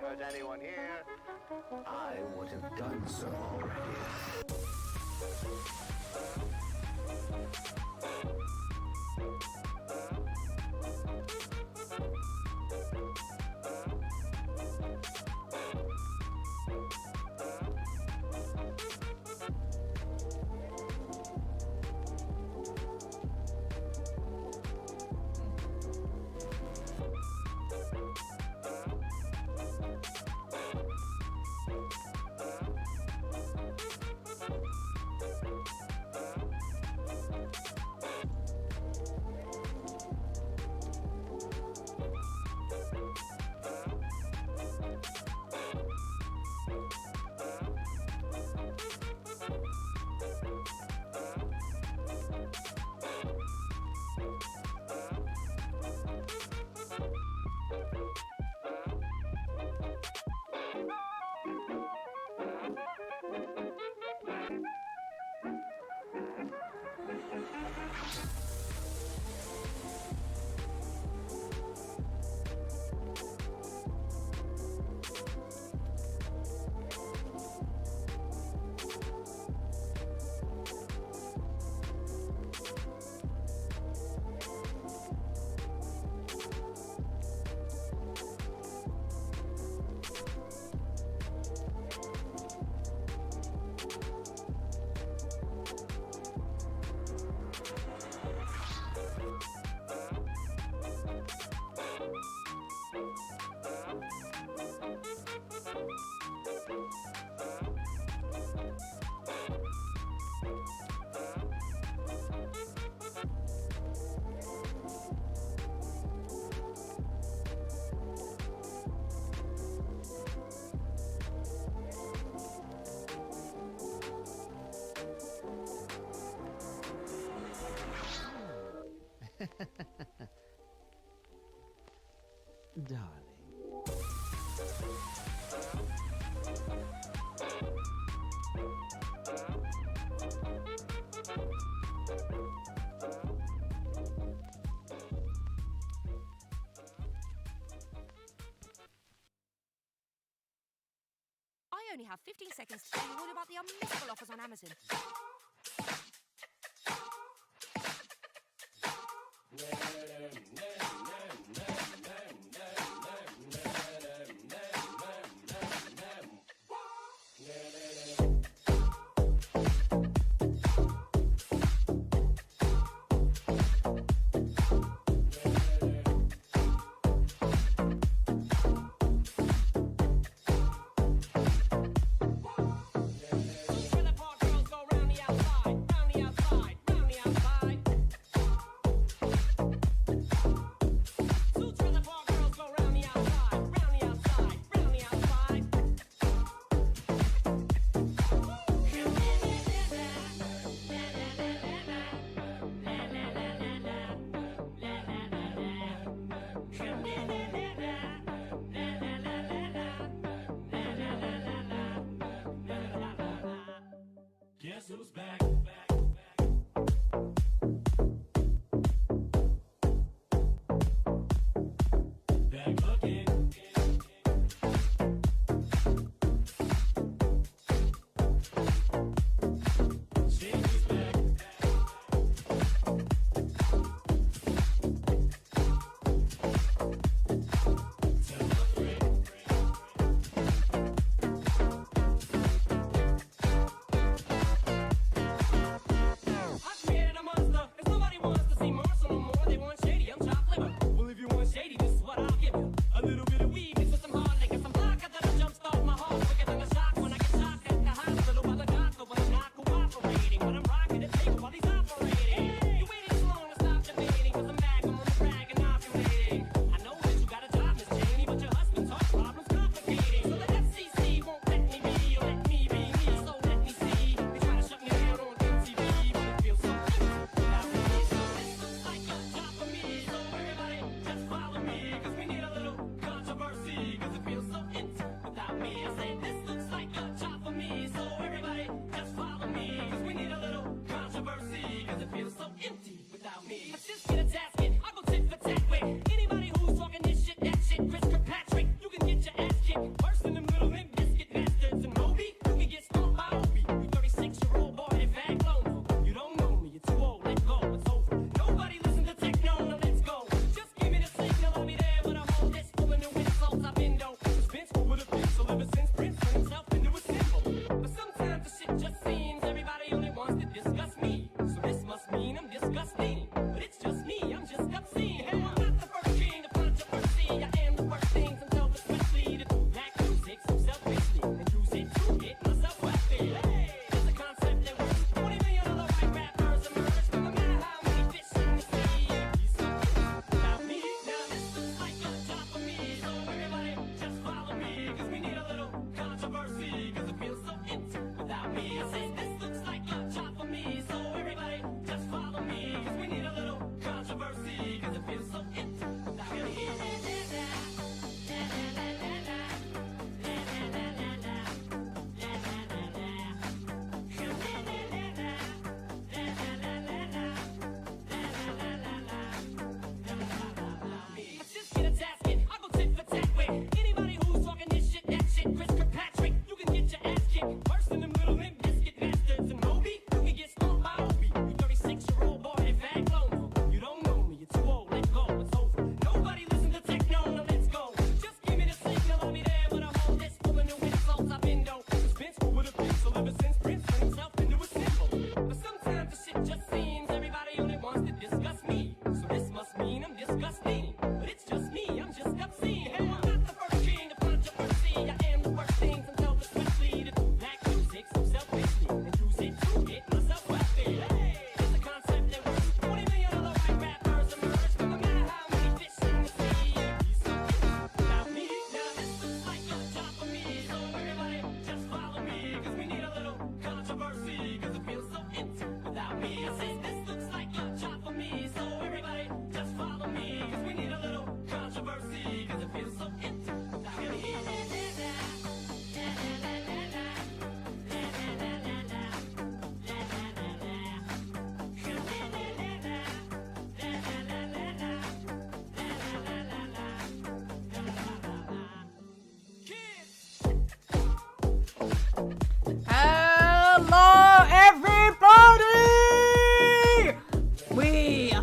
hurt anyone here. I would have done so already. Darling. I only have 15 seconds to tell you all about the unmissable offers on Amazon. Guess who's back? Back again. Shady's back. Tell a friend. A little bit of weed mixed with some hard liquor, some vodka that'll jumpstart my heart quicker than a shock when I get shocked at the hospital by the doctor when I'm not cooperating. When I'm rocking the table while he's operating. You waited too long to stop debating, cause I'm back, I'm on the rag and ovulating. I know that you got a job, Miss Cheney, but your husband's heart problem's complicating. So the FCC won't let me be, or let me be me, so let me see. They try to shut me down on MTV, but it feels so good without me. So this looks like a job for me, so everybody just follow me, cause we need a little controversy, cause it feels so empty without me. I say this looks like a job for me, so everybody just follow me, cause we need a little controversy, cause it feels so empty without me. Let's just get a tasket, I'll go tit for tat with anybody who's talking this shit, that shit. Chris Kirkpatrick, you can get your ass kicked.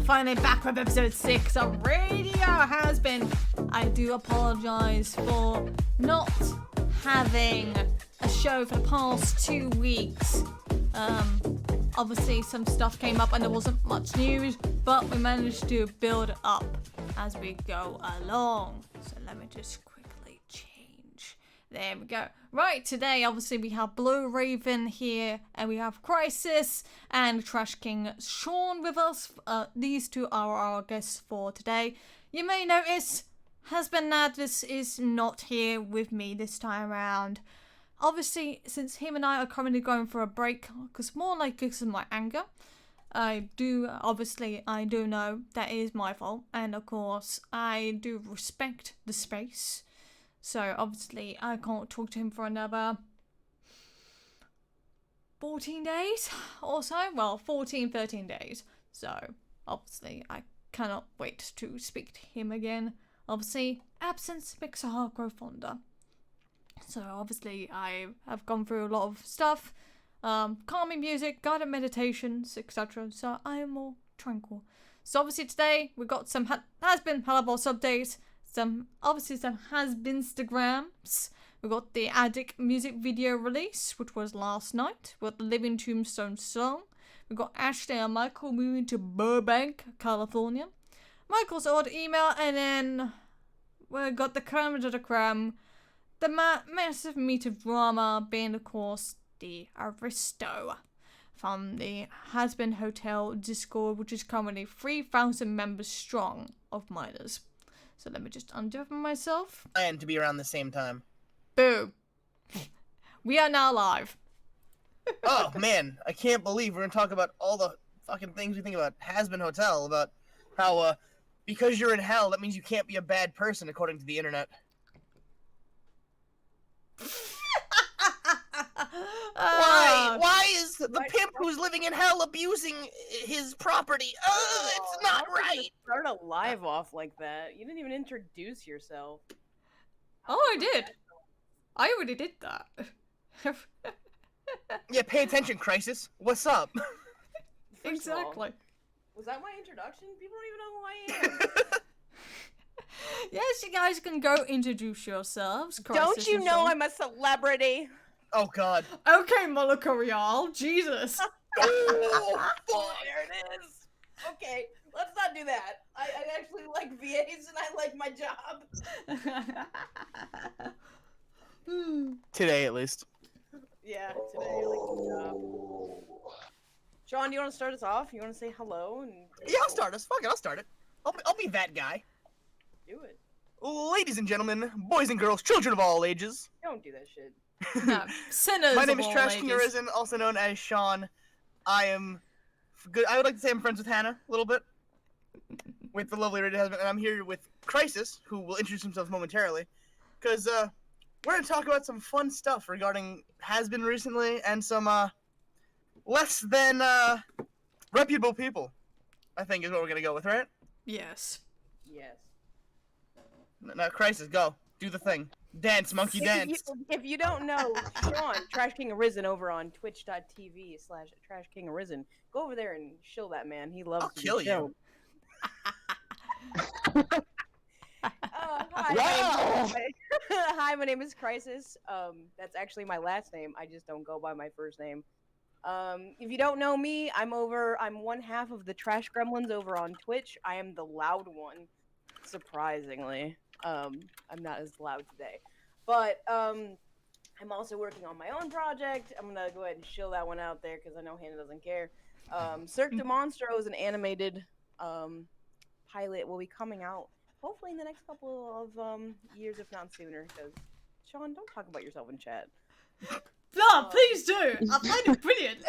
finally back with episode 6 of Radio Hazbin. I do apologize for not having a show for the past 2 weeks. Obviously some stuff came up and there wasn't much news, but we managed to build up as we go along. So let me just quickly change. There we go. Right, today obviously we have Blue Raven here, and we have Crisis and Trash King Sean with us. These two are our guests for today. You may notice Hazbin Nadvis is not here with me this time around. Obviously, since him and I are currently going for a break, because more like because of my anger, I do know that is my fault, and of course, I do respect the space. So, obviously, I can't talk to him for another 14 days or so. Well, 13 days. So, obviously, I cannot wait to speak to him again. Obviously, absence makes a heart grow fonder. So obviously I have gone through a lot of stuff, calming music, guided meditations, etc. So I am more tranquil. So obviously today we got some Hazbin Halabos updates, some Hazbinstagrams. We got the Addict music video release, which was last night. We got the Living Tombstone song. We got Ashley and Michael moving to Burbank, California. Michael's odd email, and then we got the creme de la creme. The massive meat of drama being, of course, the Aristo from the Hazbin Hotel Discord, which is currently 3,000 members strong of minors. So let me just undo myself. And to be around the same time. Boo. We are now live. Oh, man. I can't believe we're going to talk about all the fucking things we think about Hazbin Hotel, about how, because you're in hell, that means you can't be a bad person, according to the internet. Why is the pimp who's living in hell abusing his property? It's not right. Start a live off like that. You didn't even introduce yourself. Oh, I did. I already did that. Yeah, pay attention, Crisis. What's up? Exactly. Was that my introduction? People don't even know who I am. Yes, you guys can go introduce yourselves. Don't you know I'm a celebrity? Oh, God. Okay, Molokorial. Jesus. Oh, There it is. Okay, let's not do that. I actually like VAs and I like my job. Today, at least. Yeah, today I like my job. Sean, do you want to start us off? You want to say hello? Yeah, I'll start us. Fuck it, I'll start it. I'll be that guy. Do it. Ladies and gentlemen, boys and girls, children of all ages. Don't do that shit. No, sinners. My name is of all Trash King ages. Arisen, also known as Sean. I am good. I would like to say I'm friends with Hannah a little bit, with the lovely Radio Husband, and I'm here with Crisis, who will introduce himself momentarily, because we're gonna talk about some fun stuff regarding Hazbin recently and some less than reputable people. I think is what we're gonna go with, right? Yes. Yes. Now, Crisis, go do the thing. Dance, monkey, dance. If you don't know, Sean, Trash King Arisen over on twitch.tv/Trash King Arisen. Go over there and shill that man. He loves I'll to kill be you. shilled. Hi, Wow. hi, my name is Crisis. That's actually my last name. I just don't go by my first name. If you don't know me, I'm one half of the Trash Gremlins over on Twitch. I am the loud one, surprisingly. I'm not as loud today. But, I'm also working on my own project. I'm gonna go ahead and shill that one out there, because I know Hannah doesn't care. Cirque de Monstro is an animated, pilot will be coming out, hopefully in the next couple of, years, if not sooner, because, Sean, don't talk about yourself in chat. No, please do. I find it brilliant.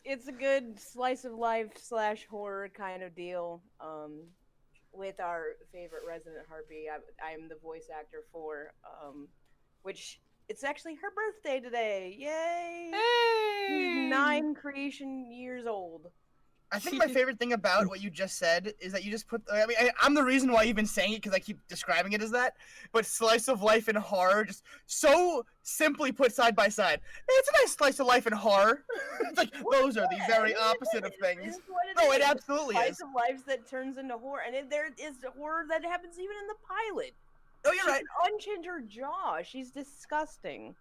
It's a good slice of life / horror kind of deal. With our favorite resident harpy, I'm the voice actor for, which it's actually her birthday today. Yay! Hey. She's 9 creation years old. I think my favorite thing about what you just said is that you just put. I mean, I'm the reason why you've been saying it because I keep describing it as that. But slice of life and horror, just so simply put side by side. It's a nice slice of life and horror. It's like those are the very opposite of things. No, it absolutely Slice is. of life that turns into horror, and there is horror that happens even in the pilot. Oh, you're She right. can unhinge her jaw. She's disgusting.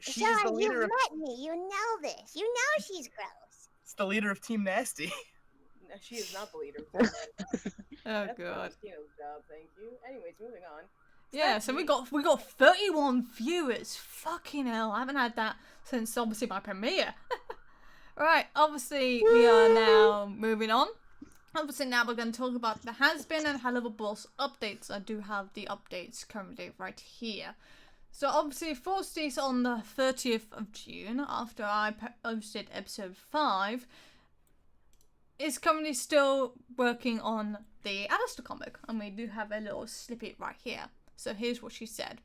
She is the leader of. You've met me. You know this. You know she's gross. It's the leader of Team Nasty. No, she is not the leader. Oh That's god. Christina's job, thank you. Anyways, moving on. Yeah, so we got 31 viewers. Fucking hell, I haven't had that since obviously my premiere. Right, obviously we are now moving on. Obviously now we're going to talk about the Hazbin and Hello Boss updates. I do have the updates currently right here. So obviously Frosties on the 30th of June, after I posted episode 5, is currently still working on the Alistair comic, and we do have a little snippet right here. So here's what she said.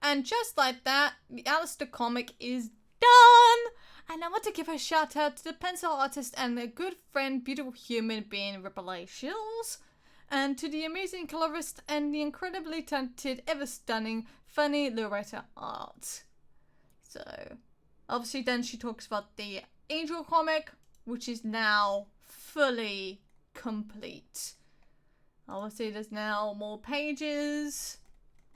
And just like that, the Alistair comic is done! And I want to give a shout out to the pencil artist and a good friend, beautiful human being, Ripple Shields, and to the amazing colorist and the incredibly talented, ever stunning, funny Loretta art. So, obviously then she talks about the Angel comic, which is now fully complete. Obviously there's now more pages.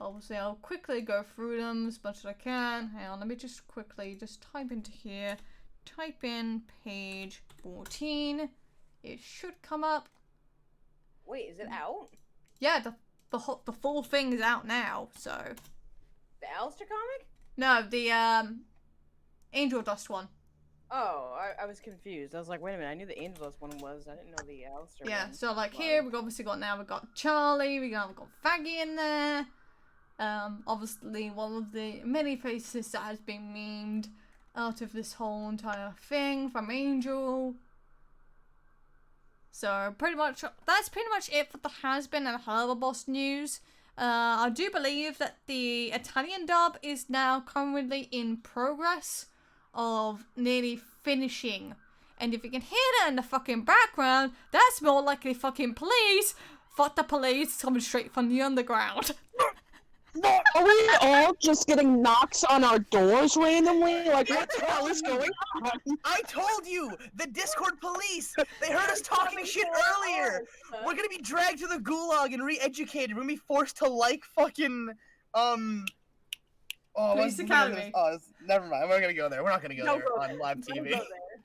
Obviously I'll quickly go through them as much as I can. Hang on, let me just quickly just type into here. Type in page 14. It should come up. Wait, is it out? Yeah, the full thing is out now, so. The Alistair comic? No, the Angel Dust one. Oh, I was confused. I was like, wait a minute, I knew the Angel Dust one was. I didn't know the Alistair Yeah, one. so like here we've obviously got Charlie, we've got Faggy in there. Obviously one of the many faces that has been memed out of this whole entire thing from Angel. So that's pretty much it for the Hazbin and Hello Boss news. I do believe that the Italian dub is now currently in progress of nearly finishing. And if you can hear that in the fucking background, that's more likely fucking police. Fuck the police coming straight from the underground. Are we all just getting knocks on our doors randomly? Like, what the hell is going on? I told you! The Discord police! They heard us talking shit earlier! We're gonna be dragged to the gulag and re-educated. We're gonna be forced to like fucking, Police Academy. Never mind. We're gonna go there. We're not gonna go Don't there go on there. live Don't TV. go there.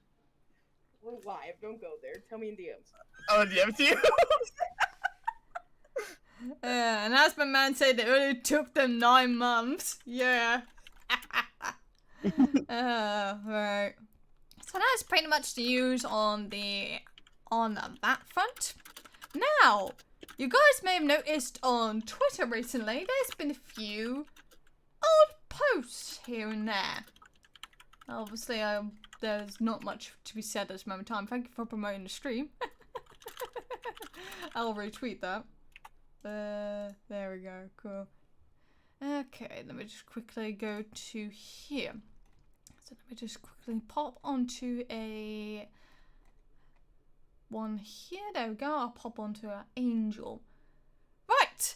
We're live, don't go there. Tell me in DMs. Oh, DM to you? And Aspen Man said it only took them 9 months. Yeah. Right. So that's pretty much the news on that front. Now, you guys may have noticed on Twitter recently, there's been a few old posts here and there. Obviously, there's not much to be said at this moment in time. Thank you for promoting the stream. I'll retweet that. There we go, cool. Okay, let me just quickly go to here. So let me just quickly pop onto a one here. There we go. I'll pop onto our Angel. Right.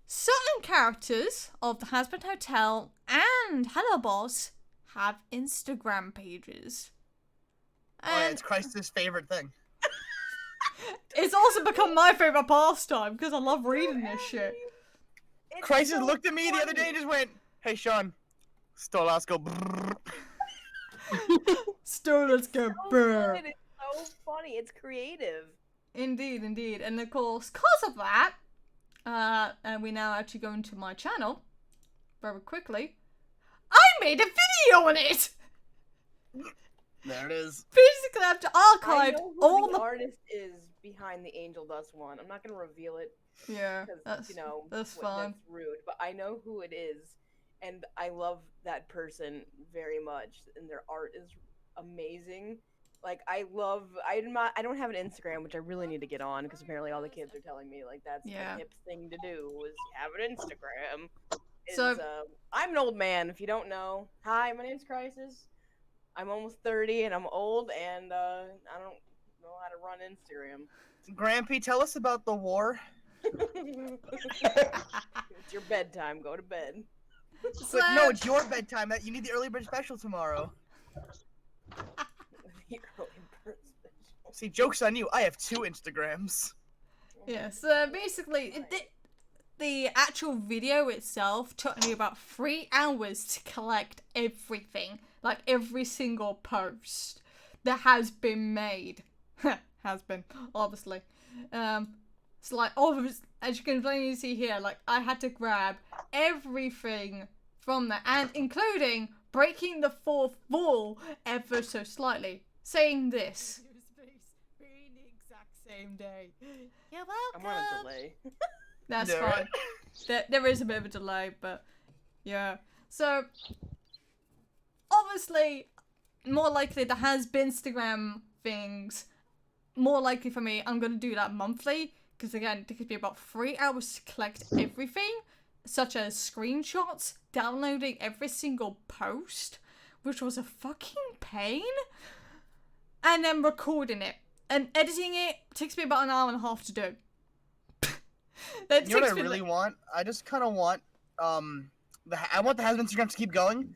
Certain characters of the Hazbin Hotel and Hello Boss have Instagram pages. Oh, yeah, And it's Christ's favorite thing. it's also become my favorite pastime because I love reading this shit. It's Christ so looked at me the other day funny. and just went, "Hey, Sean, still let's go." brrrr." Still, let's go. So Brr. good, it's so funny. It's creative. Indeed, indeed. And of course, because of that, and we now actually go into my channel very quickly. I made a video on it! There it is. Basically, I have to I archive know who all the the... artist is behind the Angel Dust one. I'm not gonna reveal it Yeah, because that's, you know that's what- fine. That's rude. But I know who it is, and I love that person very much. And their art is amazing. Like I don't have an Instagram, which I really need to get on because apparently all the kids are telling me like that's Yeah. the hip thing to do is have an Instagram. So- I'm an old man. If you don't know, hi, my name's Crisis. I'm almost 30 and I'm old and I don't know how to run Instagram. Grampy, tell us about the war. It's your bedtime. Go to bed. It's like, no, it's your bedtime. That you need the early bird special tomorrow. The early bird special. See, joke's on you. I have 2 Instagrams. Yeah, so basically, the actual video itself took me about 3 hours to collect everything. Like, every single post that has been made. Has been, obviously. It's like, as you can plainly see here, like, I had to grab everything from there, and including breaking the 4th wall ever so slightly, saying this. The exact same day. You're welcome. I'm on a delay. That's Yeah. fine. There is a bit of a delay, but yeah. So, obviously, more likely the Hazbin Instagram things, more likely for me, I'm going to do that monthly. Because again, it takes me about 3 hours to collect everything, such as screenshots, downloading every single post, which was a fucking pain, and then recording it. And editing it takes me about an hour and a half to do. You know what I really want? I just kind of want, I want the Hazbin Instagram to keep going,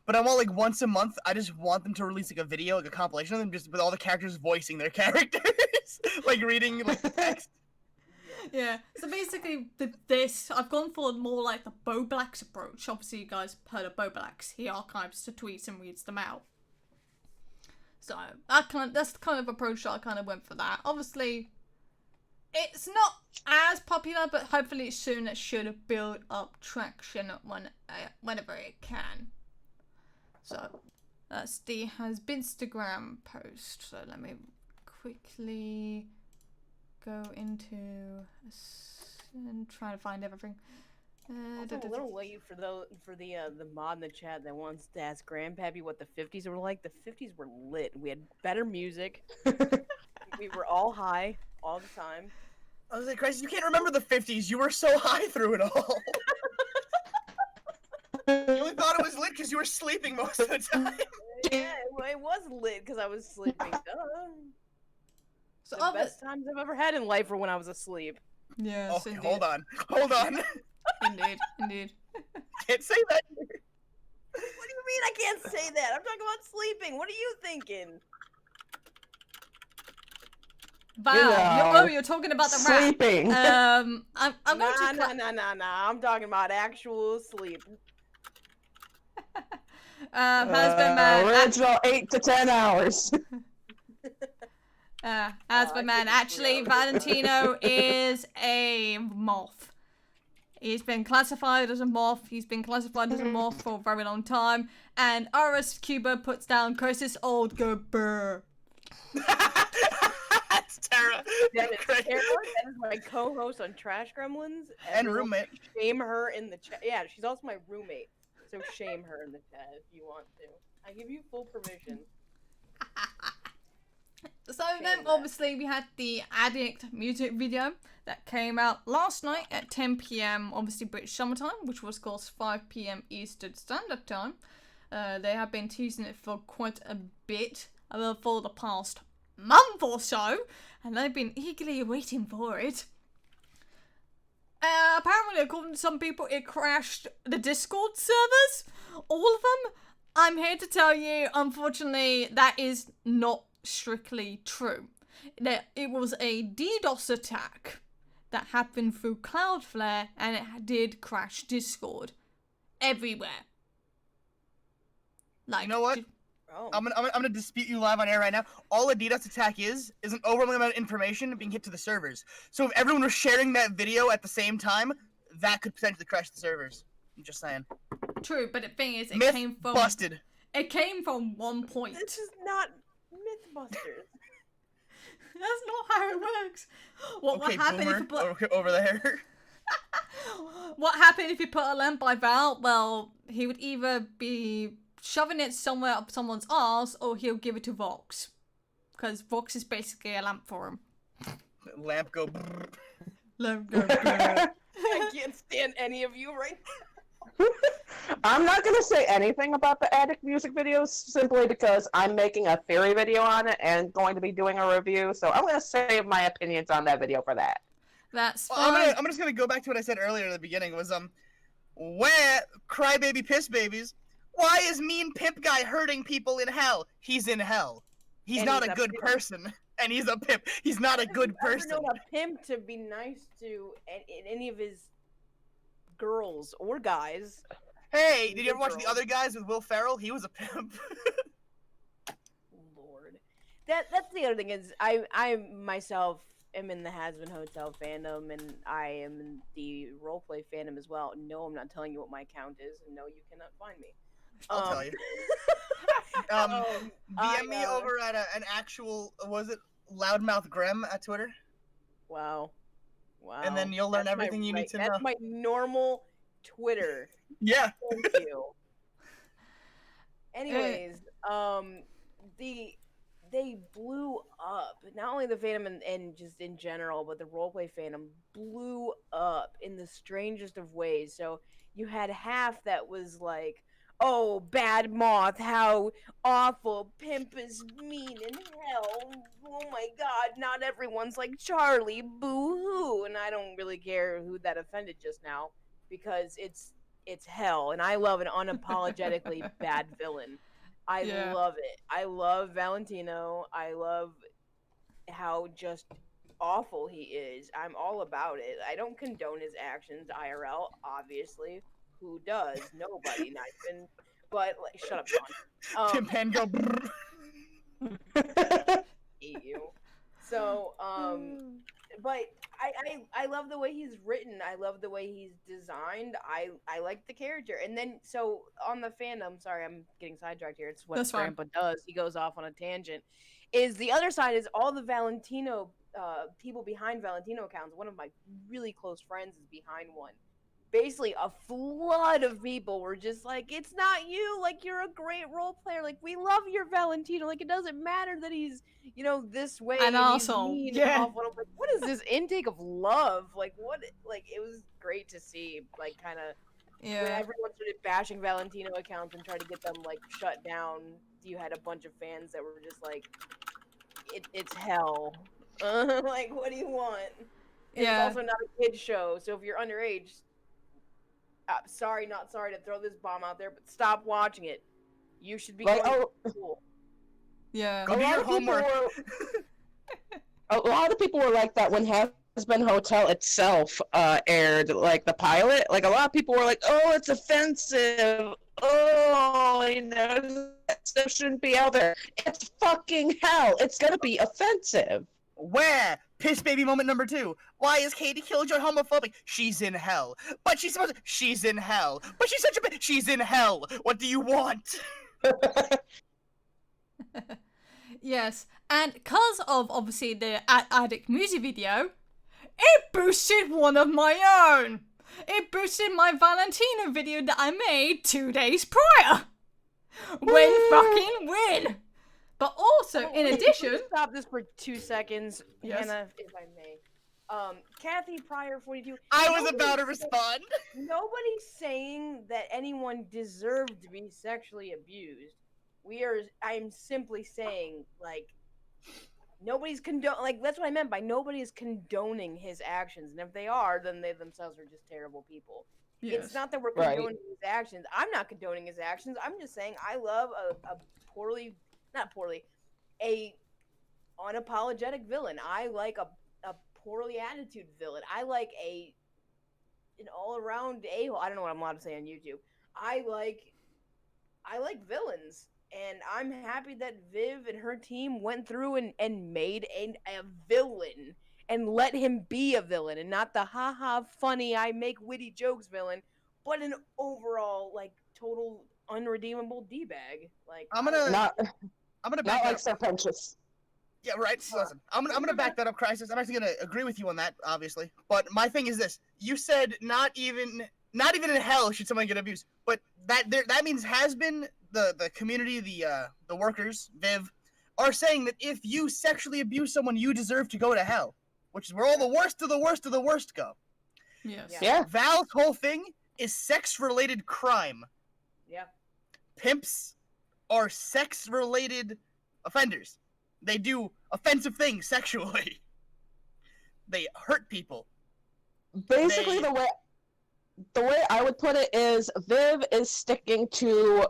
but I want, like, once a month, I just want them to release, like, a video, like, a compilation of them, just with all the characters voicing their characters. Like, reading, like, the text. Yeah, so basically, I've gone for more like the Boblax approach. Obviously, you guys heard of Boblax. He archives the tweets and reads them out. So, that's the kind of approach that I kind of went for that. Obviously, it's not as popular, but hopefully soon it should build up traction whenever it can. So, that's the Hazbinstagram post. So, let me quickly go into and try to find everything. I'm a little late for the mod in the chat that wants to ask Grandpappy what the 50s were like. The 50s were lit. We had better music. We were all high all the time. I was like, Christ, you can't remember the 50s. You were so high through it all. You only thought it was lit because you were sleeping most of the time. Yeah, it was lit because I was sleeping. Duh. So The best times I've ever had in life were when I was asleep. yes, Okay, indeed. hold on. Indeed. Can't say that. What do you mean I can't say that? I'm talking about sleeping. What are you thinking? Wow, you're talking about the rap. Sleeping. I'm going to Nah. I'm talking about actual sleep. Hazbin Man. Original 8 to 10 hours. Hazbin Man. Actually, Valentino is a moth. He's been classified as a moth. He's been classified as a moth for a very long time. And RS Cuba puts down Curse's old go brr. That's Tara. That is Tara. That is my co-host on Trash Gremlins. And roommate. Shame her in the chat. Yeah, she's also my roommate. So shame her in the chat if you want to. I give you full permission. So then, obviously, we had the Addict music video that came out last night at 10 PM, obviously British summertime, which was, of course, 5 PM Eastern Standard Time. They have been teasing it for quite a bit, for the past month or so, and they've been eagerly waiting for it. Apparently, according to some people, it crashed the Discord servers, all of them. I'm here to tell you, unfortunately, that is not strictly true. It was a DDoS attack that happened through Cloudflare, and it did crash Discord everywhere. Like, You know what? Oh. I'm gonna dispute you live on air right now. All a DDoS attack is an overwhelming amount of information being hit to the servers. So if everyone was sharing that video at the same time, that could potentially crash the servers. I'm just saying. true, but the thing is, it Myth came from busted. It came from one point. This is not Mythbusters. That's not how it works. What Okay, happened if boomer. you put Okay, over there. What happened if you put a lamp by Val? Well, he would either be shoving it somewhere up someone's arse, or he'll give it to Vox. Because Vox is basically a lamp for him. Lamp go. Brrr. Lamp go. I can't stand any of you right now. I'm not gonna say anything about the Addict music videos simply because I'm making a theory video on it and going to be doing a review. So I'm gonna save my opinions on that video for that. That's Well, fine. I'm just gonna go back to what I said earlier at the beginning. Was where crybaby piss babies? Why is mean pimp guy hurting people in hell? He's in hell. He's And not he's a a good pimp. person, and he's a pimp. He's not a good I've person. never known a pimp to be nice to any of his girls or guys. Hey, did you ever watch Girl. The Other Guys with Will Ferrell? He was a pimp. Lord, that's the other thing is I myself am in the Hazbin Hotel fandom, and I am in the roleplay fandom as well. No, I'm not telling you what my account is, and no, you cannot find me. I'll tell you. DM me over at an actual, was it Loudmouth Grem at Twitter? Wow. And then you'll learn That's my everything you need to That's know. my normal Twitter. Yeah. Thank you. Anyways, they blew up. Not only the fandom and just in general, but the roleplay fandom blew up in the strangest of ways. So you had half that was like, "Oh, bad moth, how awful! Pimp is mean in hell. Oh my God, not everyone's like Charlie. Boo hoo!" And I don't really care who that offended just now because it's hell, and I love an unapologetically bad villain. I love it. I love Valentino. I love how just awful he is. I'm all about it. I don't condone his actions IRL, obviously. Who does? Nobody, not even. But like, shut up, Sean. Tim Penn go. Brrr. Hate you. So, but I love the way he's written. I love the way he's designed. I like the character. And then so on the fandom, sorry, I'm getting sidetracked here. It's what That's fine. Grandpa does. He goes off on a tangent. Is the other side is all the Valentino people behind Valentino accounts. One of my really close friends is behind one. Basically, a flood of people were just like, "It's not you. Like, you're a great role player. Like, we love your Valentino. Like, it doesn't matter that he's, this way. An and he's arsehole. mean and Yeah. awful." And I'm like, what is this intake of love? Like, what? Like, it was great to see. Like, kind of when everyone started bashing Valentino accounts and tried to get them like shut down. You had a bunch of fans that were just like, "It's hell." Like, what do you want? And Yeah. It's also not a kid show, so if you're underage. Sorry, not sorry to throw this bomb out there, but stop watching it. You should be going to school. Yeah. Go do your homework. A lot of people were like that when Hazbin Hotel itself aired, like the pilot. Like a lot of people were like, "Oh, it's offensive. Oh, that stuff shouldn't be out there. It's fucking hell. It's gonna be offensive." Where? Piss baby moment number 2. Why is Katie Killjoy homophobic? She's in hell. But she's supposed to. She's in hell. But she's such a bitch. She's in hell. What do you want? Yes, and because of obviously the Addict music video, it boosted one of my own. It boosted my Valentino video that I made 2 days prior. Fucking win. But also, in addition, Stop this for 2 seconds, Yes. Hannah, if I may. Kathy Pryor 42. I was about to respond. Nobody's saying that anyone deserved to be sexually abused. I'm simply saying, like, nobody's like, that's what I meant by nobody is condoning his actions. And if they are, then they themselves are just terrible people. yes. It's not that we're Right. condoning his actions. I'm not condoning his actions. I'm just saying I love a unapologetic villain. I like a poorly attitude villain. I like an all around a-hole. I don't know what I'm allowed to say on YouTube. I like villains, and I'm happy that Viv and her team went through and made a villain and let him be a villain, and not the haha funny I make witty jokes villain, but an overall like total unredeemable d-bag. Like I'm gonna Not back like that up. Serpentious. Yeah, right. Listen, I'm gonna back that up, Crisis. I'm actually gonna agree with you on that, obviously. But my thing is this: you said not even in hell should someone get abused. But that means Hazbin, the community, the workers, Viv, are saying that if you sexually abuse someone, you deserve to go to hell, which is where all the worst of the worst of the worst go. Yes. Yeah. Val's whole thing is sex-related crime. Yeah. Pimps are sex-related offenders. They do offensive things sexually. They hurt people. Basically, They- the way I would put it is Viv is sticking to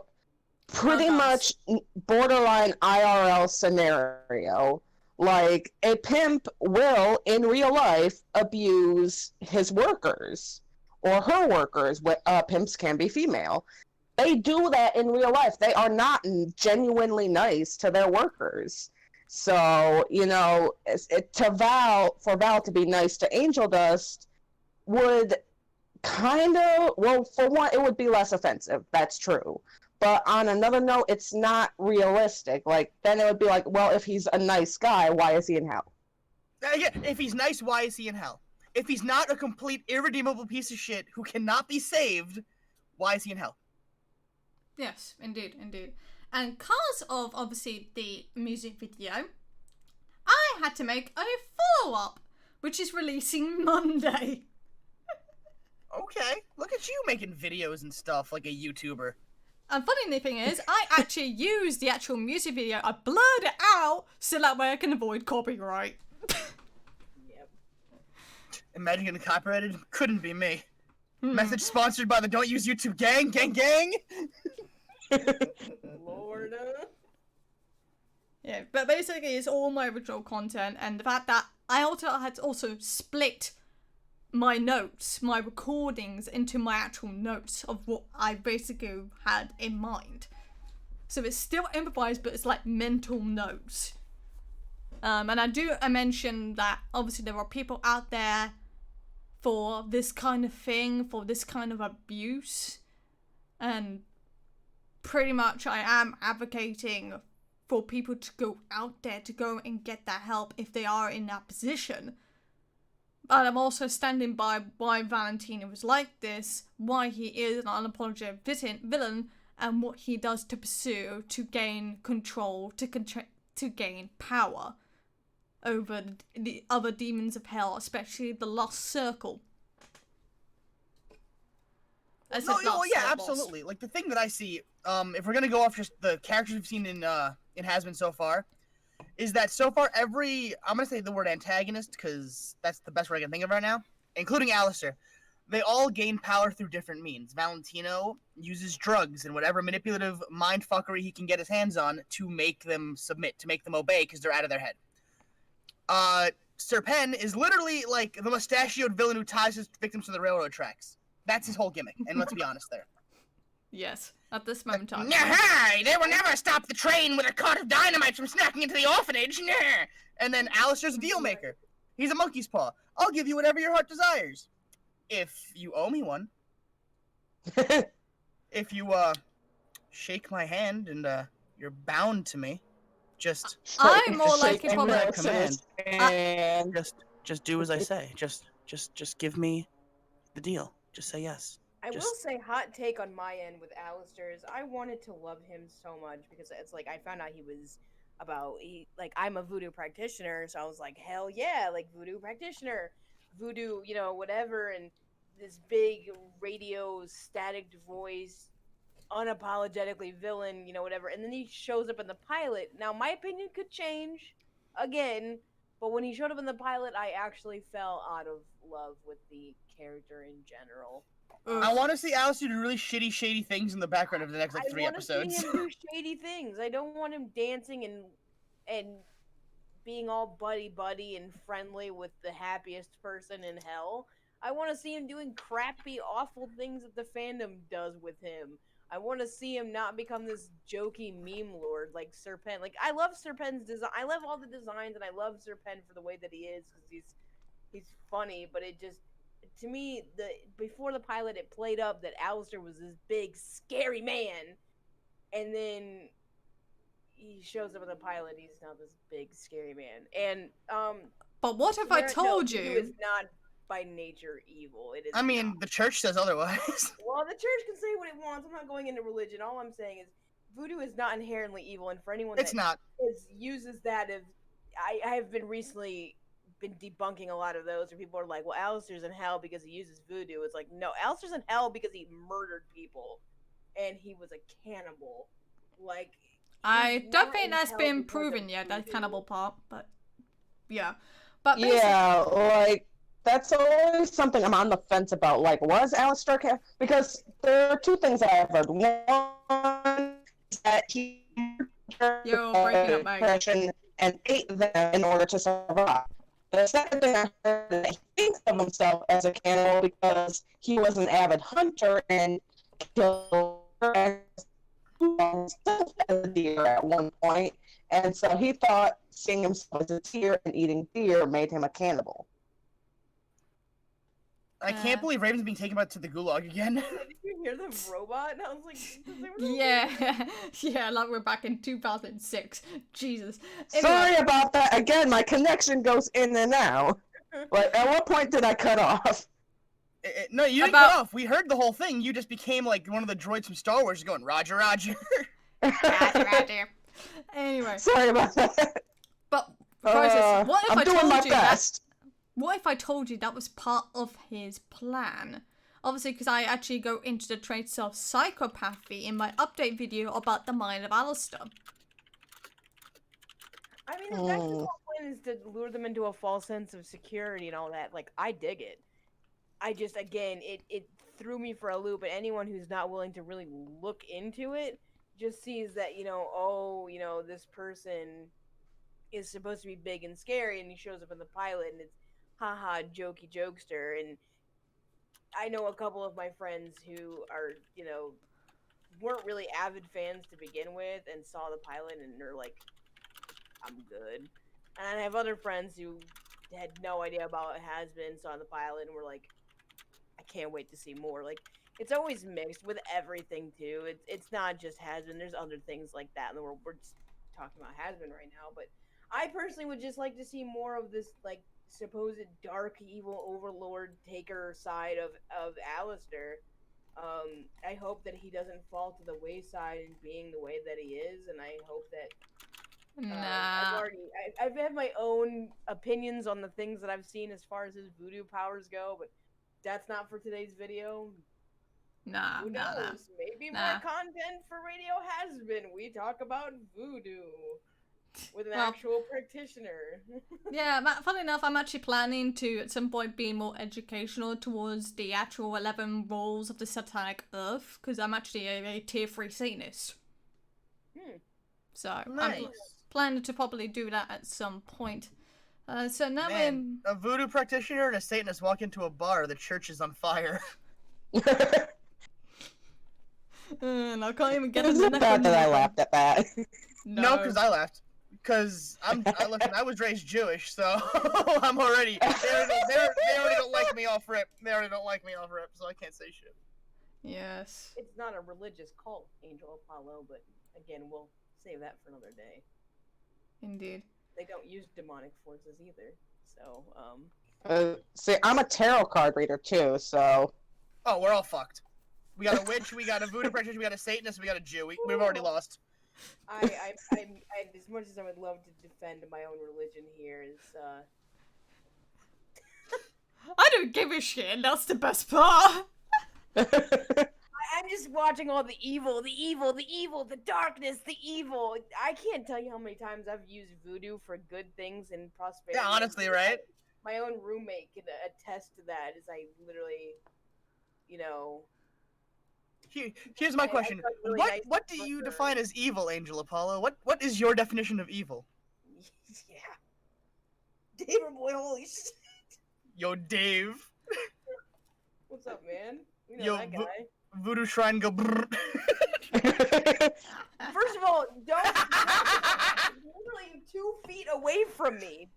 pretty much borderline IRL scenario. Like, a pimp will, in real life, abuse his workers or her workers. Pimps can be female. They do that in real life. They are not genuinely nice to their workers. So, you know, for Val to be nice to Angel Dust would kind of, well, for one, it would be less offensive. That's true. But on another note, it's not realistic. Like, then it would be like, well, if he's a nice guy, why is he in hell? Yeah, if he's nice, why is he in hell? If he's not a complete irredeemable piece of shit who cannot be saved, why is he in hell? Yes, indeed, indeed. And because of, obviously, the music video, I had to make a follow-up, which is releasing Monday. Okay, look at you making videos and stuff like a YouTuber. And funny thing is, I actually used the actual music video. I blurred it out so that way I can avoid copyright. Yep. Imagine getting copyrighted? Couldn't be me. Message sponsored by the Don't Use YouTube gang, gang, gang! Lord. Yeah, but basically it's all my original content, and the fact that I also had to also split my notes, my recordings, into my actual notes of what I basically had in mind. So it's still improvised, but it's like mental notes. And I mentioned that obviously there are people out there for this kind of thing, for this kind of abuse, and pretty much I am advocating for people to go out there to go and get that help if they are in that position. But I'm also standing by why Valentino was like this, why he is an unapologetic villain, and what he does to pursue to gain control, to gain power over the other demons of hell, especially the Lost Circle. I said No, Lost yeah, Circles. absolutely. Like, the thing that I see, if we're gonna go off just the characters we've seen in Hazbin so far, is that so far I'm gonna say the word antagonist, because that's the best word I can think of right now, including Alistair, they all gain power through different means. Valentino uses drugs and whatever manipulative mindfuckery he can get his hands on to make them submit, to make them obey, because they're out of their head. Sir Penn is literally like the mustachioed villain who ties his victims to the railroad tracks. That's his whole gimmick, and let's be honest there. Yes, at this moment in time. Nah, they will never stop the train with a cart of dynamite from snacking into the orphanage. Nah. And then Alistair's a deal maker. He's a monkey's paw. I'll give you whatever your heart desires. If you owe me one. If you, shake my hand and, you're bound to me. Just... I'm more like Shake a probably... that command. And Just do as I say. Just give me the deal. Just say yes. I will say, hot take on my end with Alistair's, I wanted to love him so much because it's like I found out he was like I'm a voodoo practitioner, so I was like, hell yeah, like voodoo practitioner, voodoo, you know, whatever, and this big radio static voice, unapologetically villain, you know, whatever, and then he shows up in the pilot. Now, my opinion could change again, but when he showed up in the pilot, I actually fell out of love with the character in general. I want to see Alistair do really shady things in the background of the next, like, 3 episodes. I want to see him do shady things. I don't want him dancing and being all buddy and friendly with the happiest person in hell. I want to see him doing crappy, awful things that the fandom does with him. I want to see him not become this jokey meme lord like Sir Penn. Like, I love Sir Penn's design. I love all the designs, and I love Sir Penn for the way that he is, because he's funny, but it just... To me, before the pilot, it played up that Alistair was this big, scary man, and then he shows up in the pilot. He's not this big, scary man. And But what if I told you? Voodoo is not by nature evil. It is. I mean, not. the church says otherwise. Well, the church can say what it wants. I'm not going into religion. All I'm saying is, voodoo is not inherently evil, and for anyone It's that not. uses that as, I have been recently been debunking a lot of those where people are like, well, Alistair's in hell because he uses voodoo. It's like, no, Alistair's in hell because he murdered people and he was a cannibal. Like, I he's don't not think in that's hell been because of proven yet, that voodoo. cannibal part, but yeah. But basically, Yeah, like that's always something I'm on the fence about. Like, was Alistair because there are two things that I've heard. One is that he you're breaking up, Mike. depression and ate them in order to survive. The second thing I heard is that he thinks of himself as a cannibal because he was an avid hunter and killed himself as a deer at one point, and so he thought seeing himself as a deer and eating deer made him a cannibal. I can't believe Raven's being taken back to the gulag again. Did you hear the robot? And I was like, does anyone know Yeah, yeah, like we're back in 2006. Jesus. Anyway. Sorry about that. Again, my connection goes in and out. Like, at what point did I cut off? No, you didn't cut off. We heard the whole thing. You just became like one of the droids from Star Wars going, Roger, Roger. Roger. Anyway. Sorry about that. But, Crisis, what if I'm I doing told my you best. what if I told you that was part of his plan? Obviously, because I actually go into the traits of psychopathy in my update video about the mind of Alistair. I mean, if that's his whole plan is to lure them into a false sense of security and all that, like, I dig it. I just, again, it threw me for a loop, and anyone who's not willing to really look into it just sees that, you know, oh, you know, this person is supposed to be big and scary, and he shows up in the pilot, and it's haha, jokey jokester, and I know a couple of my friends who are, you know, weren't really avid fans to begin with, and saw the pilot, and they're like, I'm good. And I have other friends who had no idea about Hazbin, saw the pilot, and were like, I can't wait to see more. Like, it's always mixed with everything, too. It's not just Hazbin. There's other things like that in the world. We're just talking about Hazbin right now, but I personally would just like to see more of this, like, supposed dark, evil overlord taker side of Alistair. I hope that he doesn't fall to the wayside in being the way that he is, and I hope that Nah. I've had my own opinions on the things that I've seen as far as his voodoo powers go, but that's not for today's video. Nah, Who nah, nah. knows? Maybe Nah. more content for Radio Hazbin. We talk about voodoo with an Well, actual practitioner. Yeah, funny enough, I'm actually planning to at some point be more educational towards the actual 11 roles of the Satanic Earth, because I'm actually a tier 3 Satanist. So Nice. I'm planning to probably do that at some point. So now Man, a voodoo practitioner and a Satanist walk into a bar, the church is on fire. and I can't even get Is in it the bad that I laughed at that? No, because I laughed. Because listen, I was raised Jewish, so I'm already. They already don't like me off rip. They already don't like me off rip, so I can't say shit. Yes. It's not a religious cult, Angel Apollo, but again, we'll save that for another day. Indeed. They don't use demonic forces either, so See, I'm a tarot card reader too, so. Oh, we're all fucked. We got a witch, we got a voodoo practitioner, we got a Satanist, we got a Jew. We've already lost. I as much as I would love to defend my own religion here, is I don't give a shit, that's the best part. I'm just watching all the evil, the darkness, the evil. I can't tell you how many times I've used voodoo for good things and prosperity. Yeah, honestly, right? My own roommate can attest to that, as I literally, you know... Here's my question. What do you define as evil, Angel Apollo? What is your definition of evil? Yeah. David boy, holy shit. Yo, Dave. What's up, man? We know Yo, that guy. Voodoo Shrine go brrr. First of all, don't literally 2 feet away from me.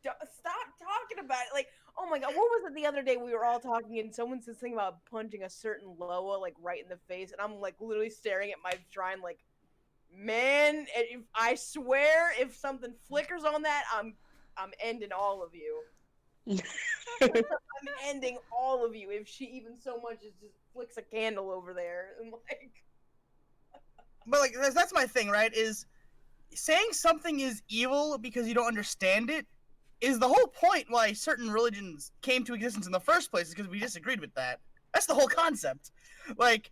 Stop talking about it. Like, oh my god, what was it the other day we were all talking and someone said something about punching a certain Loa, like, right in the face, and I'm, like, literally staring at my shrine like, man, if I swear if something flickers on that, I'm ending all of you. I'm ending all of you if she even so much as just flicks a candle over there. And like, But like that's my thing, right? Is saying something is evil because you don't understand it is the whole point why certain religions came to existence in the first place is because we disagreed with that. That's the whole concept. Like,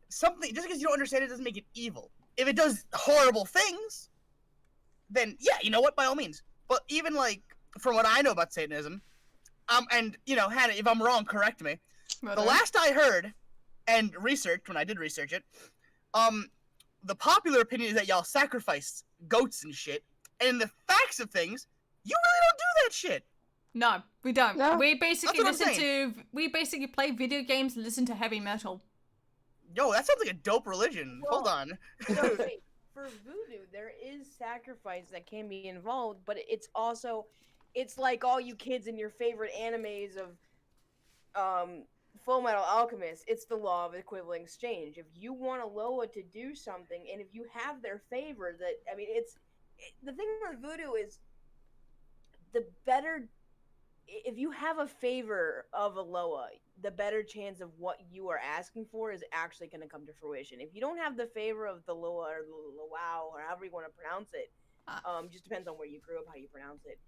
something, just because you don't understand it doesn't make it evil. If it does horrible things, then yeah, you know what, by all means. But even, like, from what I know about Satanism, and, you know, Hannah, if I'm wrong, correct me. Right The on. last I heard, and researched, when I did research it, the popular opinion is that y'all sacrifice goats and shit, and in the facts of things, you really don't do that shit. No, we don't. No. We basically That's what I'm listen to. We basically play video games and listen to heavy metal. Yo, that sounds like a dope religion. Hold Well, on. So wait, for voodoo, there is sacrifice that can be involved, but it's also, it's like all you kids in your favorite animes of Full Metal Alchemist. It's the law of equivalent exchange. If you want a Loa to do something, and if you have their favor, that I mean, the thing with voodoo is the better. If you have a favor of a Loa, the better chance of what you are asking for is actually going to come to fruition. If you don't have the favor of the Loa or the Luau or however you want to pronounce it, just depends on where you grew up, how you pronounce it,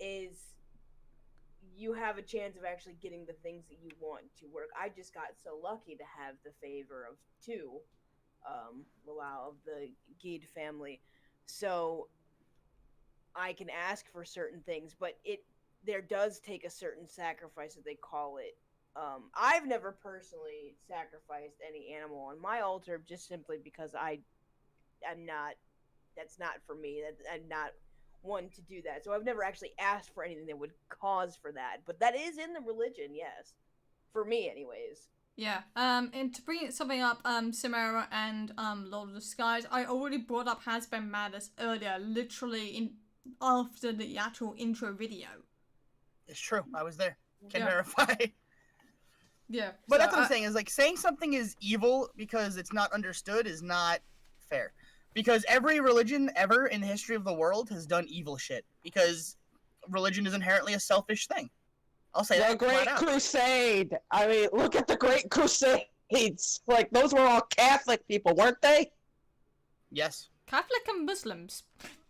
is you have a chance of actually getting the things that you want to work. I just got so lucky to have the favor of two Luau of the Gide family, so I can ask for certain things, but there does take a certain sacrifice, that they call it. I've never personally sacrificed any animal on my altar, just simply because I'm not. That's not for me. I'm not one to do that. So I've never actually asked for anything that would cause for that. But that is in the religion, yes, for me, anyways. Yeah. And to bring something up, Samara and Lord of the Skies, I already brought up Hazbin Madness earlier, literally after the actual intro video. It's true. I was there. Can Yeah. verify. Yeah. But so that's what I'm saying, is like saying something is evil because it's not understood is not fair. Because every religion ever in the history of the world has done evil shit. Because religion is inherently a selfish thing. I'll say The that flat Great out. Crusade. I mean, look at the Great Crusades. Like, those were all Catholic people, weren't they? Yes. Catholic and Muslims.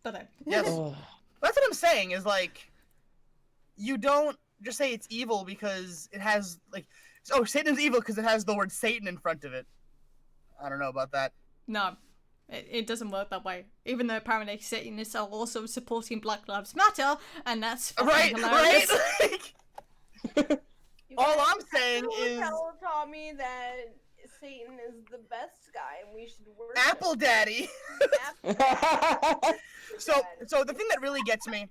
But Yes. Ugh. That's what I'm saying, is like, you don't just say it's evil because it has, like, oh, Satan's evil because it has the word Satan in front of it. I don't know about that. no, it doesn't work that way. Even though apparently Satanists are also supporting Black Lives Matter, and that's fucking Right, hilarious. right? Like, all I'm saying is taught me that Satan is the best guy, and we should worship Apple Daddy. Apple. So the thing that really gets me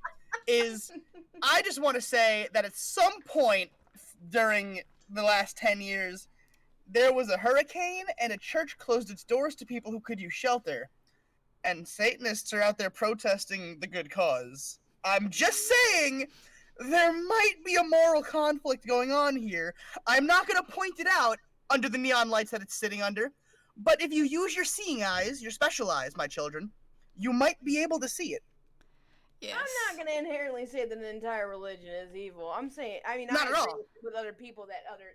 is I just want to say that at some point during the last 10 years, there was a hurricane and a church closed its doors to people who could use shelter. And Satanists are out there protesting the good cause. I'm just saying, there might be a moral conflict going on here. I'm not going to point it out under the neon lights that it's sitting under, but if you use your seeing eyes, your special eyes, my children, you might be able to see it. Yes. I'm not gonna inherently say that an entire religion is evil. I'm saying, I mean, Not I at agree all. with other people that other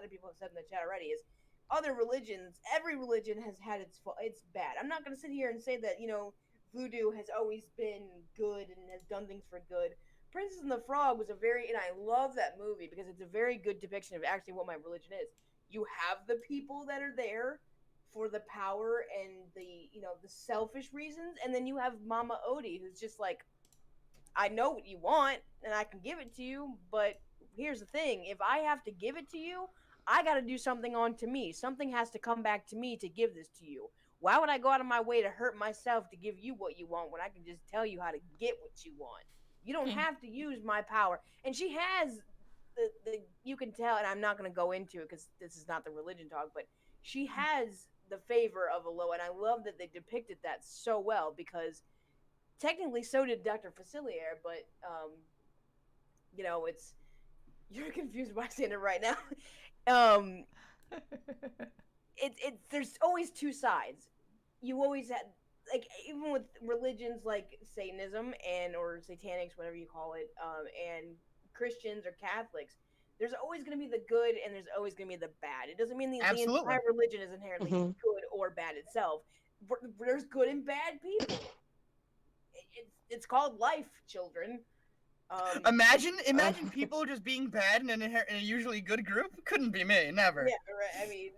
people have said in the chat already, is other religions. Every religion has had its bad. I'm not gonna sit here and say that voodoo has always been good and has done things for good. Princess and the Frog was and I love that movie because it's a very good depiction of actually what my religion is. You have the people that are there for the power and the selfish reasons, and then you have Mama Odie, who's just like, I know what you want and I can give it to you, but here's the thing, if I have to give it to you, I got to do something onto me. Something has to come back to me to give this to you. Why would I go out of my way to hurt myself to give you what you want when I can just tell you how to get what you want? You don't have to use my power. And she has the you can tell, and I'm not going to go into it because this is not the religion talk, but she has the favor of a Loa, and I love that they depicted that so well, because technically so did Dr. Facilier, but it's, you're confused by saying it right now. There's always two sides. You always had, like, even with religions like Satanism or Satanics, whatever you call it, and Christians or Catholics, there's always going to be the good and there's always going to be the bad. It doesn't mean the entire religion is inherently good or bad itself. There's good and bad people. It's called life, children. Imagine people just being bad in a usually good group. Couldn't be me, never. Yeah, right. I mean,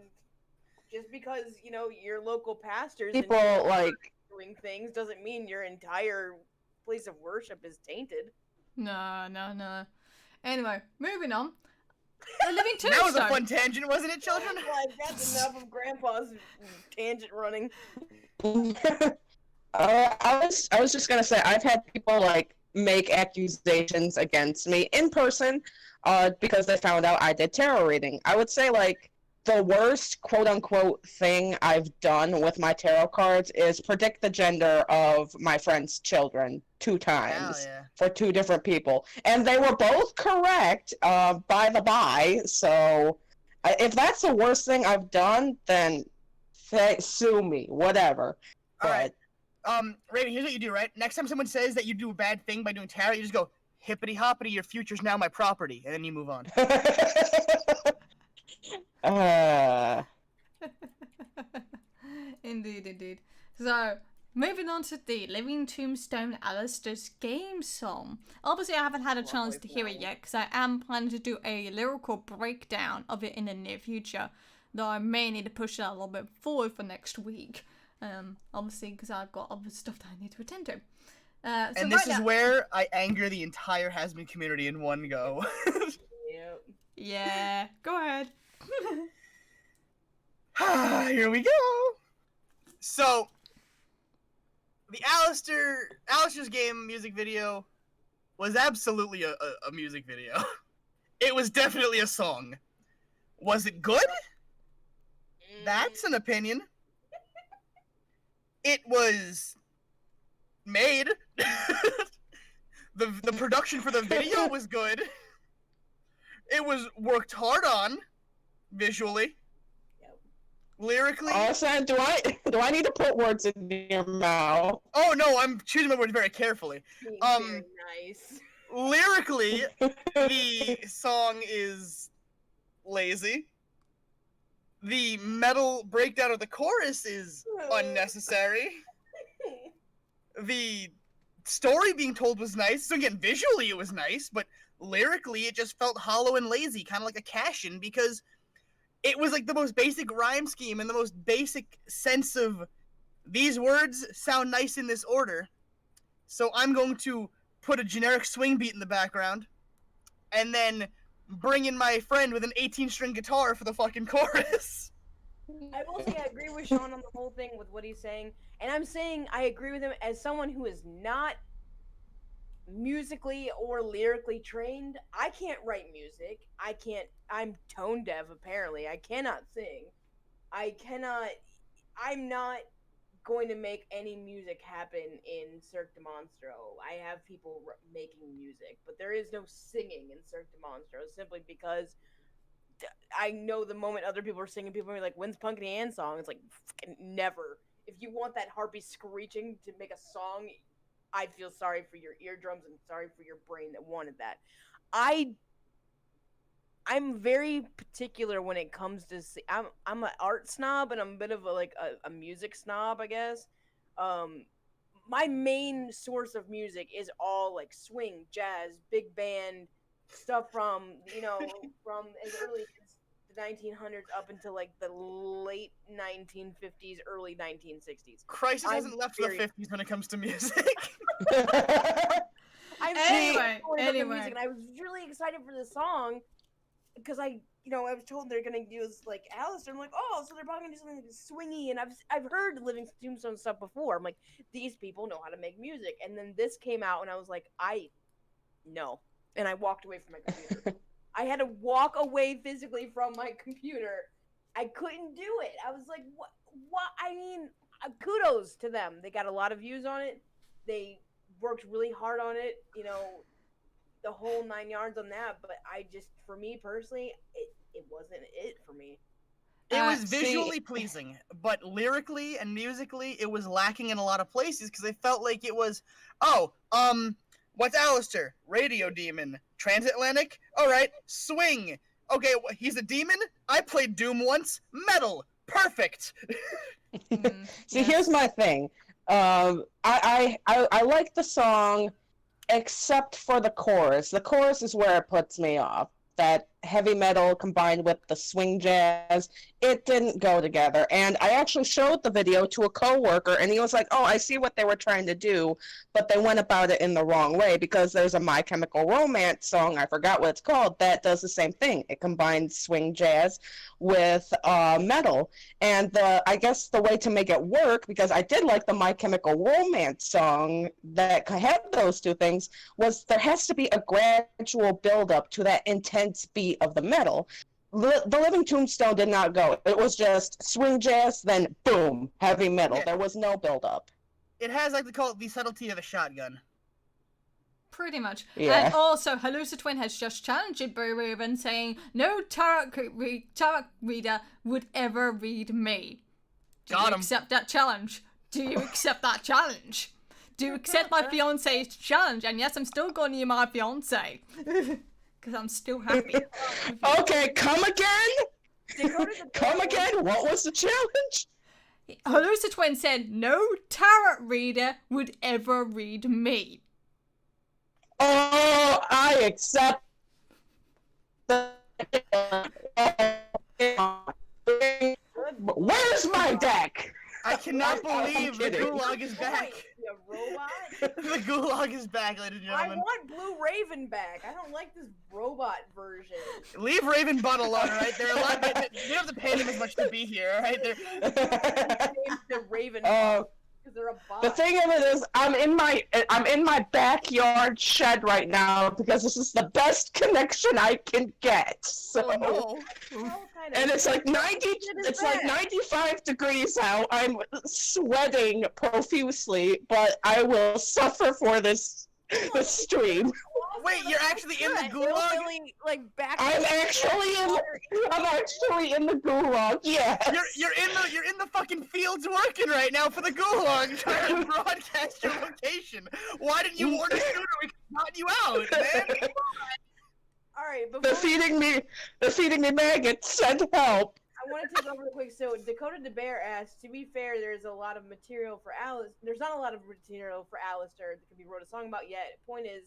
just because your local pastors People and like doing things doesn't mean your entire place of worship is tainted. No. Anyway, moving on. The Living That was a Tombstone. fun tangent, wasn't it, children? Like that's enough of Grandpa's tangent running. I was just gonna say I've had people like make accusations against me in person, because they found out I did tarot reading. I would say like the worst quote unquote thing I've done with my tarot cards is predict the gender of my friend's children 2 times yeah. for 2 different people, and they were both correct. By the by, so if that's the worst thing I've done, then sue me, whatever. All right. Raven, here's what you do, right? Next time someone says that you do a bad thing by doing tarot, you just go, hippity hoppity, your future's now my property, and then you move on. Indeed. So, moving on to the Living Tombstone Alistair's game song. Obviously, I haven't had a chance to hear it yet because I am planning to do a lyrical breakdown of it in the near future, though I may need to push that a little bit forward for next week. Obviously, because I've got other stuff that I need to attend to. And this is where I anger the entire Hazbin community in one go. Yep. Yeah, go ahead. Here we go. So, the Alistair's game music video was absolutely a music video. It was definitely a song. Was it good? That's an opinion. It was made. The production for the video was good. It was worked hard on visually. Lyrically. Awesome. Do I need to put words in your mouth? Oh no, I'm choosing my words very carefully. Very nice. Lyrically, the song is lazy. The metal breakdown of the chorus is unnecessary. The story being told was nice. So again, visually it was nice, but lyrically it just felt hollow and lazy, kind of like a cash-in, because it was like the most basic rhyme scheme and the most basic sense of these words sound nice in this order. So I'm going to put a generic swing beat in the background and then bring in my friend with an 18-string guitar for the fucking chorus. I will say I agree with Sean on the whole thing with what he's saying, and I'm saying I agree with him as someone who is not musically or lyrically trained. I can't write music. I'm tone deaf apparently. I cannot sing. I'm not going to make any music happen in Cirque de Monstro. I have people making music, but there is no singing in Cirque de Monstro simply because I know the moment other people are singing, people are like, when's Punkity Ann song? It's like, never. If you want that harpy screeching to make a song, I feel sorry for your eardrums and sorry for your brain that wanted that. I'm very particular when it comes to I'm an art snob and I'm a bit of a music snob, I guess. My main source of music is all like swing, jazz, big band stuff from from as early as the 1900s up until like the late 1950s, early 1960s. Crisis hasn't left the 50s when it comes to music. Anyway, music, and I was really excited for this song because I was told they're gonna use like Alistair. I'm like, oh, so they're probably gonna do something like swingy, and I've heard Living Tombstone stuff before. I'm like, these people know how to make music, and then this came out, and I was like, no, and I walked away from my computer. I had to walk away physically from my computer. I couldn't do it. I was like, what? I mean, kudos to them. They got a lot of views on it. They worked really hard on it. The whole 9 yards on that, but for me personally, it wasn't it for me. It was visually pleasing, but lyrically and musically, it was lacking in a lot of places because I felt like it was, what's Alistair? Radio demon. Transatlantic? Alright, swing. Okay, he's a demon? I played Doom once. Metal. Perfect. See, here's my thing. I like the song except for the chorus. The chorus is where it puts me off. That heavy metal combined with the swing jazz, it didn't go together. And I actually showed the video to a coworker, and he was like, "Oh, I see what they were trying to do, but they went about it in the wrong way," because there's a My Chemical Romance song, I forgot what it's called, that does the same thing. It combines swing jazz with metal. And I guess the way to make it work, because I did like the My Chemical Romance song that had those two things, was there has to be a gradual build-up to that intense beat of the metal. The Living Tombstone did not go. It was just swing jazz, then boom, heavy metal. Yeah. There was no build-up. It has, I like to call it, the subtlety of a shotgun. Pretty much. Yeah. And also, Halusa Twin has just challenged Boo Raven, saying, "No tarot reader would ever read me." Do Got you 'em. accept that challenge? Do you accept that challenge? Do you accept my fiance's challenge? And yes, I'm still going to be my fiance. Because I'm still happy. Okay, come again? Dakota the Come Bear again? What was the challenge? Halusa Twin said, "No tarot reader would ever read me." Oh, I accept. Where's my deck? I cannot I'm believe the kidding. gulag is back. You robot? The gulag is back, ladies and I gentlemen. want Blue Raven back. I don't like this robot version. Leave Ravenbot alone, alright? They're allowed. They don't have to pay them as much to be here, alright? They're Named the Raven Oh, because they're a bot. the thing of it is, I'm in my backyard shed right now because this is the best connection I can get. So, oh no. Well, kind of. and it's like 90. It is It's like bad. 95 degrees out. I'm sweating profusely, but I will suffer for this stream. Wait, you're actually in the Good. gulag? Hillbilly, like back. I'm actually in the gulag. Yes. You're in the fucking fields working right now for the gulag, trying to broadcast your location. Why didn't you order sooner? We could got you out, man. All right, before They're feeding me maggots. Send help. I want to take over real quick. So Dakota the Bear asked, to be fair, there's a lot of material for Alice. There's not a lot of material for Alistair that can be wrote a song about yet. Point is,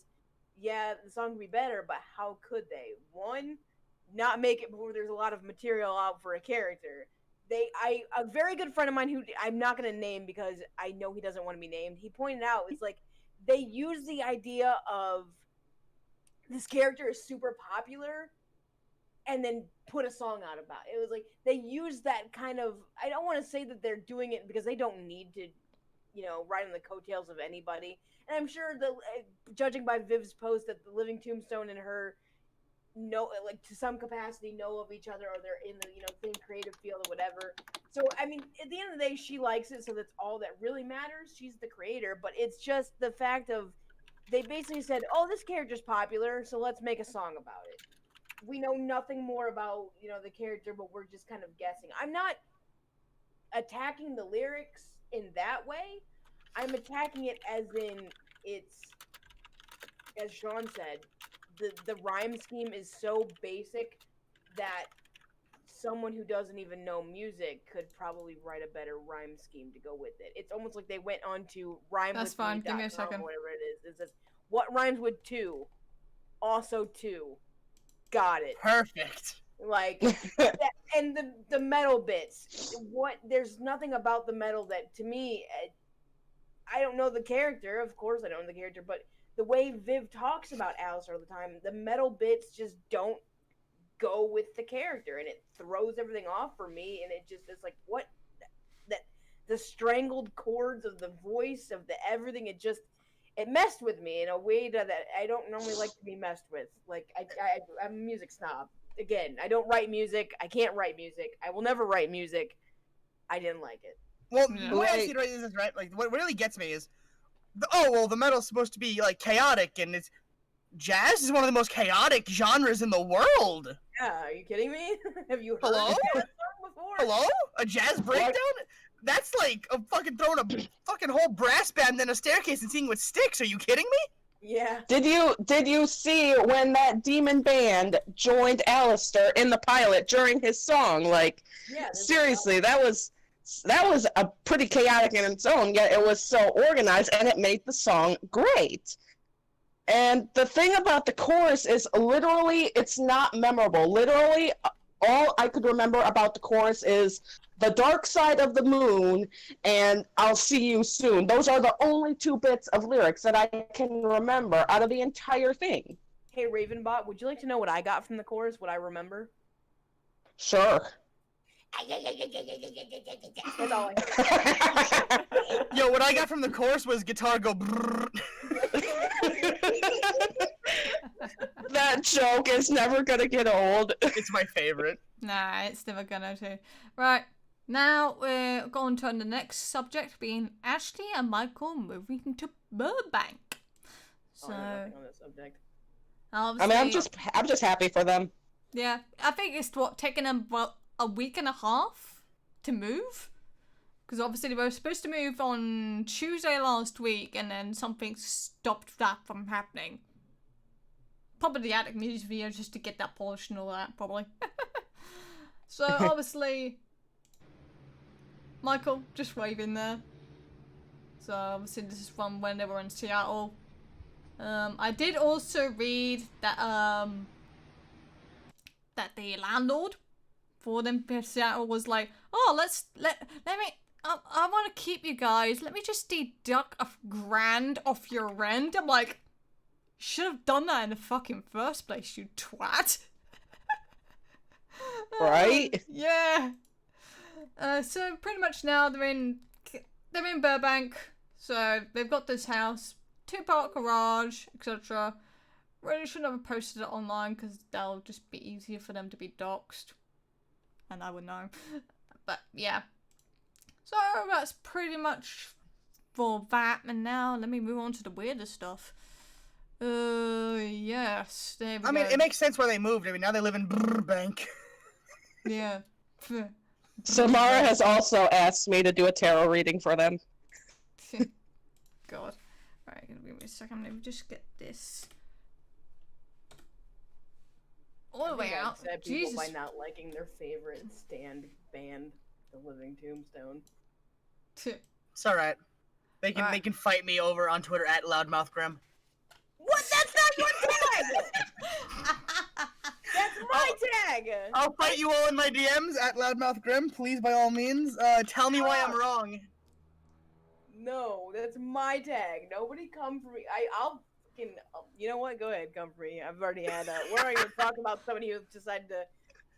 yeah, the song would be better, but how could they? One, not make it before there's a lot of material out for a character. A very good friend of mine who I'm not going to name because I know he doesn't want to be named, he pointed out, it's like, they use the idea of this character is super popular and then put a song out about it. It was like, they use that kind of, I don't want to say that they're doing it because they don't need to, ride on the coattails of anybody. And I'm sure that, judging by Viv's post, that the Living Tombstone and her to some capacity know of each other, or they're in the, same creative field or whatever. So, I mean, at the end of the day, she likes it, so that's all that really matters. She's the creator, but it's just the fact of, they basically said, oh, this character's popular, so let's make a song about it. We know nothing more about, the character, but we're just kind of guessing. I'm not attacking the lyrics in that way. I'm attacking it as in, it's, as Sean said, the rhyme scheme is so basic that someone who doesn't even know music could probably write a better rhyme scheme to go with it. It's almost like they went on to That's fine. Give me a second. whatever it is. It says, what rhymes with two? Also two. Got it. Perfect. Like, and the metal bits. There's nothing about the metal that, to me, I don't know the character. Of course I don't know the character, but the way Viv talks about Alice all the time, the metal bits just don't go with the character, and it throws everything off for me, and it's like, what? That the strangled chords of the voice, of the everything, it messed with me in a way that I don't normally like to be messed with. Like, I'm a music snob. Again, I don't write music. I can't write music. I will never write music. I didn't like it. Well, Yeah. the way I see it right is right. Like, what really gets me is, the metal's supposed to be like chaotic, and jazz is one of the most chaotic genres in the world. Yeah, are you kidding me? Have you heard Hello? that song before? Hello? A jazz breakdown? That's like a fucking throwing a fucking whole brass band down a staircase and singing with sticks. Are you kidding me? Yeah. Did you see when that demon band joined Alistair in the pilot during his song? Like, Yeah. there's- seriously, that was a pretty chaotic in its own, yet it was so organized and it made the song great. And the thing about the chorus is literally, it's not memorable. Literally, all I could remember about the chorus is the dark side of the moon and I'll see you soon. Those are the only 2 bits of lyrics that I can remember out of the entire thing. Hey, Ravenbot, would you like to know what I got from the chorus? What I remember? Sure. That's all I heard. Yo, what I got from the chorus was guitar go brrrr. That joke is never gonna get old. It's my favorite. Nah, it's never gonna do. Right, now we're going to the next subject, being Ashley and Michael moving to Burbank. So, I know nothing on this subject. I mean, I'm just happy for them. Yeah, I think it's taking them about a week and a half to move. Because obviously they were supposed to move on Tuesday last week, and then something stopped that from happening. Probably the attic music video just to get that polished and all that, probably. So obviously, Michael just waving there. So obviously this is from when they were in Seattle. I did also read that that the landlord for them in Seattle was like, oh, let me. I want to keep you guys. Let me just deduct $1,000 off your rent. I'm like, should have done that in the fucking first place, you twat. Right? Yeah. So pretty much now they're in Burbank. So they've got this house, 2-part garage, etc. Really shouldn't have posted it online because that'll just be easier for them to be doxxed. And I would know. But yeah. So that's pretty much for that. And now let me move on to the weirder stuff. Yes. There we go. I mean, it makes sense why they moved. I mean, now they live in Burbank. Yeah. Samara has also asked me to do a tarot reading for them. God. Alright, give me a second. Let me just get this all the way out. Upset people Jesus. by not liking their favorite stand band, The Living Tombstone. It's alright. They can Alright. fight me over on Twitter at loudmouthgrim. What? That's not your tag! That's my tag! I'll fight you all in my DMs at loudmouthgrim. Please, by all means, tell me why I'm wrong. No, that's my tag. Nobody come for me. I'll fucking. You know what? Go ahead, come for me. I've already had. We're not even talking about somebody who decided to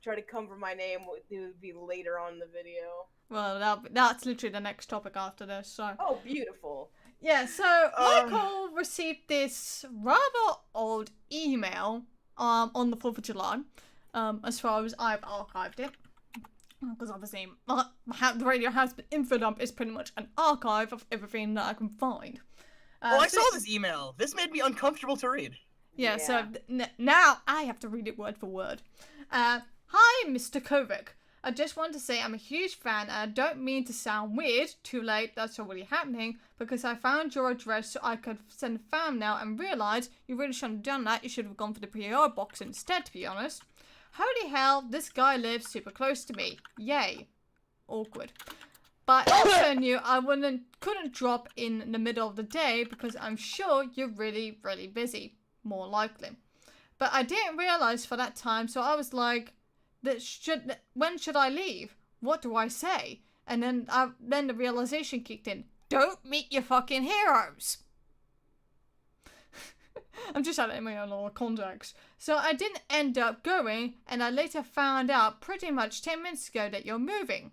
try to come for my name. It would be later on in the video. Well, that's literally the next topic after this, so. Oh, beautiful. Yeah, so Michael received this rather old email on the 4th of July, as far as I've archived it. Because obviously, the Radio Hazbin info dump is pretty much an archive of everything that I can find. I saw this email. This made me uncomfortable to read. Yeah, so now I have to read it word for word. Hi, Mr. Kovic. I just want to say I'm a huge fan, and I don't mean to sound weird. Too late, that's already happening, because I found your address so I could send a fan mail and realised you really shouldn't have done that. You should have gone for the PO box instead, to be honest. Holy hell, this guy lives super close to me. Yay. Awkward. But I also knew I couldn't drop in the middle of the day because I'm sure you're really, really busy. More likely. But I didn't realise for that time, so I was like, when should I leave? What do I say? And then the realization kicked in. Don't meet your fucking heroes. I'm just adding my own little context. So I didn't end up going, and I later found out pretty much 10 minutes ago that you're moving.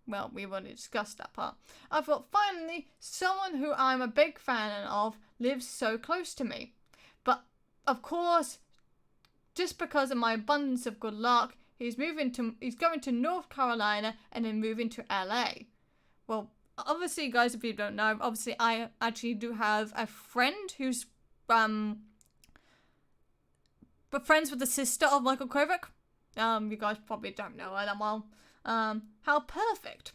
Well, we already discussed that part. I thought, finally, someone who I'm a big fan of lives so close to me. But, of course, just because of my abundance of good luck, he's going to North Carolina and then moving to LA. Well, obviously, guys, if you don't know, obviously I actually do have a friend who's but friends with the sister of Michael Kovic. You guys probably don't know her that well. How perfect.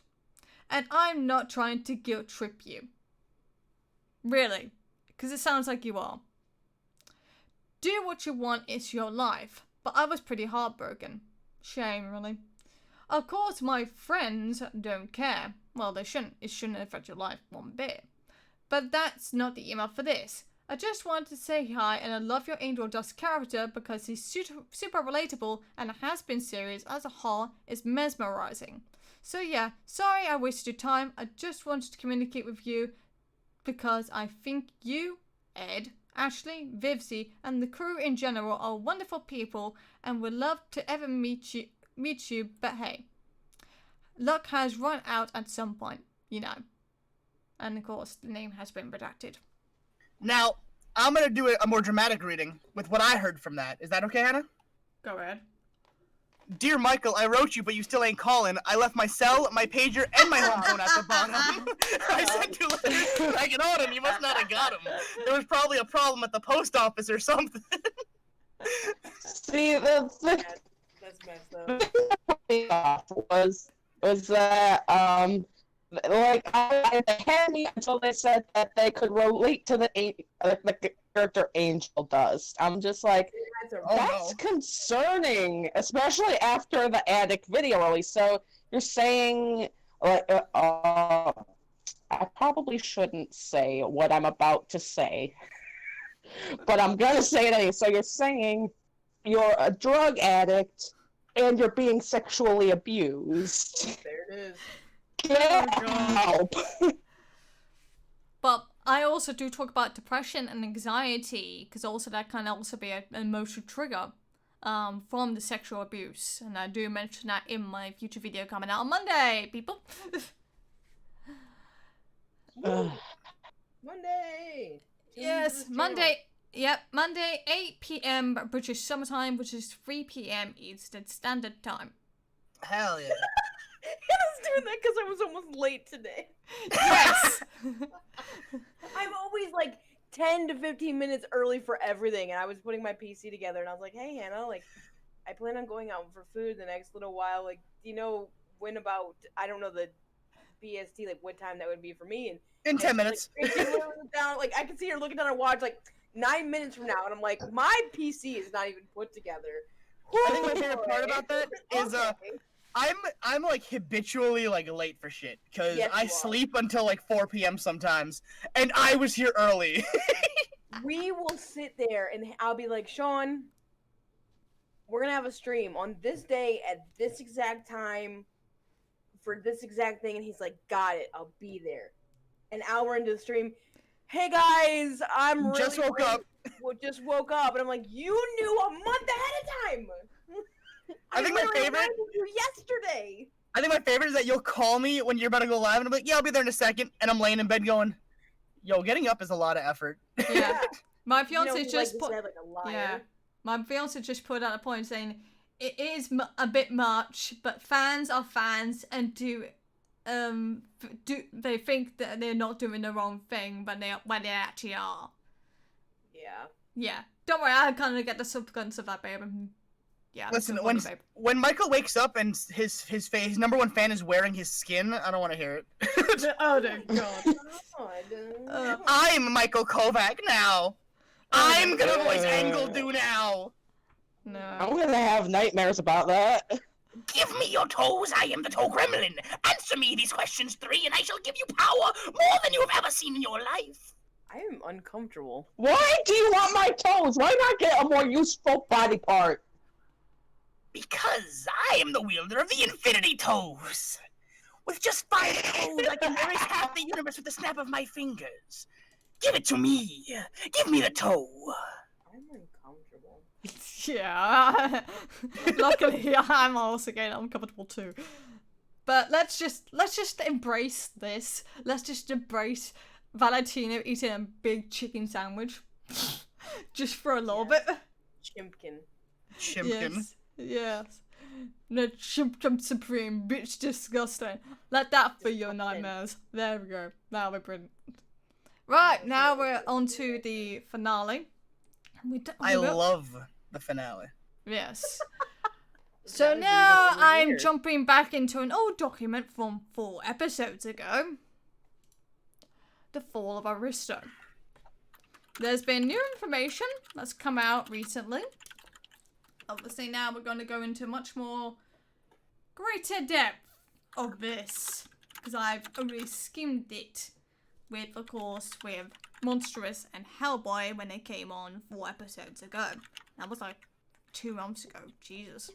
And I'm not trying to guilt trip you. Really. Because it sounds like you are. Do what you want, it's your life. But I was pretty heartbroken. Shame, really. Of course, my friends don't care. Well, they shouldn't. It shouldn't affect your life one bit. But that's not the email for this. I just wanted to say hi, and I love your Angel Dust character because he's super relatable, and the Hazbin series as a whole is mesmerizing. So yeah, sorry I wasted your time. I just wanted to communicate with you because I think you, Ed, Ashley, Vivsy, and the crew in general are wonderful people and would love to ever meet you, but hey, luck has run out at some point, you know. And of course, the name has been redacted. Now, I'm gonna do a more dramatic reading with what I heard from that. Is that okay, Hannah? Go ahead. Dear Michael, I wrote you, but you still ain't calling. I left my cell, my pager, and my home phone at the bottom. I sent you letters back in autumn. You must not have got them. There was probably a problem at the post office or something. See, the That's messed up. was that like I had me until they said that they could relate to the character Angel Dust. I'm just like, that's concerning, especially after the Attic video release. So you're saying like I probably shouldn't say what I'm about to say, but I'm gonna say it anyway. So you're saying you're a drug addict and you're being sexually abused. There it is. Get help. But I also do talk about depression and anxiety, because also that can also be an emotional trigger from the sexual abuse. And I do mention that in my future video coming out on Monday, people. Monday! Yes, Monday. Yep, Monday, 8 p.m. British summertime, which is 3 p.m. Eastern Standard Time. Hell yeah. I was doing that because I was almost late today. Yes! I'm always like 10 to 15 minutes early for everything, and I was putting my PC together, and I was like, hey, Hannah, like, I plan on going out for food the next little while. Like, do you know when about, I don't know the BST, like, what time that would be for me? And In 10 minutes. Like, down, like, I can see her looking down her watch, like, 9 minutes from now, and I'm like, my PC is not even put together. I think my favorite part about that is Okay. I'm like habitually like late for shit because Yes, I you are. sleep until like 4 p.m. sometimes, and I was here early. We will sit there and I'll be like, Sean, we're gonna have a stream on this day at this exact time for this exact thing, and he's like, got it, I'll be there. An hour into the stream, hey guys, I'm really Just woke up. Just woke up, and I'm like, you knew a month ahead of time. I think my literally favorite- reminded you yesterday. I think my favorite is that you'll call me when you're about to go live, and I'm like, yeah, I'll be there in a second, and I'm laying in bed going, yo, getting up is a lot of effort. Yeah. My You know, fiance he just like put... said like a liar. Yeah. My fiance just put out a point saying it is a bit much, but fans are fans and they think that they're not doing the wrong thing, but they actually are. Yeah. Yeah. Don't worry, I kind of get the substance of that, babe. Yeah. Listen, it's when funny, babe. when Michael wakes up and his number one fan is wearing his skin, I don't want to hear it. Oh dear God. God. I'm Michael Kovac now. I'm gonna voice Angledu now. No. I'm gonna have nightmares about that. Give me your toes, I am the toe gremlin. Answer me these questions 3 and I shall give you power more than you have ever seen in your life. I am uncomfortable. Why do you want my toes? Why not get a more useful body part? Because I am the wielder of the Infinity Toes. With just 5 toes, I can erase half the universe with the snap of my fingers. Give it to me. Give me the toe. I'm uncomfortable. Yeah. Luckily, I'm also getting uncomfortable too. But let's just embrace this. Let's just embrace Valentino eating a big chicken sandwich, just for a little bit. Chimpkin. Chimpkin. Yes. No, Chimpkin Supreme, bitch, disgusting. Let that for your nightmares. There we go. Now we're brilliant. Right, now we're on to the finale. I love the finale. Yes. That So is now even I'm weird. jumping back into an old document from 4 episodes ago. The Fall of Aristo. There's been new information that's come out recently. Obviously now we're going to go into much more greater depth of this, because I've only skimmed it with, of course, with Monstrous and Hellboy when they came on 4 episodes ago. That was like 2 months ago. Jesus.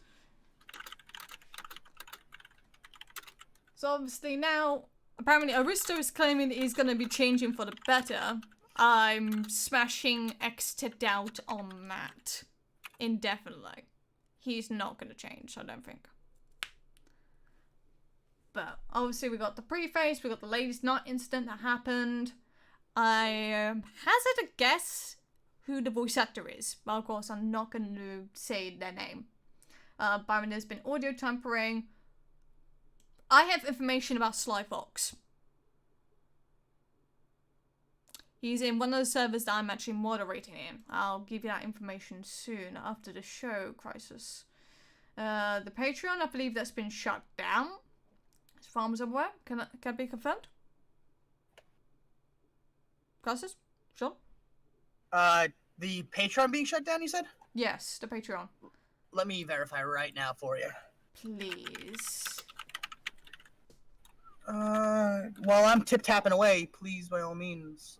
So obviously now, apparently Aristo is claiming that he's going to be changing for the better. I'm smashing extra doubt on that. Indefinitely. He's not going to change, I don't think. But obviously we got the preface, we got the ladies' night incident that happened. I hazard a guess who the voice actor is. But of course I'm not going to say their name. But there's been audio tampering. I have information about Sly Fox. He's in one of the servers that I'm actually moderating in. I'll give you that information soon after the show, Crisis. The Patreon, I believe that's been shut down. As far as I'm aware. Can it be confirmed? Crisis? Sure? The Patreon being shut down, you said? Yes, the Patreon. Let me verify right now for you. Please. While I'm tip-tapping away, please, by all means,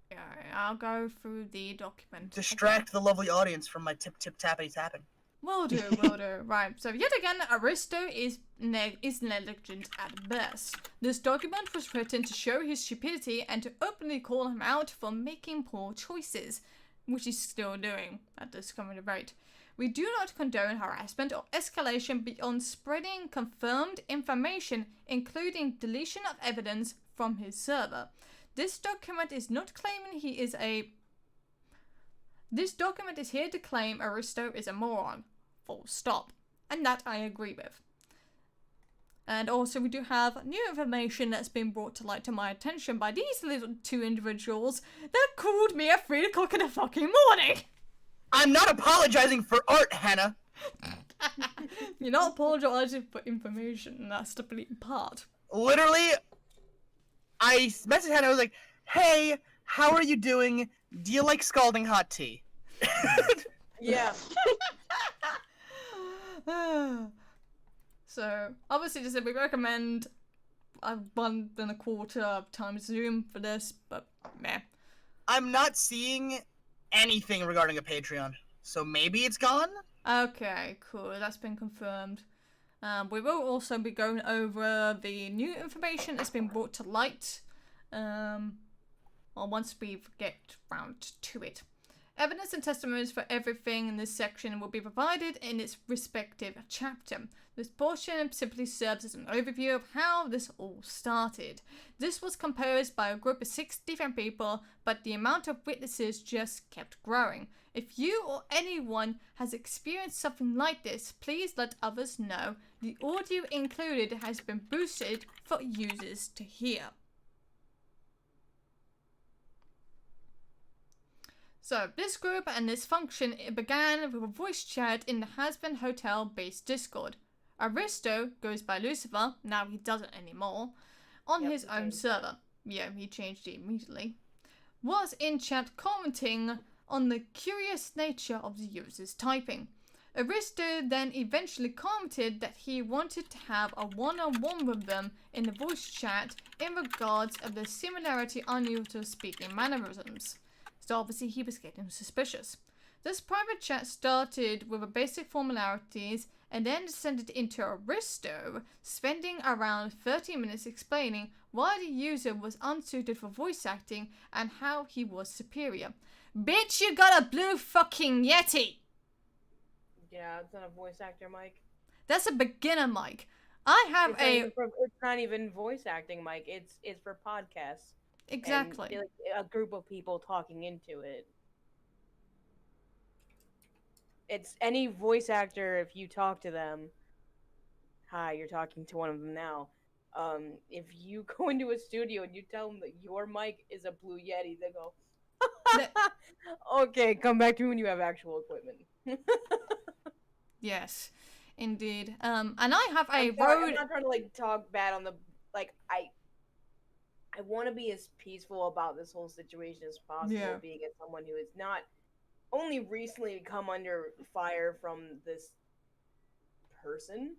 Yeah, I'll go through the document. distract the lovely audience from my tip-tip-tappity-tapping. Will do, will do. Right, so yet again, Aristo is negligent at best. This document was written to show his stupidity and to openly call him out for making poor choices, which he's still doing at this current rate. We do not condone harassment or escalation beyond spreading confirmed information, including deletion of evidence from his server. This document is not claiming he is a... This document is here to claim Aristo is a moron. Full stop. And that I agree with. And also we do have new information that's been brought to light to my attention by these little 2 individuals that called me at 3 o'clock in the fucking morning! I'm not apologizing for art, Hannah! You're not apologizing for information, that's the bleeding part. Literally, I messaged Hannah, I was like, hey, how are you doing? Do you like scalding hot tea? Yeah. So, obviously, just we recommend 1.25 times Zoom for this, but meh. I'm not seeing anything regarding a Patreon, so maybe it's gone? Okay, cool, that's been confirmed. We will also be going over the new information that's been brought to light, once we get round to it. Evidence and testimonies for everything in this section will be provided in its respective chapter. This portion simply serves as an overview of how this all started. This was composed by a group of 6 different people, but the amount of witnesses just kept growing. If you or anyone has experienced something like this, please let others know. The audio included has been boosted for users to hear. So, this group and this function, it began with a voice chat in the Hazbin Hotel-based Discord. Aristo goes by Lucifer, now he doesn't anymore, on his own server. Yeah, he changed it immediately. Was in chat commenting on the curious nature of the users typing. Aristo then eventually commented that he wanted to have a one-on-one with them in the voice chat in regards of the similarity unusual speaking mannerisms. So obviously he was getting suspicious. This private chat started with a basic formalities and then descended into Aristo, spending around 30 minutes explaining why the user was unsuited for voice acting and how he was superior. Bitch, you got a blue fucking Yeti! Yeah, it's not a voice actor mic. That's a beginner mic. I have It's not even voice acting mic. It's for podcasts. Exactly. And, like, a group of people talking into it. It's any voice actor, if you talk to them, hi, you're talking to one of them now. If you go into a studio and you tell them that your mic is a Blue Yeti, they go, okay, come back to me when you have actual equipment. Yes, indeed. And I have a I'm Rode. not trying to like talk bad on the I want to be as peaceful about this whole situation as possible, Yeah. being as someone who has not only recently come under fire from this person.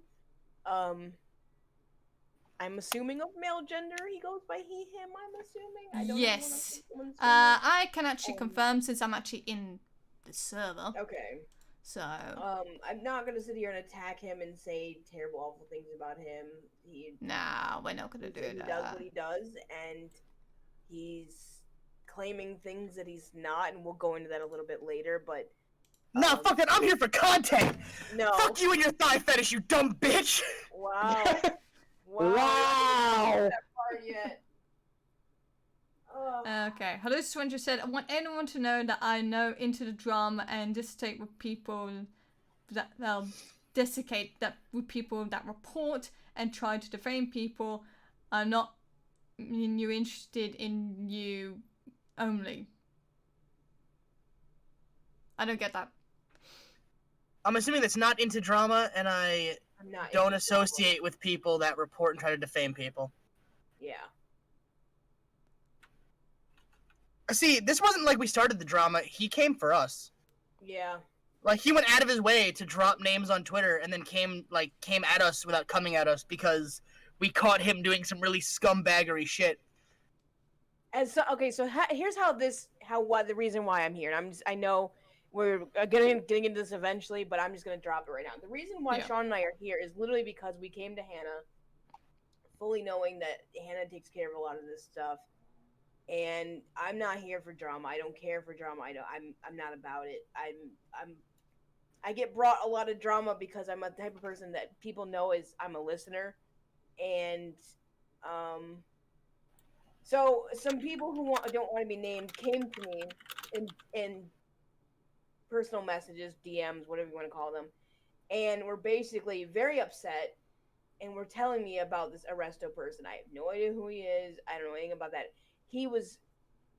I'm assuming of male gender. He goes by he, him. I'm assuming. I don't Yes. Even I can actually Um, confirm since I'm actually in the server. Okay. So. I'm not gonna sit here and attack him and say terrible, awful things about him. Nah, we're not gonna do He does that. what he does, and he's claiming things that he's not, and we'll go into that a little bit later. But Nah, fuck it. I'm here for content. no. Fuck you and your thigh fetish, you dumb bitch. Wow. Wow. That part yet. Okay, Hello Swindler said, I want anyone to know that I know into the drama and dissipate with people that they'll desiccate that with people that report and try to defame people. I'm not you interested in you only. I don't get that. I'm assuming that's not into drama, and I I'm not don't into associate with people that report and try to defame people. Yeah. See, this wasn't like we started the drama. He came for us. Yeah. Like, he went out of his way to drop names on Twitter and then came at us without coming at us because we caught him doing some really scumbaggery shit. And so, okay, so here's the reason why I'm here. And I know we're getting into this eventually, but I'm just gonna drop it right now. The reason why Sean and I are here is literally because we came to Hannah, fully knowing that Hannah takes care of a lot of this stuff, and I'm not here for drama. I don't care for drama. I'm not about it. I get brought a lot of drama because I'm a type of person that people know I'm a listener, and so some people who don't want to be named came to me in personal messages, DMs, whatever you want to call them, and were basically very upset and were telling me about this Arresto person. I have no idea who he is. I don't know anything about that. He was,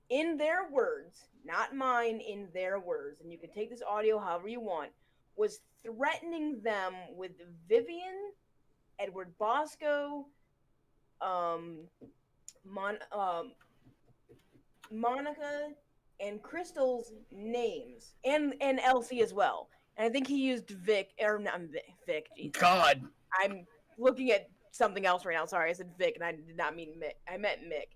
in their words, not mine, in their words, and you can take this audio however you want, was threatening them with Vivian, Edward Bosco, Monica, and Crystal's names, and Elsie as well. And I think he used Vic, or not Vic. Jesus. God. I'm looking at something else right now. Sorry, I said Vic, and I did not mean Mick. I meant Mick.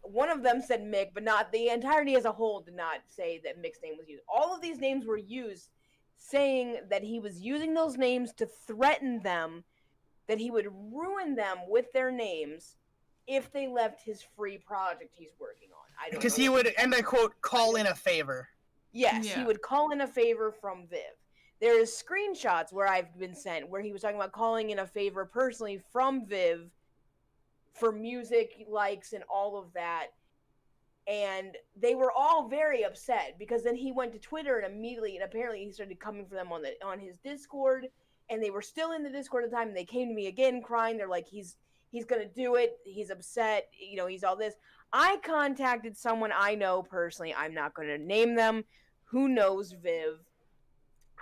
One of them said Mick, but not the entirety as a whole did not say that Mick's name was used. All of these names were used, saying that he was using those names to threaten them, that he would ruin them with their names if they left his free project he's working on. I don't Because know he would, and I quote, call in a favor. Yes, Yeah. he would call in a favor from Viv. There is screenshots where I've been sent where he was talking about calling in a favor personally from Viv for music likes and all of that. And they were all very upset because then he went to Twitter and immediately, and apparently he started coming for them on his Discord, and they were still in the Discord at the time, and they came to me again crying. They're like, he's gonna do it. He's upset. You know, he's all this. I contacted someone I know personally. I'm not going to name them. Who knows Viv?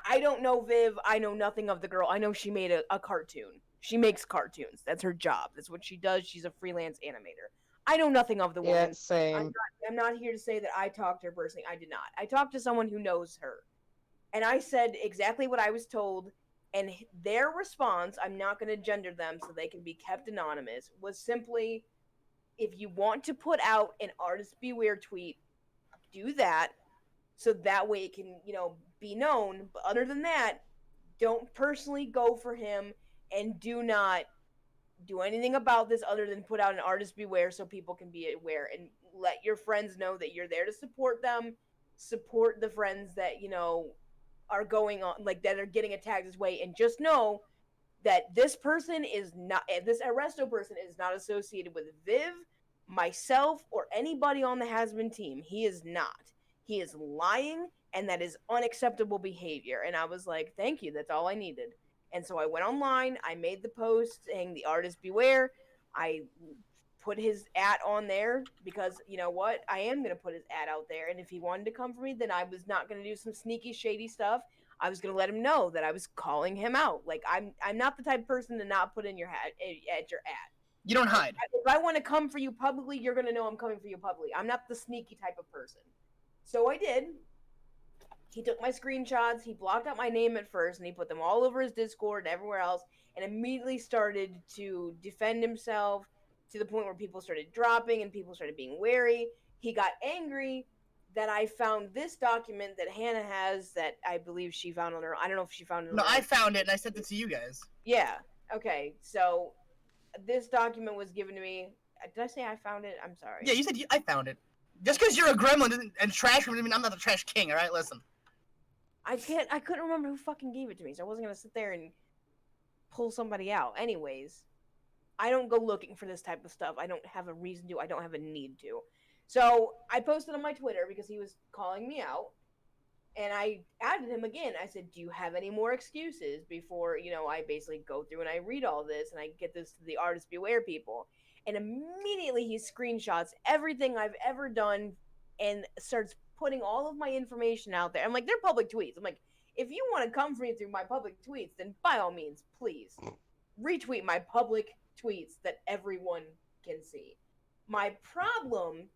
I don't know Viv. I know nothing of the girl. I know she made a cartoon. She makes cartoons. That's her job. That's what she does. She's a freelance animator. I know nothing of the woman. Yeah, same. I'm not here to say that I talked to her personally. I did not. I talked to someone who knows her. And I said exactly what I was told. And their response, I'm not going to gender them so they can be kept anonymous, was simply, if you want to put out an Artist Beware tweet, do that, so that way it can, be known. But other than that, don't personally go for him, and do not do anything about this other than put out an Artist Beware so people can be aware, and let your friends know that you're there to support them, support the friends that, are going on, like, that are getting attacked this way, and just know that this Arresto person is not associated with Viv, myself, or anybody on the Hazbin team. He is not. He is lying, and that is unacceptable behavior. And I was like, thank you, that's all I needed. And so I went online, I made the post saying the Artist Beware. I put his on there because, you know what, I am going to put his out there. And if he wanted to come for me, then I was not going to do some sneaky, shady stuff. I was going to let him know that I was calling him out. Like, I'm not the type of person to not put in your your ad. You don't hide. If I want to come for you publicly, you're going to know I'm coming for you publicly. I'm not the sneaky type of person. So I did. he took my screenshots, he blocked out my name at first, and he put them all over his Discord and everywhere else, and immediately started to defend himself to the point where people started dropping and people started being wary. He got angry that I found this document that Hannah has that I believe she found on her. I don't know if she found it. No, I found it and I sent it to you guys. Yeah. Okay. So this document was given to me. Did I say I found it? I'm sorry. Yeah, you said I found it. Just because you're a gremlin and trash doesn't mean I'm not the trash king. All right, listen. I couldn't remember who fucking gave it to me, so I wasn't gonna sit there and pull somebody out. Anyways, I don't go looking for this type of stuff. I don't have a reason to. I don't have a need to. So I posted on my Twitter because he was calling me out, and I added him again. I said, "Do you have any more excuses before I basically go through and I read all this and I get this to the artist beware people?" And immediately he screenshots everything I've ever done and starts putting all of my information out there. I'm like, they're public tweets. I'm like, if you want to come for me through my public tweets, then by all means, please retweet my public tweets that everyone can see. My problem,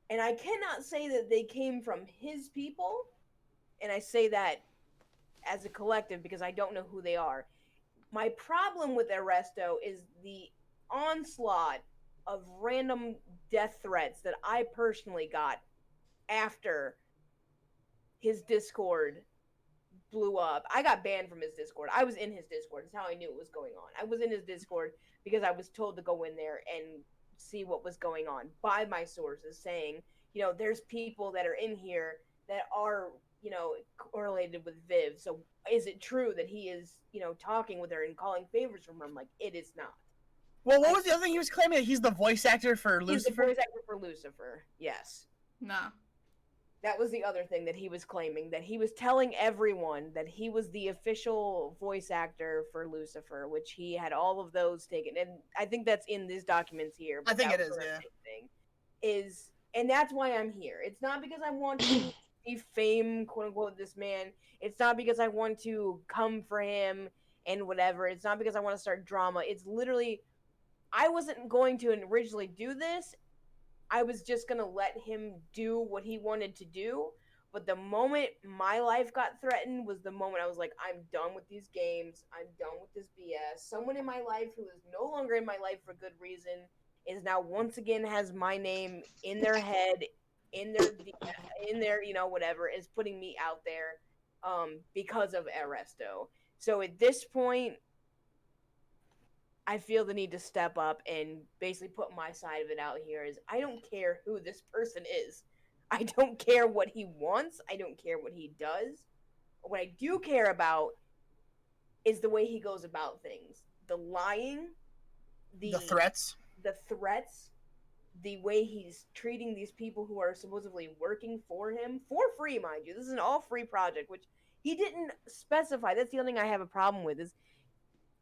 and I cannot say that they came from his people, and I say that as a collective because I don't know who they are. My problem with Arresto is the onslaught of random death threats that I personally got after his Discord blew up. I got banned from his Discord. I was in his Discord. That's how I knew it was going on. I was in his Discord because I was told to go in there and see what was going on by my sources saying, there's people that are in here that are, correlated with Viv. So is it true that he is, talking with her and calling favors from her? I'm like, it is not. Well, what was the other thing he was claiming? That he's the voice actor for Lucifer? He's the voice actor for Lucifer, yes. Nah. That was the other thing that he was claiming, that he was telling everyone that he was the official voice actor for Lucifer, which he had all of those taken. And I think that's in these documents here. I think it is, yeah. And that's why I'm here. It's not because I want to defame, quote unquote, this man. It's not because I want to come for him and whatever. It's not because I want to start drama. It's literally, I wasn't going to originally do this. I was just going to let him do what he wanted to do. But the moment my life got threatened was the moment I was like, I'm done with these games. I'm done with this BS. Someone in my life who is no longer in my life for good reason is now once again has my name in their head, in their whatever, is putting me out there because of Arresto. So at this point, I feel the need to step up and basically put my side of it out here. Is I don't care who this person is. I don't care what he wants. I don't care what he does. What I do care about is the way he goes about things. The lying, the threats, the way he's treating these people who are supposedly working for him for free, mind you. This is an all free project, which he didn't specify. That's the only thing I have a problem with is,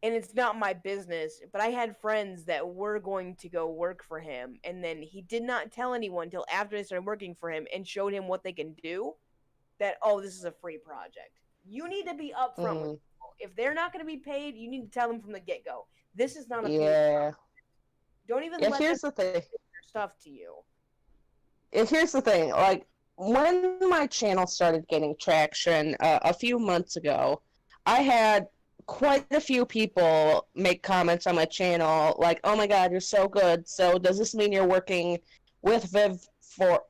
and it's not my business, but I had friends that were going to go work for him, and then he did not tell anyone until after they started working for him and showed him what they can do, that, oh, this is a free project. You need to be upfront with people. If they're not going to be paid, you need to tell them from the get-go. This is not a paid project. Don't even let here's them the thing. do your stuff to you. Here's the thing. Like, when my channel started getting traction a few months ago, I had quite a few people make comments on my channel like, oh my god, you're so good, so does this mean you're working with Viv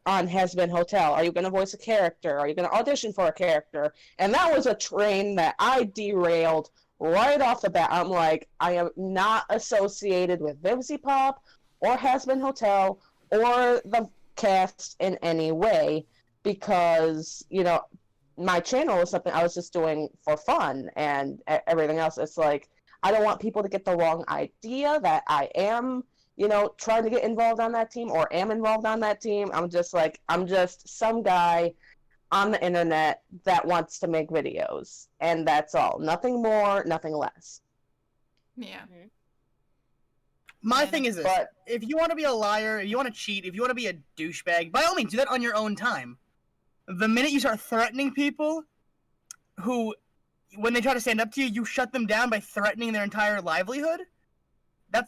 on Hazbin Hotel? Are you going to voice a character? Are you going to audition for a character? And that was a train that I derailed right off the bat. I'm like, I am not associated with Vivzy Pop or Hazbin Hotel or the cast in any way because, my channel is something I was just doing for fun, and everything else, it's like, I don't want people to get the wrong idea that I am, trying to get involved on that team or am involved on that team. I'm just some guy on the internet that wants to make videos, and that's all. Nothing more, nothing less. Yeah. My thing is this. If you want to be a liar, if you want to cheat, if you want to be a douchebag, by all means, do that on your own time. The minute you start threatening people who, when they try to stand up to you, you shut them down by threatening their entire livelihood,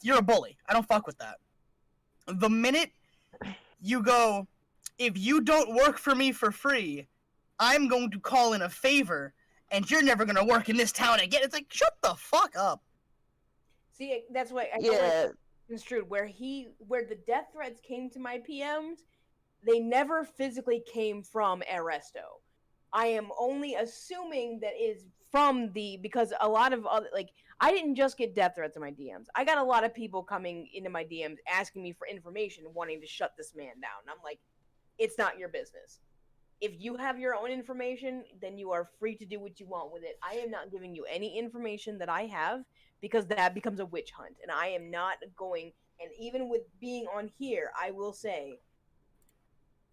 you're a bully. I don't fuck with that. The minute you go, if you don't work for me for free, I'm going to call in a favor, and you're never gonna work in this town again. It's like, shut the fuck up. See, that's what I don't like Yeah. construed. Where the death threats came to my PMs, they never physically came from Arresto. I am only assuming that is from because a lot of other, like, I didn't just get death threats in my DMs. I got a lot of people coming into my DMs asking me for information, wanting to shut this man down. And I'm like, it's not your business. If you have your own information, then you are free to do what you want with it. I am not giving you any information that I have, because that becomes a witch hunt, and I am not going. And even with being on here, I will say,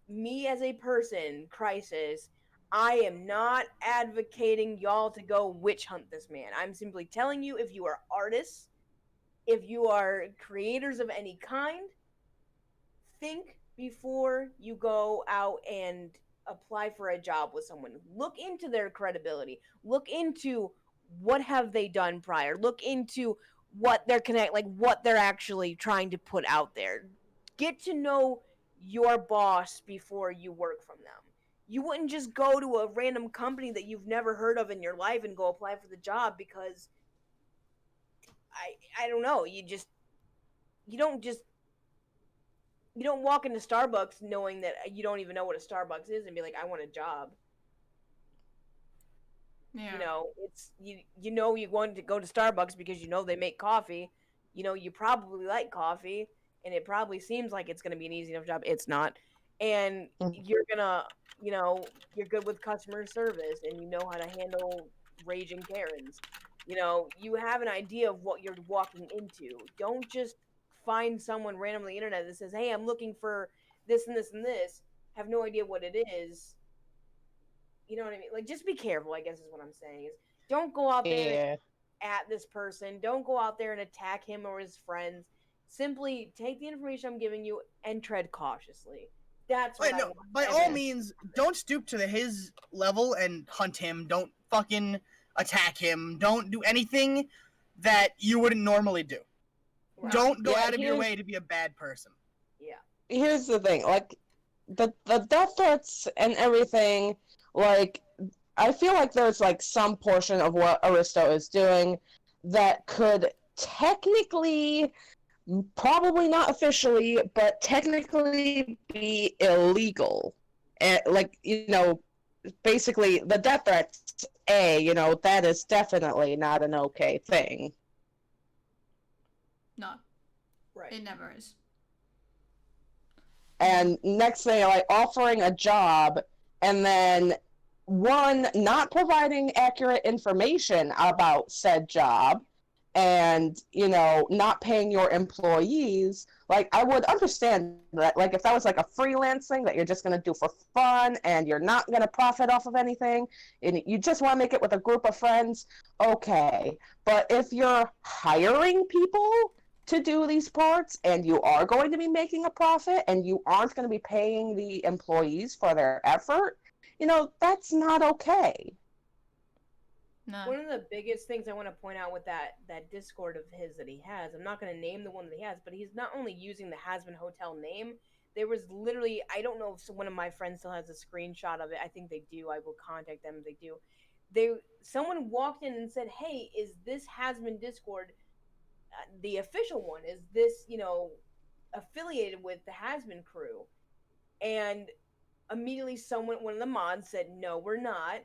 me as a person, Crisis, I am not advocating y'all to go witch hunt this man. I'm simply telling you, if you are artists, if you are creators of any kind, think before you go out and apply for a job with someone. Look into their credibility. Look into what have they done prior. Look into what what they're actually trying to put out there. Get to know your boss before you work from them. You wouldn't just go to a random company that you've never heard of in your life and go apply for the job because I don't know, you don't just you don't walk into Starbucks knowing that you don't even know what a Starbucks is and be like, I want a job. Yeah. You know, it's you know you want to go to Starbucks because you know they make coffee. You know, you probably like coffee, and it probably seems like it's going to be an easy enough job. It's not. And you're gonna, you're good with customer service, and you know how to handle raging Karens. You know, you have an idea of what you're walking into. Don't just find someone randomly on the internet that says, "Hey, I'm looking for this and this and this." Have no idea what it is. You know what I mean? Like, just be careful, I guess is what I'm saying. Is don't go out there Yeah. at this person. Don't go out there and attack him or his friends. Simply take the information I'm giving you and tread cautiously. That's what I want. By all means, don't stoop to his level and hunt him. Don't fucking attack him. Don't do anything that you wouldn't normally do. Right. Don't go Yeah, out of your way to be a bad person. Yeah. Here's the thing, like the death threats and everything, like I feel like there's like some portion of what Aristo is doing that could technically, probably not officially, but technically be illegal. And like, basically the death threats, that is definitely not an okay thing. No, Right. it never is. And next thing, like offering a job and then one, not providing accurate information about said job, and not paying your employees. Like, I would understand that, like, if that was like a freelance thing that you're just going to do for fun and you're not going to profit off of anything and you just want to make it with a group of friends, okay. But if you're hiring people to do these parts and you are going to be making a profit and you aren't going to be paying the employees for their effort, that's not okay. No. One of the biggest things I want to point out with that Discord of his that he has, I'm not going to name the one that he has, but he's not only using the Hazbin Hotel name. There was literally, I don't know if one of my friends still has a screenshot of it. I think they do. I will contact them if they do. Someone walked in and said, "Hey, is this Hazbin Discord the official one? Is this affiliated with the Hazbin crew?" And immediately one of the mods said, "No, we're not."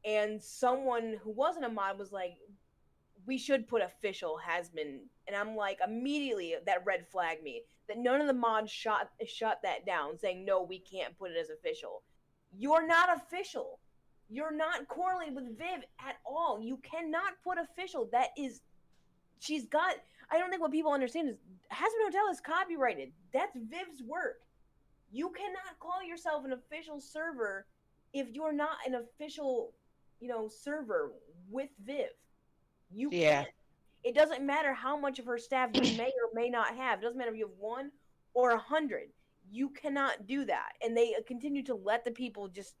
And someone who wasn't a mod was like, "We should put official Hazbin." And I'm like, immediately that red flagged me. That none of the mods shut that down, saying, "No, we can't put it as official." You're not official. You're not correlated with Viv at all. You cannot put official. That is, I don't think what people understand is Hazbin Hotel is copyrighted. That's Viv's work. You cannot call yourself an official server if you're not an official, server with Viv. You can't. It doesn't matter how much of her staff you may or may not have. It doesn't matter if you have 1 or 100. You cannot do that. And they continue to let the people just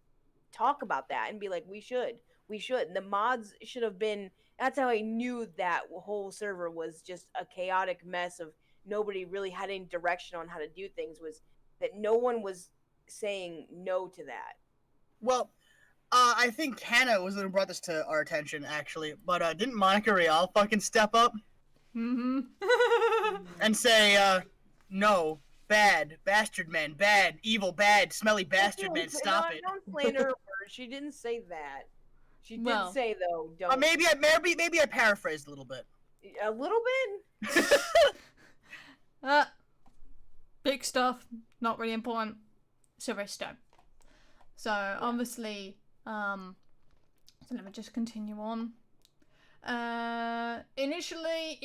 talk about that and be like, we should. And the mods should have been. That's how I knew that whole server was just a chaotic mess of nobody really had any direction on how to do things, was that no one was saying no to that. Well, I think Hannah was the one who brought this to our attention, actually. But didn't Monica Real fucking step up Mm-hmm. and say, no, bad, bastard men, bad, evil, bad, smelly bastard men, stop it. Don't slander her words. She didn't say that. She did Well. say though, don't. Maybe I paraphrased a little bit. A little bit. Big stuff, not really important. Aristo. So obviously, so let me just continue on. Initially,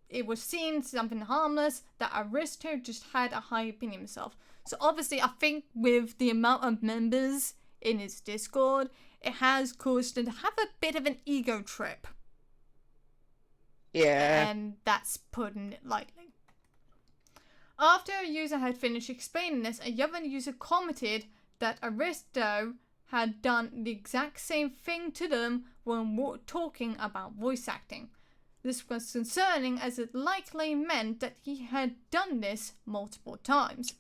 it was seen something harmless that Aristo just had a high opinion of himself. So obviously, I think with the amount of members in his Discord, it has caused him to have a bit of an ego trip. Yeah. And that's putting it lightly. After a user had finished explaining this, a other user commented that Aristo had done the exact same thing to them when talking about voice acting. This was concerning as it likely meant that he had done this multiple times.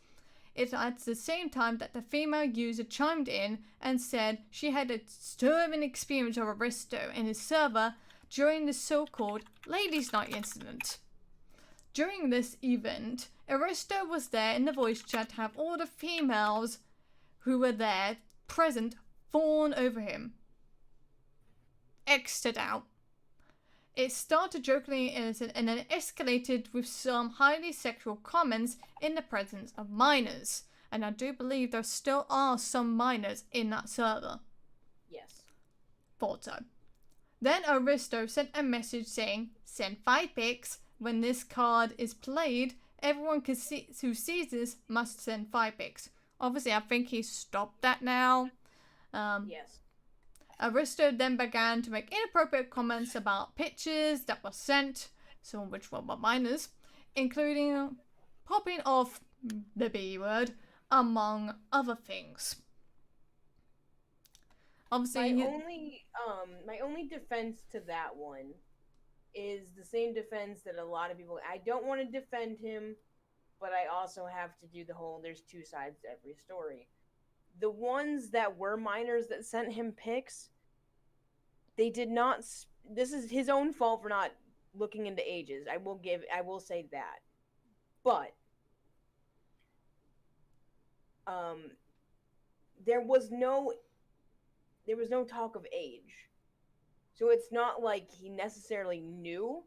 It at the same time that the female user chimed in and said she had a disturbing experience of Aristo and his server during the so-called Ladies' Night incident. During this event, Aristo was there in the voice chat to have all the females who were there present fawn over him. Exited out. It started jokingly innocent and then escalated with some highly sexual comments in the presence of minors. And I do believe there still are some minors in that server. Yes. Thought so. Then Aristo sent a message saying, send 5 pics. When this card is played, everyone who sees this must send 5 pics. Obviously, I think he stopped that now. Yes. Aristo then began to make inappropriate comments about pictures that were sent, some of which were minors, including popping off the B word, among other things. Obviously, my only defense to that one is the same defense that a lot of people. I don't want to defend him, but I also have to do the whole. There's 2 sides to every story. The ones that were minors that sent him pics, they did not. This is his own fault for not looking into ages. I will say that, but there was no talk of age. So it's not like he necessarily knew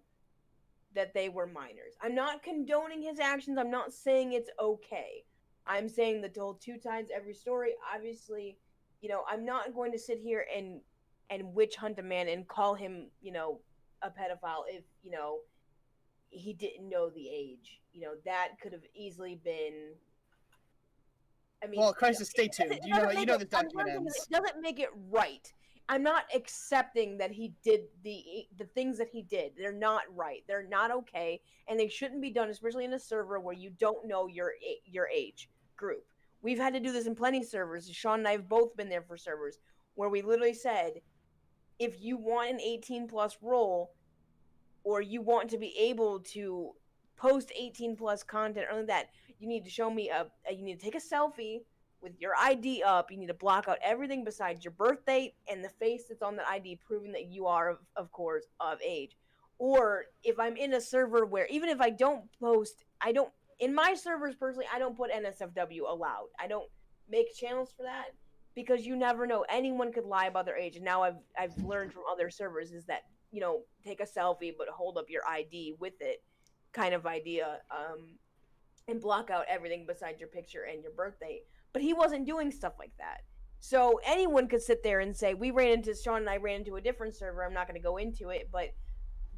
that they were minors. I'm not condoning his actions. I'm not saying it's okay. I'm saying the told 2 times every story. Obviously, I'm not going to sit here and witch hunt a man and call him, a pedophile if, he didn't know the age. That could have easily been. I mean, well, Crisis, stay tuned. You know this document ends. It doesn't make it right. I'm not accepting that he did the things that he did. They're not right. They're not okay, and they shouldn't be done, especially in a server where you don't know your age group. We've had to do this in plenty of servers. Sean and I have both been there for servers where we literally said, if you want an 18+ role, or you want to be able to post 18+ content or like that, you need to show me you need to take a selfie with your ID up. You need to block out everything besides your birth date and the face that's on the ID, proving that you are, of course, of age. Or if I'm in a server where, even if I don't post, in my servers personally, I don't put NSFW allowed. I don't make channels for that because you never know. Anyone could lie about their age. And now I've learned from other servers is that, take a selfie but hold up your ID with it kind of idea, and block out everything besides your picture and your birthday. But he wasn't doing stuff like that. So anyone could sit there and say, Sean and I ran into a different server, I'm not going to go into it, but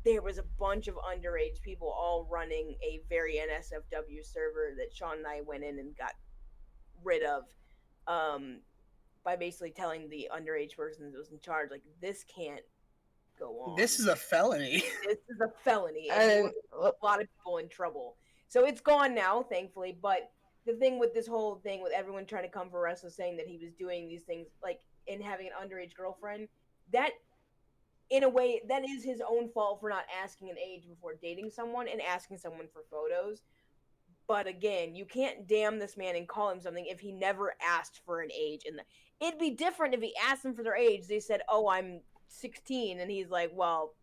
there was a bunch of underage people all running a very NSFW server that Sean and I went in and got rid of, by basically telling the underage person that was in charge, like, this can't go on. This is a felony. This is a felony. And a lot of people in trouble. So it's gone now, thankfully, but the thing with this whole thing with everyone trying to come for Russell saying that he was doing these things, like, and having an underage girlfriend, that, in a way, that is his own fault for not asking an age before dating someone and asking someone for photos. But again, you can't damn this man and call him something if he never asked for an age. And it'd be different if he asked them for their age. They said, "Oh, I'm 16," and he's like, "Well,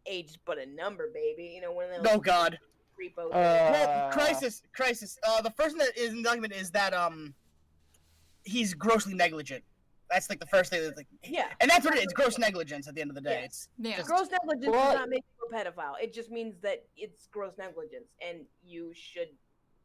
age's but a number, baby." You know, one of those. Oh God. Repo Well, crisis. The first thing that is in the document is that he's grossly negligent. That's like the first thing that's like. Yeah. And that's what it is. Gross negligence at the end of the day. Yeah. It's Yeah. just, Gross negligence Well- does not make you a pedophile. It just means that it's gross negligence, and you should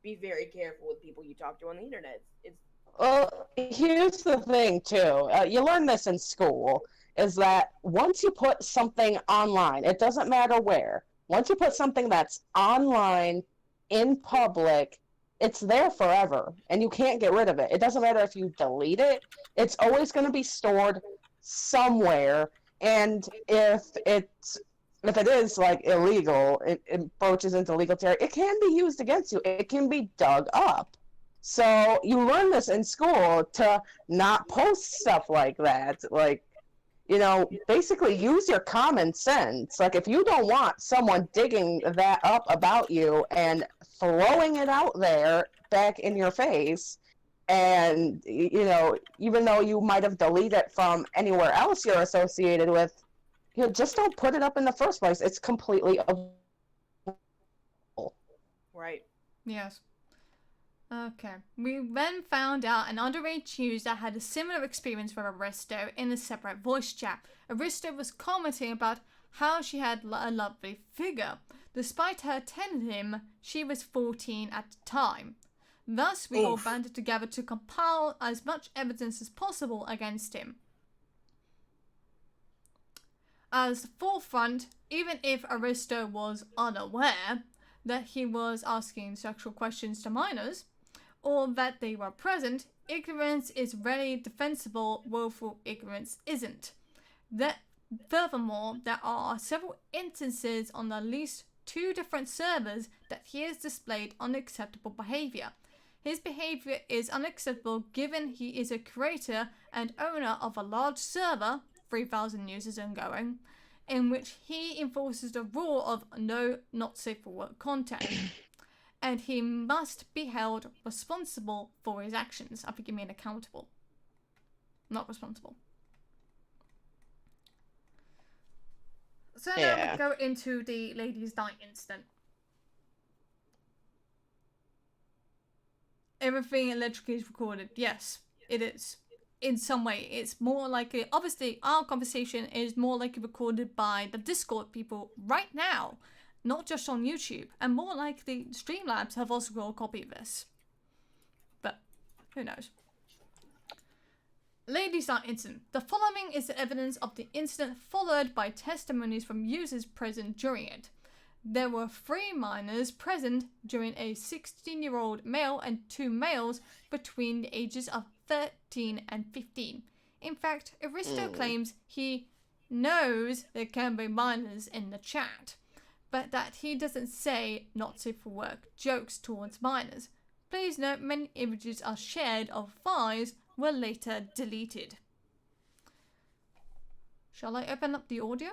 be very careful with people you talk to on the internet. It's Well, here's the thing, too. You learn this in school, is that once you put something online, it doesn't matter where, once you put something that's online, in public, it's there forever, and you can't get rid of it. It doesn't matter if you delete it, it's always going to be stored somewhere, and if it is, like, illegal, it approaches into legal territory, it can be used against you. It can be dug up. So you learn this in school to not post stuff like that. Like, you know, basically use your common sense. Like, if you don't want someone digging that up about you and throwing it out there back in your face, and, you know, even though you might have deleted it from anywhere else you're associated with, you know, just don't put it up in the first place. It's completely right. Yes. Okay. We then found out an underage user had a similar experience with Aristo in a separate voice chat. Aristo was commenting about how she had a lovely figure. Despite her telling him she was 14 at the time. Thus, we all banded together to compile as much evidence as possible against him. As the forefront, even if Aristo was unaware that he was asking sexual questions to minors, or that they were present, ignorance is rarely defensible, willful ignorance isn't. Furthermore, there are several instances on at least 2 different servers that he has displayed unacceptable behavior. His behavior is unacceptable given he is a creator and owner of a large server, 3,000 users ongoing, in which he enforces the rule of no not safe for work content. And he must be held responsible for his actions. I think you mean accountable. Not responsible. So now we go into the ladies' night incident. Everything electrically is recorded. Yes, it is. In some way, it's more likely. Obviously, our conversation is more likely recorded by the Discord people right now, not just on YouTube, and more likely Streamlabs have also got a copy of this. But who knows? Ladies' night incident. The following is the evidence of the incident, followed by testimonies from users present during it. There were 3 minors present during a 16-year-old male and 2 males between the ages of 13 and 15. In fact, Aristo claims he knows there can be minors in the chat, but that he doesn't say not safe for work jokes towards minors. Please note many images are shared of files were later deleted. Shall I open up the audio?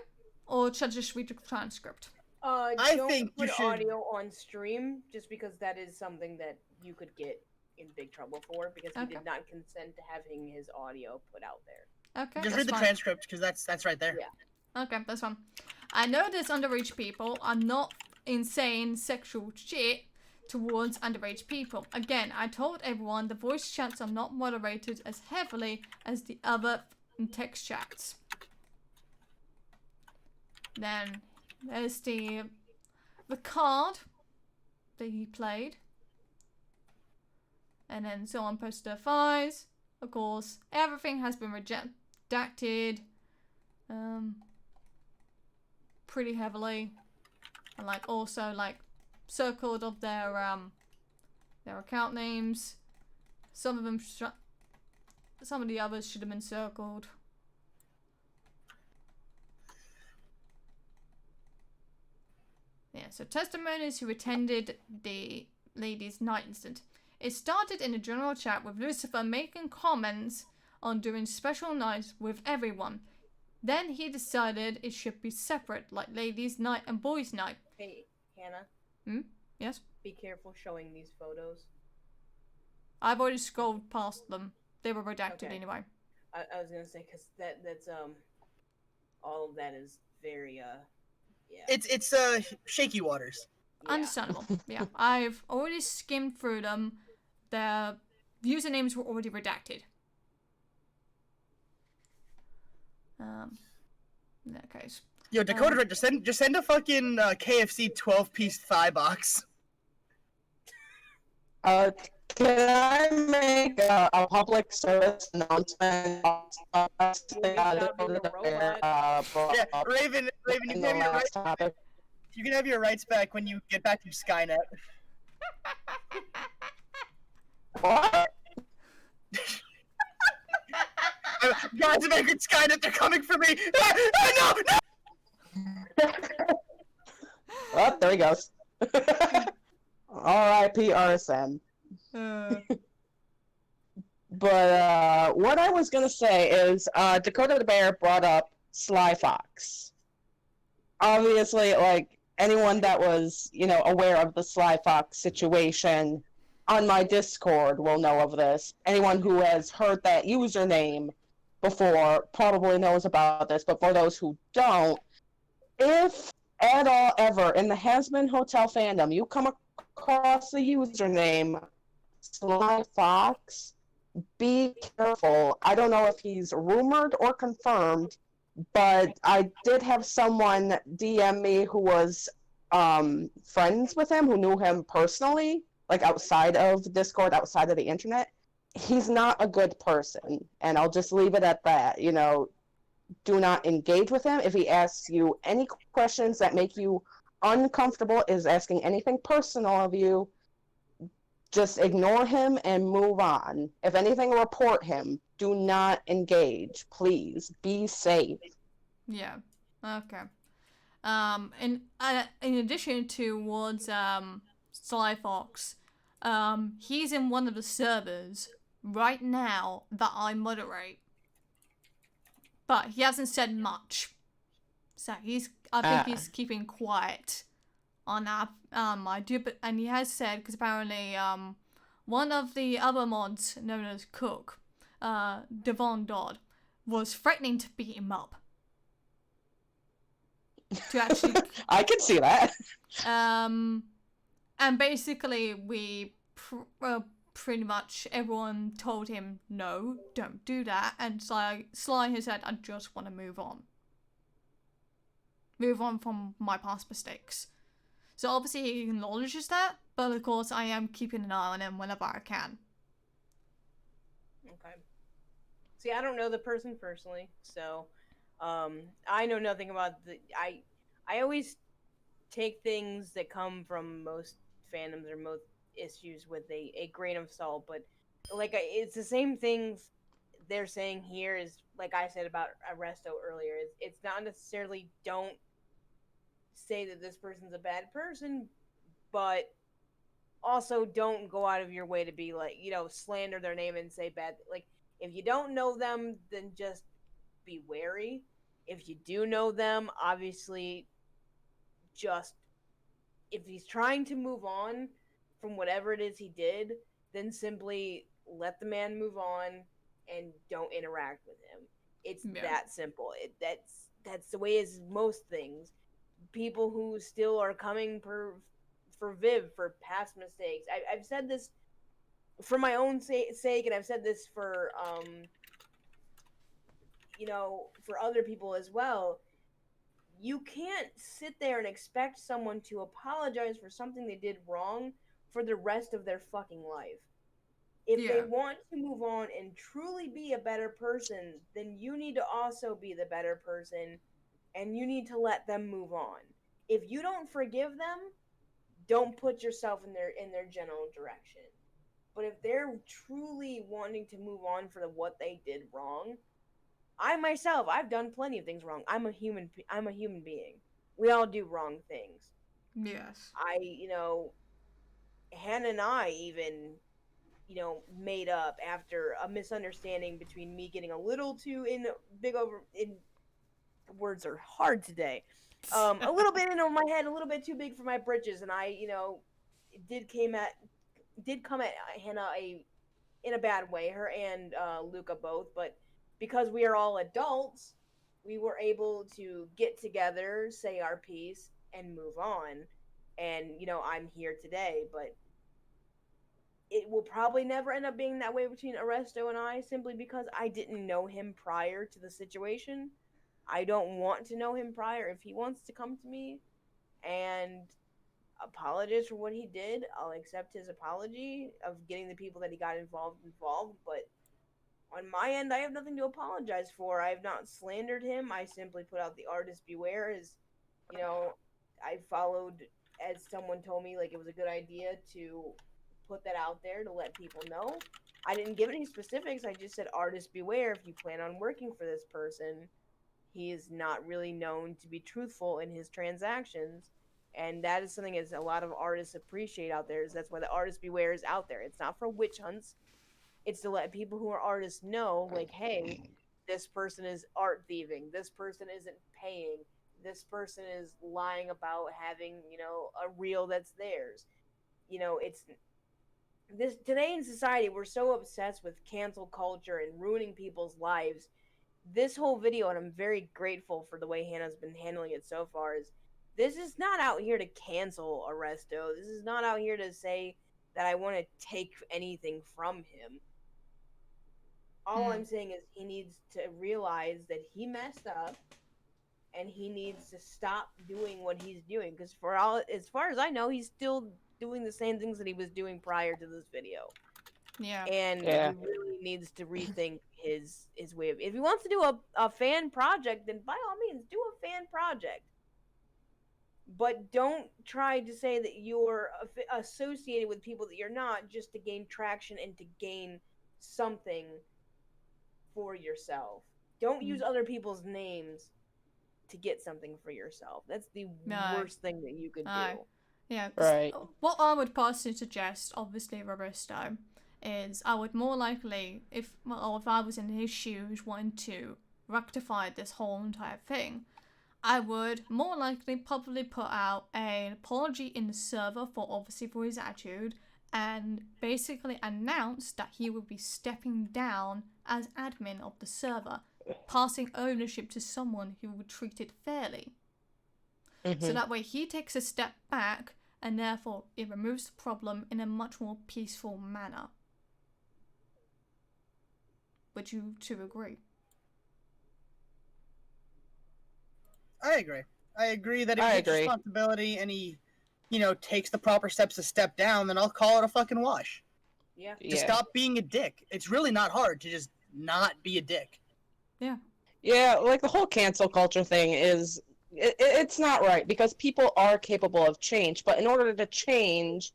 Or should I just read the transcript? Don't think you put should- audio on stream, just because that is something that you could get in big trouble for, because he Okay. did not consent to having his audio put out there. Okay, just that's read the fine. transcript because that's right there. Yeah. Okay, that's fine. I know there's underage people are not insane sexual shit towards underage people. Again, I told everyone the voice chats are not moderated as heavily as the other text chats. Then there's the card that he played. And then someone posted their files. Of course, everything has been redacted. Pretty heavily. And like also like circled of their account names. Some of them some of the others should have been circled. Yeah, so testimonies who attended the ladies' night incident. It started in a general chat with Lucifer making comments on doing special nights with everyone. Then he decided it should be separate, like ladies' night and boys' night. Hey, Hannah. Yes? Be careful showing these photos. I've already scrolled past them. They were redacted Okay. anyway. I was gonna say because that's all of that is very yeah. It's shaky waters. Yeah. Understandable. Yeah. I've already skimmed through them. Their usernames were already redacted. In that case. Yo, Dakota, Red, just send a fucking KFC 12-piece thigh box. Can I make a public service announcement? Stop being a robot. Yeah, Raven, you in can the have your last rights. topic. You can have your rights back when you get back from Skynet. What? Guys, if I could Skynet, they're coming for me. No, no. Oh, there he goes. R.I.P. RSM. But what I was gonna say is Dakota the Bear brought up Sly Fox. Obviously, like anyone that was, aware of the Sly Fox situation on my Discord will know of this. Anyone who has heard that username before probably knows about this, but for those who don't, if at all ever in the Hazbin Hotel fandom you come across the username Sly Fox, be careful. I don't know if he's rumored or confirmed, but I did have someone DM me who was friends with him, who knew him personally, like outside of Discord, outside of the internet. He's not a good person, and I'll just leave it at that. Do not engage with him. If he asks you any questions that make you uncomfortable, is asking anything personal of you, just ignore him and move on. If anything, report him. Do not engage. Please be safe. Yeah. Okay. In addition towards Sly Fox, he's in one of the servers right now that I moderate, but he hasn't said much. So I think he's keeping quiet on that. And he has said, because apparently one of the other mods known as Cook, Devon Dodd, was threatening to beat him up. To actually I can see that. and basically we pretty much everyone told him no, don't do that, and Sly has said, I just want to move on from my past mistakes. So obviously he acknowledges that, but of course I am keeping an eye on him whenever I can. Okay. See, I don't know the person personally, so I know nothing about I always take things that come from most fandoms or most issues with a grain of salt, but it's the same things they're saying here is like I said about Arresto earlier. It's not necessarily don't say that this person's a bad person, but also don't go out of your way to be like, slander their name and say bad. Like, if you don't know them, then just be wary. If you do know them, obviously, just if he's trying to move on from whatever it is he did, then simply let the man move on and don't interact with him. It's that simple. That's the way it's most things. People who still are coming for Viv for past mistakes. I've said this for my own sake, and I've said this for for other people as well. You can't sit there and expect someone to apologize for something they did wrong for the rest of their fucking life. If they want to move on and truly be a better person, then you need to also be the better person, and you need to let them move on. If you don't forgive them, don't put yourself in their general direction. But if they're truly wanting to move on for what they did wrong, I've done plenty of things wrong. I'm a human being. We all do wrong things. Yes. Hannah and I even, made up after a misunderstanding between me getting a little too words are hard today. A little bit in over my head, a little bit too big for my britches, and I, did come at Hannah in a bad way, her and Luca both, but because we are all adults, we were able to get together, say our piece, and move on. And I'm here today, but it will probably never end up being that way between Arresto and I, simply because I didn't know him prior to the situation. I don't want to know him prior. If he wants to come to me and apologize for what he did, I'll accept his apology of getting the people that he got involved. But on my end, I have nothing to apologize for. I have not slandered him. I simply put out the artist beware. I followed, as someone told me, like, it was a good idea to put that out there to let people know. I didn't give any specifics. I just said artist beware. If you plan on working for this person, he is not really known to be truthful in his transactions. And that is something that a lot of artists appreciate out there. Is that's why the artist beware is out there. It's not for witch hunts. It's to let people who are artists know, like, hey, this person is art thieving. This person isn't paying. This person is lying about having, a reel that's theirs. It's this today in society. We're so obsessed with cancel culture and ruining people's lives. This whole video, and I'm very grateful for the way Hannah's been handling it so far, is this is not out here to cancel Arresto. This is not out here to say that I want to take anything from him. All I'm saying is he needs to realize that he messed up, and he needs to stop doing what he's doing. Because as far as I know, he's still doing the same things that he was doing prior to this video. Yeah. And Yeah. he really needs to rethink his way of. If he wants to do a fan project, then by all means, do a fan project. But don't try to say that you're associated with people that you're not, just to gain traction and to gain something for yourself. Don't use other people's names to get something for yourself. That's the worst thing that you could do. Yeah, Right. what I would personally suggest, obviously, Robusto, is I would more likely, if I was in his shoes wanting to rectify this whole entire thing, I would more likely probably put out an apology in the server for his attitude, and basically announce that he would be stepping down as admin of the server, passing ownership to someone who would treat it fairly. So that way he takes a step back, and therefore it removes the problem in a much more peaceful manner. Would you two agree? I agree. I agree that if he takes responsibility and he, takes the proper steps to step down, then I'll call it a fucking wash. Yeah. Just stop being a dick. It's really not hard to just not be a dick. Yeah. Yeah, like the whole cancel culture thing is, it's not right, because people are capable of change, but in order to change,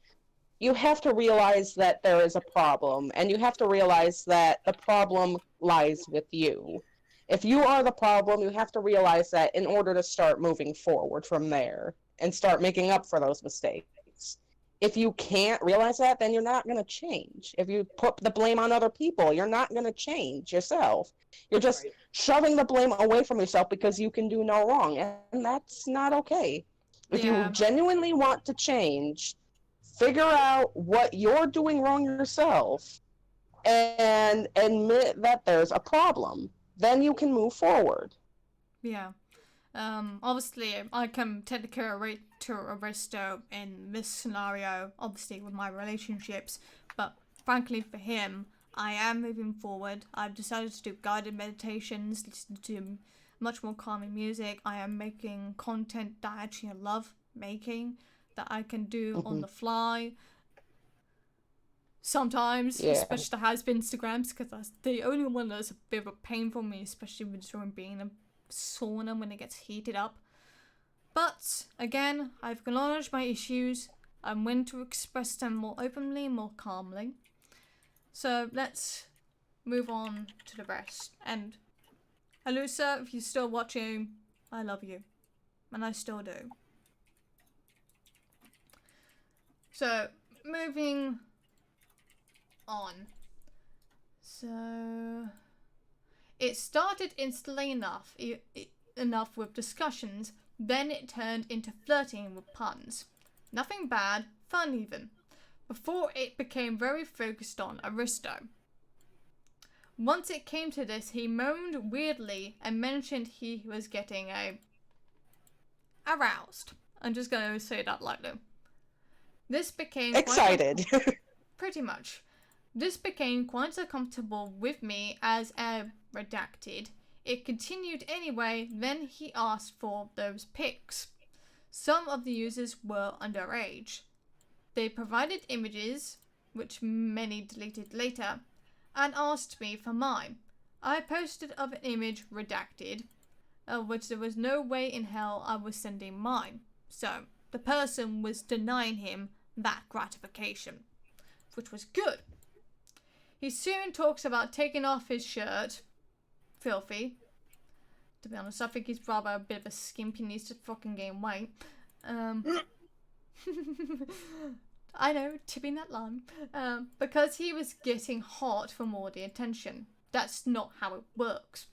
you have to realize that there is a problem, and you have to realize that the problem lies with you. If you are the problem, you have to realize that in order to start moving forward from there and start making up for those mistakes. If you can't realize that, then you're not going to change. If you put the blame on other people, you're not going to change yourself. You're just shoving the blame away from yourself because you can do no wrong, and that's not okay. If you genuinely want to change, figure out what you're doing wrong yourself and admit that there's a problem. Then you can move forward. Yeah. Obviously, I can technically relate to Aristo in this scenario, obviously, with my relationships, but frankly, for him, I am moving forward. I've decided to do guided meditations, listen to much more calming music. I am making content that I actually love making, that I can do on the fly. Sometimes, especially the Hazbin Instagrams, because that's the only one that's a bit of a pain for me, especially with being in a sauna when it gets heated up. But again, I've acknowledged my issues. I'm willing to express them more openly, more calmly. So let's move on to the rest. And Halusa, if you're still watching, I love you, and I still do. So moving on. So it started instantly enough with discussions, then it turned into flirting with puns. Nothing bad, fun even, before it became very focused on Aristo. Once it came to this, he moaned weirdly and mentioned he was getting aroused. I'm just going to say that lightly. This became Excited. pretty much. This became quite uncomfortable with me as a redacted. It continued anyway, then he asked for those pics. Some of the users were underage. They provided images, which many deleted later, and asked me for mine. I posted of an image redacted, which there was no way in hell I was sending mine. So, the person was denying him that gratification, which was good. He soon talks about taking off his shirt. Filthy. To be honest, I think he's rather a bit of a skimp. He needs to fucking gain weight. I know, tipping that line. Because he was getting hot for more the attention. That's not how it works.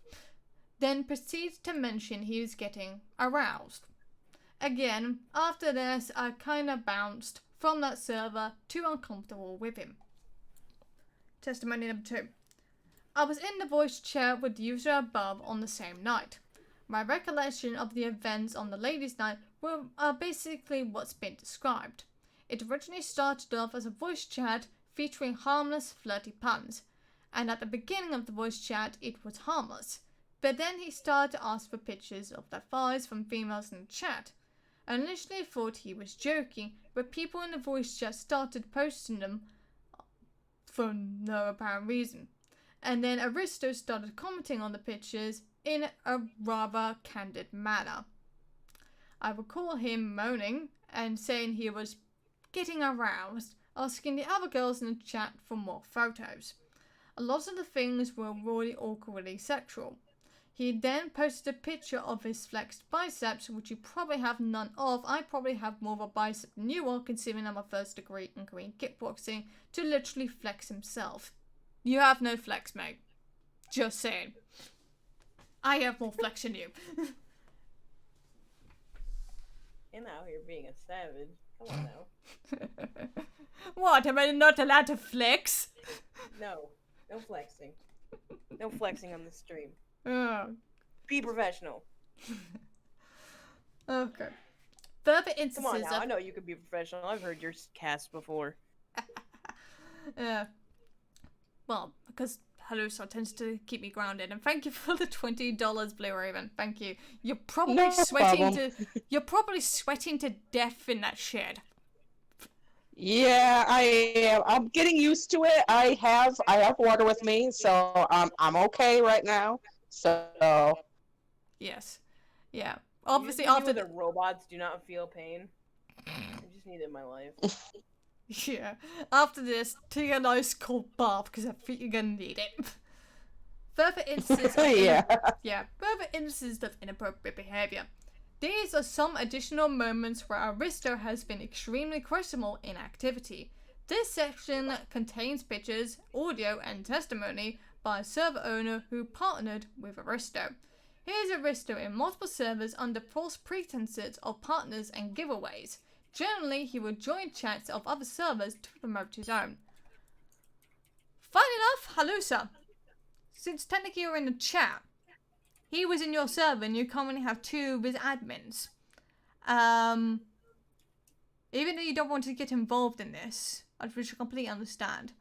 Then proceeds to mention he was getting aroused. Again, after this, I kinda bounced from that server, too uncomfortable with him. Testimony number 2. I was in the voice chat with the user above on the same night. My recollection of the events on the ladies' night are basically what's been described. It originally started off as a voice chat featuring harmless, flirty puns, and at the beginning of the voice chat it was harmless. But then he started to ask for pictures of their thighs from females in the chat. I initially thought he was joking, but people in the voice chat started posting them for no apparent reason. And then Aristo started commenting on the pictures in a rather candid manner. I recall him moaning and saying he was getting aroused, asking the other girls in the chat for more photos. A lot of the things were really awkwardly sexual. He then posted a picture of his flexed biceps, which you probably have none of. I probably have more of a bicep than you are, considering I'm a first degree in Korean kickboxing, to literally flex himself. You have no flex, mate. Just saying. I have more flex than you. You're out here being a savage. Come on now. What? Am I not allowed to flex? No. No flexing. No flexing on the stream. Oh. Be professional. Okay. Further Come instances on now. I know you could be professional. I've heard your cast before. Well, because Halusa tends to keep me grounded, and thank you for the $20, Blue Raven. Thank you. You're probably No sweating problem. you're probably sweating to death in that shed. Yeah, I am. I'm getting used to it. I have water with me, so I'm okay right now. So Yes. Yeah. Obviously, Usually after the robots do not feel pain. I just need it in my life. yeah, after this, take a nice cold bath because I think you're gonna need it. Further instances of further instances of inappropriate behavior. These are some additional moments where Aristo has been extremely questionable in activity. This section contains pictures, audio, and testimony by a server owner who partnered with Aristo. Here's Aristo in multiple servers under false pretenses of partners and giveaways. Generally, he would join chats of other servers to promote his own. Fun enough, Halusa. Since technically you're in the chat, he was in your server and you currently have 2 of his admins. Even though you don't want to get involved in this, which I completely understand,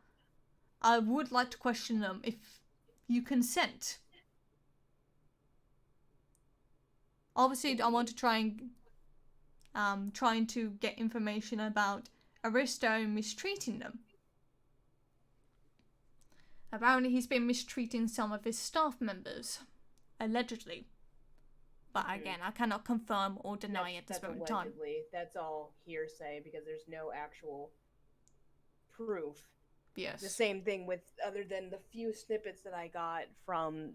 I would like to question them if you consent. Obviously, I want to try and trying to get information about Aristo mistreating them. Apparently, he's been mistreating some of his staff members, allegedly. But again, I cannot confirm or deny at this moment in time. Allegedly. That's all hearsay because there's no actual proof. Yes. The same thing with, other than the few snippets that I got from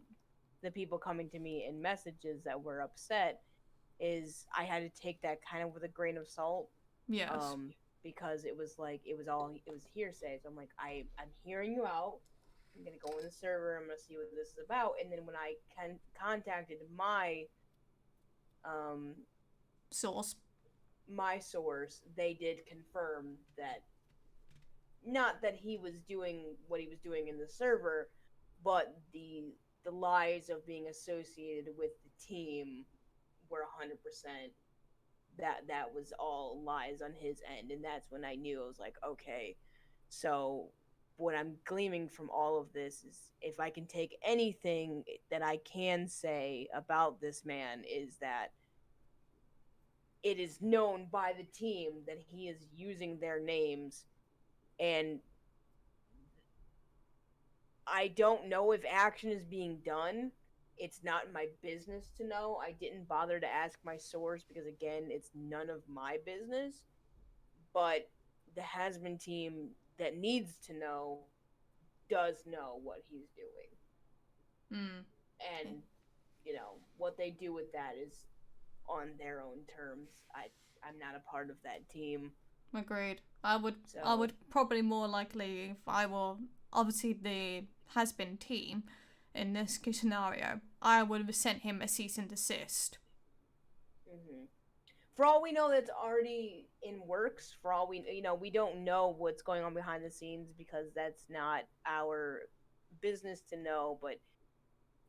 the people coming to me in messages that were upset, is I had to take that kind of with a grain of salt. Yes. Because it was hearsay. So I'm like, I'm hearing you out. I'm gonna go in the server. I'm gonna see what this is about. And then when I contacted my Source. my source, they did confirm that not that he was doing what he was doing in the server, but the lies of being associated with the team were 100% that was all lies on his end, and that's when I knew. I was like, okay, so what I'm gleaming from all of this is if I can take anything that I can say about this man is that it is known by the team that he is using their names, and I don't know if action is being done. It's not my business to know. I didn't bother to ask my source because, again, it's none of my business. But the Hasbin team that needs to know does know what he's doing. Hmm. And, what they do with that is on their own terms. I'm not a part of that team. Agreed. I would So probably more likely, if I were obviously the has been team in this scenario, I would have sent him a cease and desist. hmm for all we know, that's already in works. For all we don't know what's going on behind the scenes because that's not our business to know. But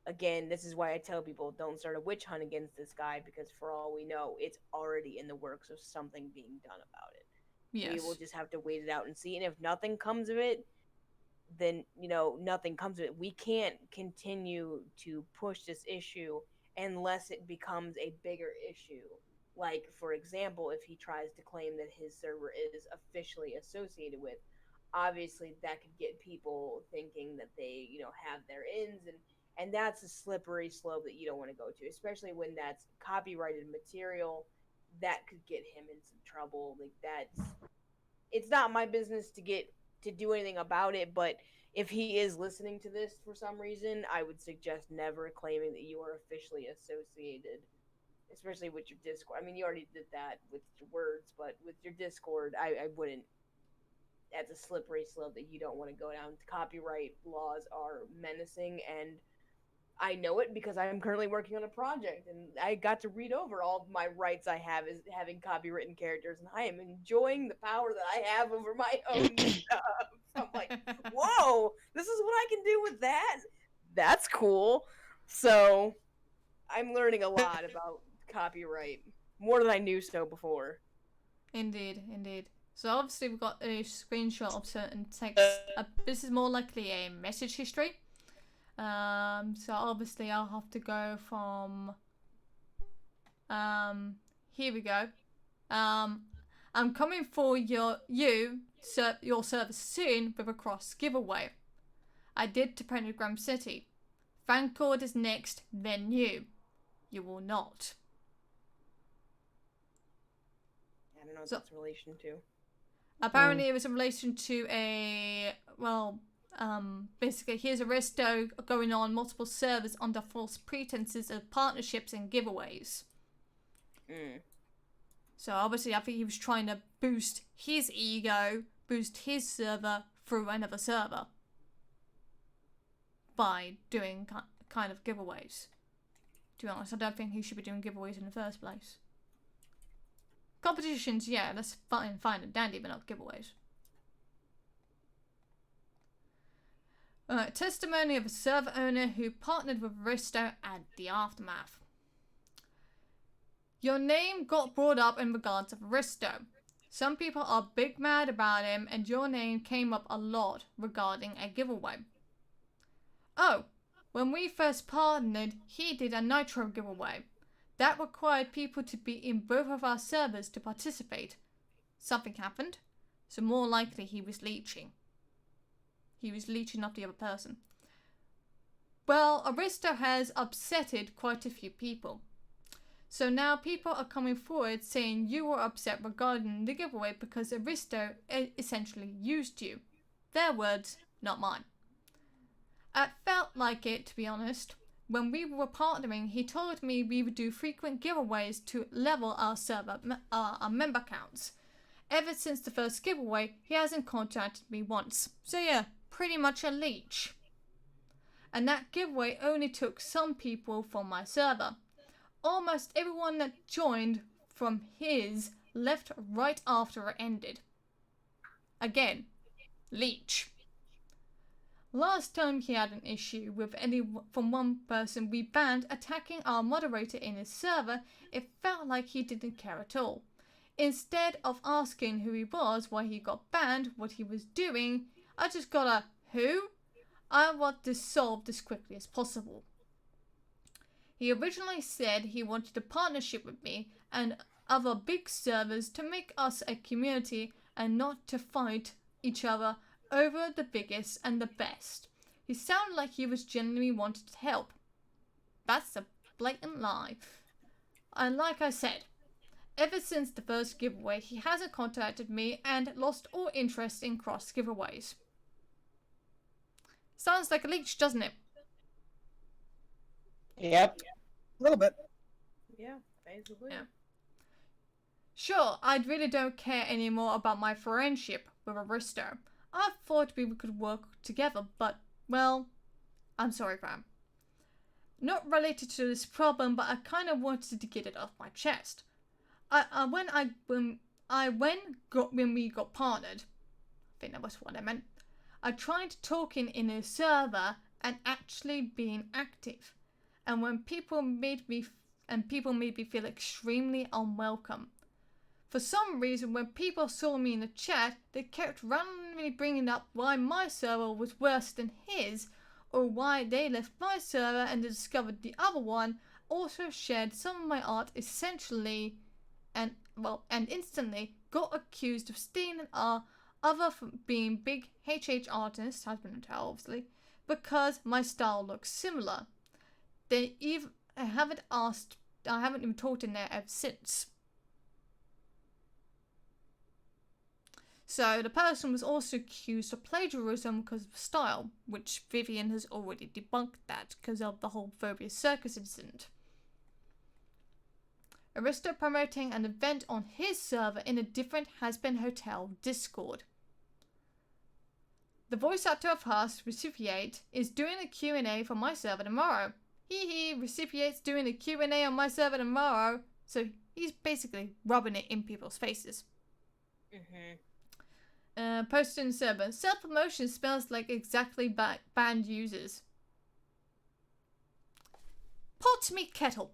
again, this is why I tell people don't start a witch hunt against this guy because for all we know, it's already in the works of something being done about it. We will Yes. just have to wait it out and see. And if nothing comes of it, then nothing comes of it. We can't continue to push this issue unless it becomes a bigger issue. Like, for example, if he tries to claim that his server is officially associated with, obviously that could get people thinking that they have their ins, and that's a slippery slope that you don't want to go to, especially when that's copyrighted material. That could get him in some trouble. Like, it's not my business to do anything about it, but if he is listening to this for some reason, I would suggest never claiming that you are officially associated, especially with your Discord. I mean, you already did that with your words, but with your Discord, I wouldn't. That's a slippery slope that you don't want to go down. Copyright laws are menacing, and I know it because I am currently working on a project, and I got to read over all of my rights I have as having copywritten characters, and I am enjoying the power that I have over my own stuff. I'm like, whoa, this is what I can do with that. That's cool. So I'm learning a lot about copyright, more than I knew so before. Indeed, indeed. So obviously we've got a screenshot of certain text. This is more likely a message history. So obviously I'll have to go from. Here we go. I'm coming for your service soon with a cross giveaway. I did to Pentagram City. Vancord is next, then you. You will not. I don't know what So- that's in relation to. Apparently it was in relation to basically here's a resto going on multiple servers under false pretenses of partnerships and giveaways. So obviously I think he was trying to boost his ego, boost his server through another server by doing kind of giveaways. To be honest, I don't think he should be doing giveaways in the first place. Competitions, yeah, that's fine and dandy, but not giveaways. Testimony of a server owner who partnered with Risto at the aftermath. Your name got brought up in regards of Risto. Some people are big mad about him, and your name came up a lot regarding a giveaway. Oh, when we first partnered, he did a Nitro giveaway. That required people to be in both of our servers to participate. Something happened, so more likely he was leeching. He was leeching up the other person. Well, Aristo has upsetted quite a few people. So now people are coming forward saying you were upset regarding the giveaway because Aristo essentially used you. Their words, not mine. It felt like it, to be honest. When we were partnering, he told me we would do frequent giveaways to level our server, our member counts. Ever since the first giveaway, he hasn't contacted me once. So yeah, pretty much a leech. And that giveaway only took some people from my server. Almost everyone that joined from his left right after it ended. Again, Leech. Last time he had an issue with any from one person we banned attacking our moderator in his server, it felt like he didn't care at all. Instead of asking who he was, why he got banned, what he was doing, I just got a who? I want this solved as quickly as possible. He originally said he wanted a partnership with me and other big servers to make us a community and not to fight each other over the biggest and the best. He sounded like he was genuinely wanted to help. That's a blatant lie. And like I said, ever since the first giveaway, he hasn't contacted me and lost all interest in cross giveaways. Sounds like a leech, doesn't it? Yep. A little bit. Yeah, basically. Yeah. Sure, I really don't care anymore about my friendship with Aristo. I thought we could work together, but, well, I'm sorry, Graham. Not related to this problem, but I kind of wanted to get it off my chest. When we got partnered, I think that was what I meant. I tried talking in a server and actually being active, and when people made me feel extremely unwelcome. For some reason, when people saw me in the chat, they kept randomly bringing up why my server was worse than his, or why they left my server and discovered the other one also shared some of my art essentially, and instantly got accused of stealing our other from being big HH artists, Hazbin and Hotel obviously, because my style looks similar. I haven't even talked in there ever since. So the person was also accused of plagiarism because of style, which Vivian has already debunked that because of the whole Phobia Circus incident. Aristo promoting an event on his server in a different Hazbin Hotel Discord. The voice actor of Haas, Recipiate, is doing a Q&A for my server tomorrow. Hee, Recipiate's doing a Q&A on my server tomorrow. So he's basically rubbing it in people's faces. Posted in server. Self-promotion smells like exactly banned users. Pot me kettle.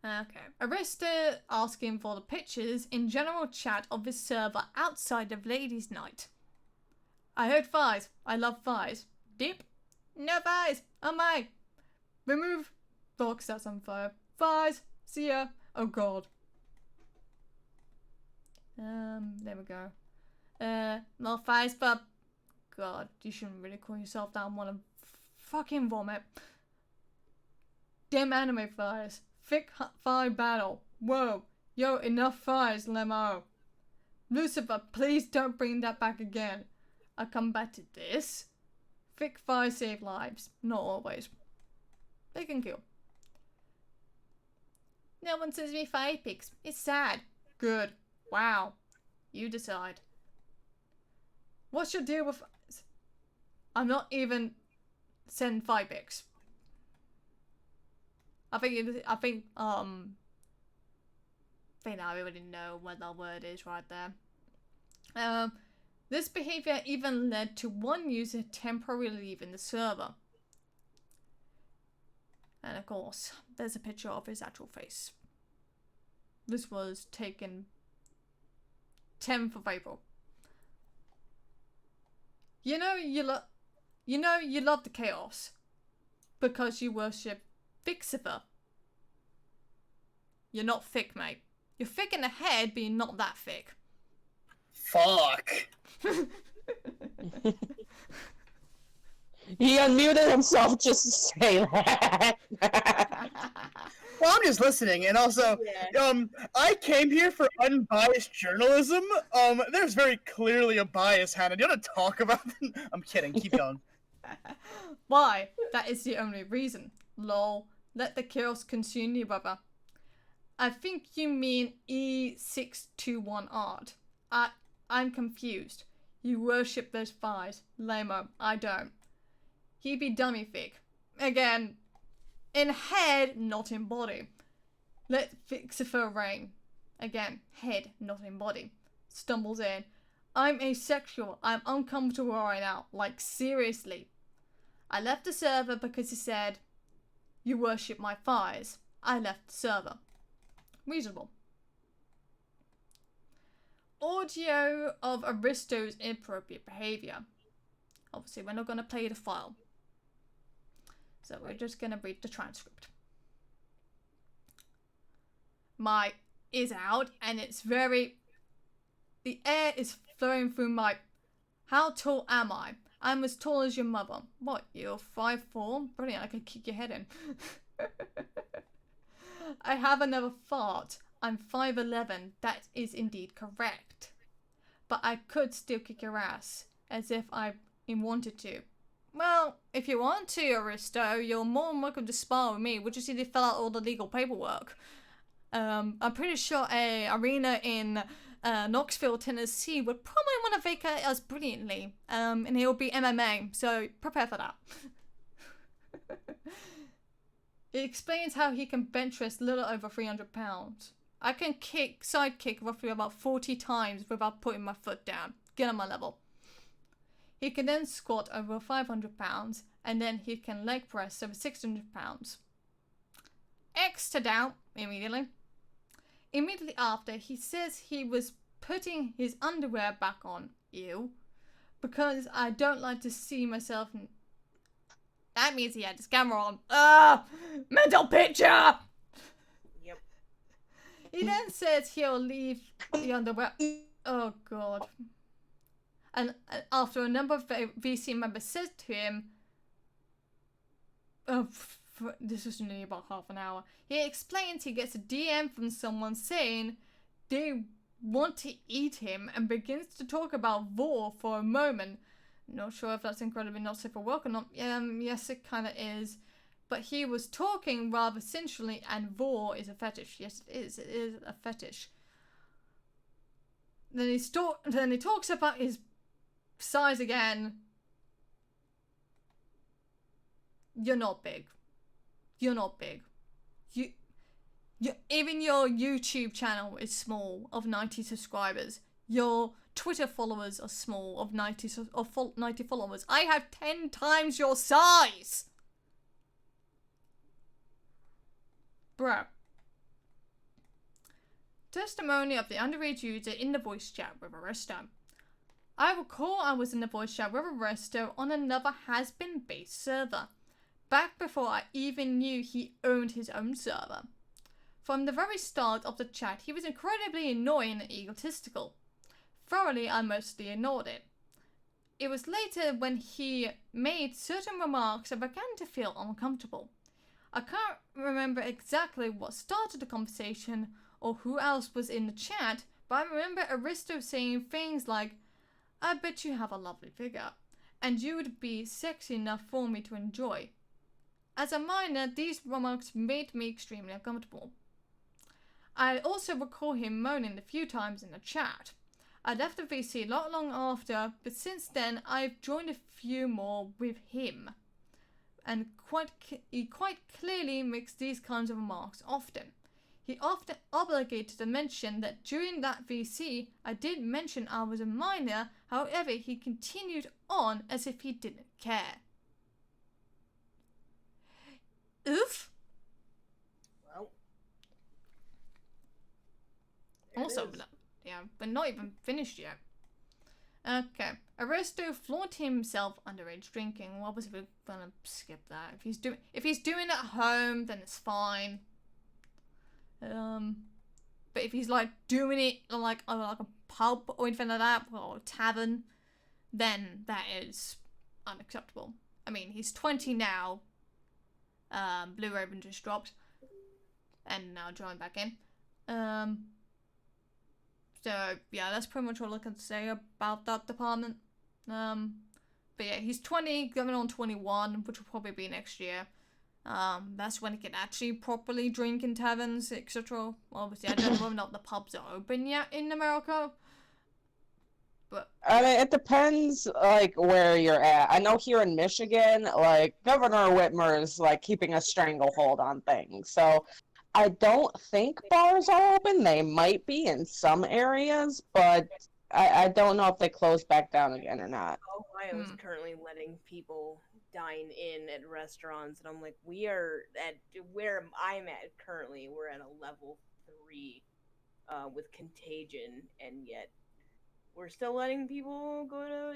Okay. Arista asking for the pictures in general chat of his server outside of Ladies' Night. I heard fires. I love fires. Dip? No fires. Oh my. Remove box that's on fire. Fires. See ya. Oh god. There we go. More fires, but god, you shouldn't really call yourself that. I wanna fucking vomit. Damn anime fires. Thick fire battle. Whoa. Yo, enough fires, Lemo. Lucifer, please don't bring that back again. I'll come back to this. Thick fire save lives. Not always. They can kill. No one sends me fire pics. It's sad. Good. Wow. You decide. What's your deal with... I'm not even send fire pics. I think I already know what that word is right there. This behavior even led to one user temporarily leaving the server. And of course, there's a picture of his actual face. This was taken 10th of April. You know you love the chaos because you worship Fixifer. You're not thick, mate. You're thick in the head, but you're not that thick. Fuck. He unmuted himself just to say that. Well, I'm just listening, and also, I came here for unbiased journalism. There's very clearly a bias, Hannah. Do you want to talk about it? I'm kidding. Keep going. Why? That is the only reason. Lol. Let the chaos consume you, brother. I think you mean E621 art. I'm confused. You worship those fires. Lame-o. I don't. He be dummy thick. again, in head, not in body. Let fix it for rain. Again, head, not in body. Stumbles in. I'm asexual. I'm uncomfortable right now. Like, seriously. I left the server because he said, you worship my thighs. I left the server. Reasonable. Audio of Aristo's inappropriate behavior. Obviously, we're not going to play the file. So we're just going to read the transcript. My is out, and it's very... The air is flowing through my... How tall am I? I'm as tall as your mother. What, you're 5'4"? Brilliant, I could kick your head in. I have another fart. I'm 5'11". That is indeed correct. But I could still kick your ass, as if I wanted to. Well, if you want to, Aristo, you're more than welcome to spar with me. We'll just need to fill out all the legal paperwork. I'm pretty sure a arena in Knoxville, Tennessee would probably want to vacate us brilliantly. And it will be MMA, so prepare for that. He explains how he can bench press a little over 300 pounds. I can side kick roughly about 40 times without putting my foot down. Get on my level. He can then squat over 500 pounds, and then he can leg press over 600 pounds. X to down immediately. Immediately after, he says he was putting his underwear back on, ew, because I don't like to see myself. That means he had his camera on. Mental picture! Yep. He then says he'll leave the underwear. Oh god. And after a number of VC members said to him, this was nearly about half an hour, he explains he gets a DM from someone saying they want to eat him and begins to talk about vor for a moment. Not sure if that's incredibly not safe for work or not. Yes, it kind of is. But he was talking rather sensually, and vor is a fetish. Yes, it is. It is a fetish. Then he talks about his size again. You're not big. You're not big. Even your YouTube channel is small, of 90 subscribers. Your Twitter followers are small, of 90 followers. I have 10 times your size! Bruh. Testimony of the underage user in the voice chat with Aristo. I recall I was in the voice chat with Aristo on another Hazbin based server, back before I even knew he owned his own server. From the very start of the chat, he was incredibly annoying and egotistical. Thoroughly, I mostly ignored it. It was later when he made certain remarks I began to feel uncomfortable. I can't remember exactly what started the conversation or who else was in the chat, but I remember Aristo saying things like, I bet you have a lovely figure, and you would be sexy enough for me to enjoy. As a minor, these remarks made me extremely uncomfortable. I also recall him moaning a few times in the chat. I left the VC not long after, but since then I've joined a few more with him. And he quite clearly makes these kinds of remarks often. He often obligated to mention that during that VC I did mention I was a minor, however he continued on as if he didn't care. Oof. Well. Also, yeah, but not even finished yet. Okay. Aristo flaunted himself underage drinking. Well, obviously we're gonna skip that. If he's doing it at home, then it's fine. But if he's like doing it like a pub or anything like that, or a tavern, then that is unacceptable. I mean, he's 20 now. Blue Raven just dropped, and now joined back in. So yeah, that's pretty much all I can say about that department. But yeah, he's 20, going on 21, which will probably be next year. That's when he can actually properly drink in taverns, etc. Obviously, I don't know whether or not the pubs are open yet in America. But I mean, it depends, like, where you're at. I know here in Michigan, like, Governor Whitmer is, like, keeping a stranglehold on things. So I don't think bars are open. They might be in some areas, but I don't know if they close back down again or not. Ohio is currently letting people dine in at restaurants, and I'm like, we are at where I'm at currently. We're at a level 3 with contagion, and yet we're still letting people go to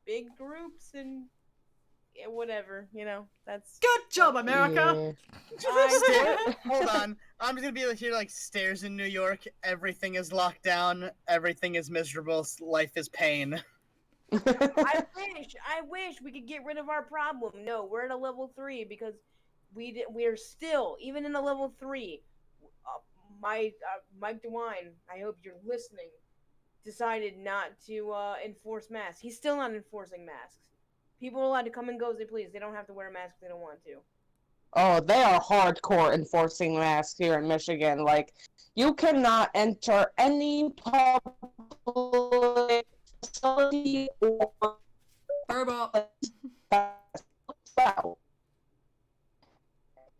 big groups and whatever. That's good job, America. Hold on. I'm just gonna be here like stairs in New York. Everything is locked down. Everything is miserable. Life is pain. I wish we could get rid of our problem. No, we're at a level 3 because we're still even in a level 3. Mike DeWine, I hope you're listening, decided not to enforce masks. He's still not enforcing masks. People are allowed to come and go as they please. They don't have to wear a mask if they don't want to. Oh, they are hardcore enforcing masks here in Michigan. Like, you cannot enter any public facility or Robot.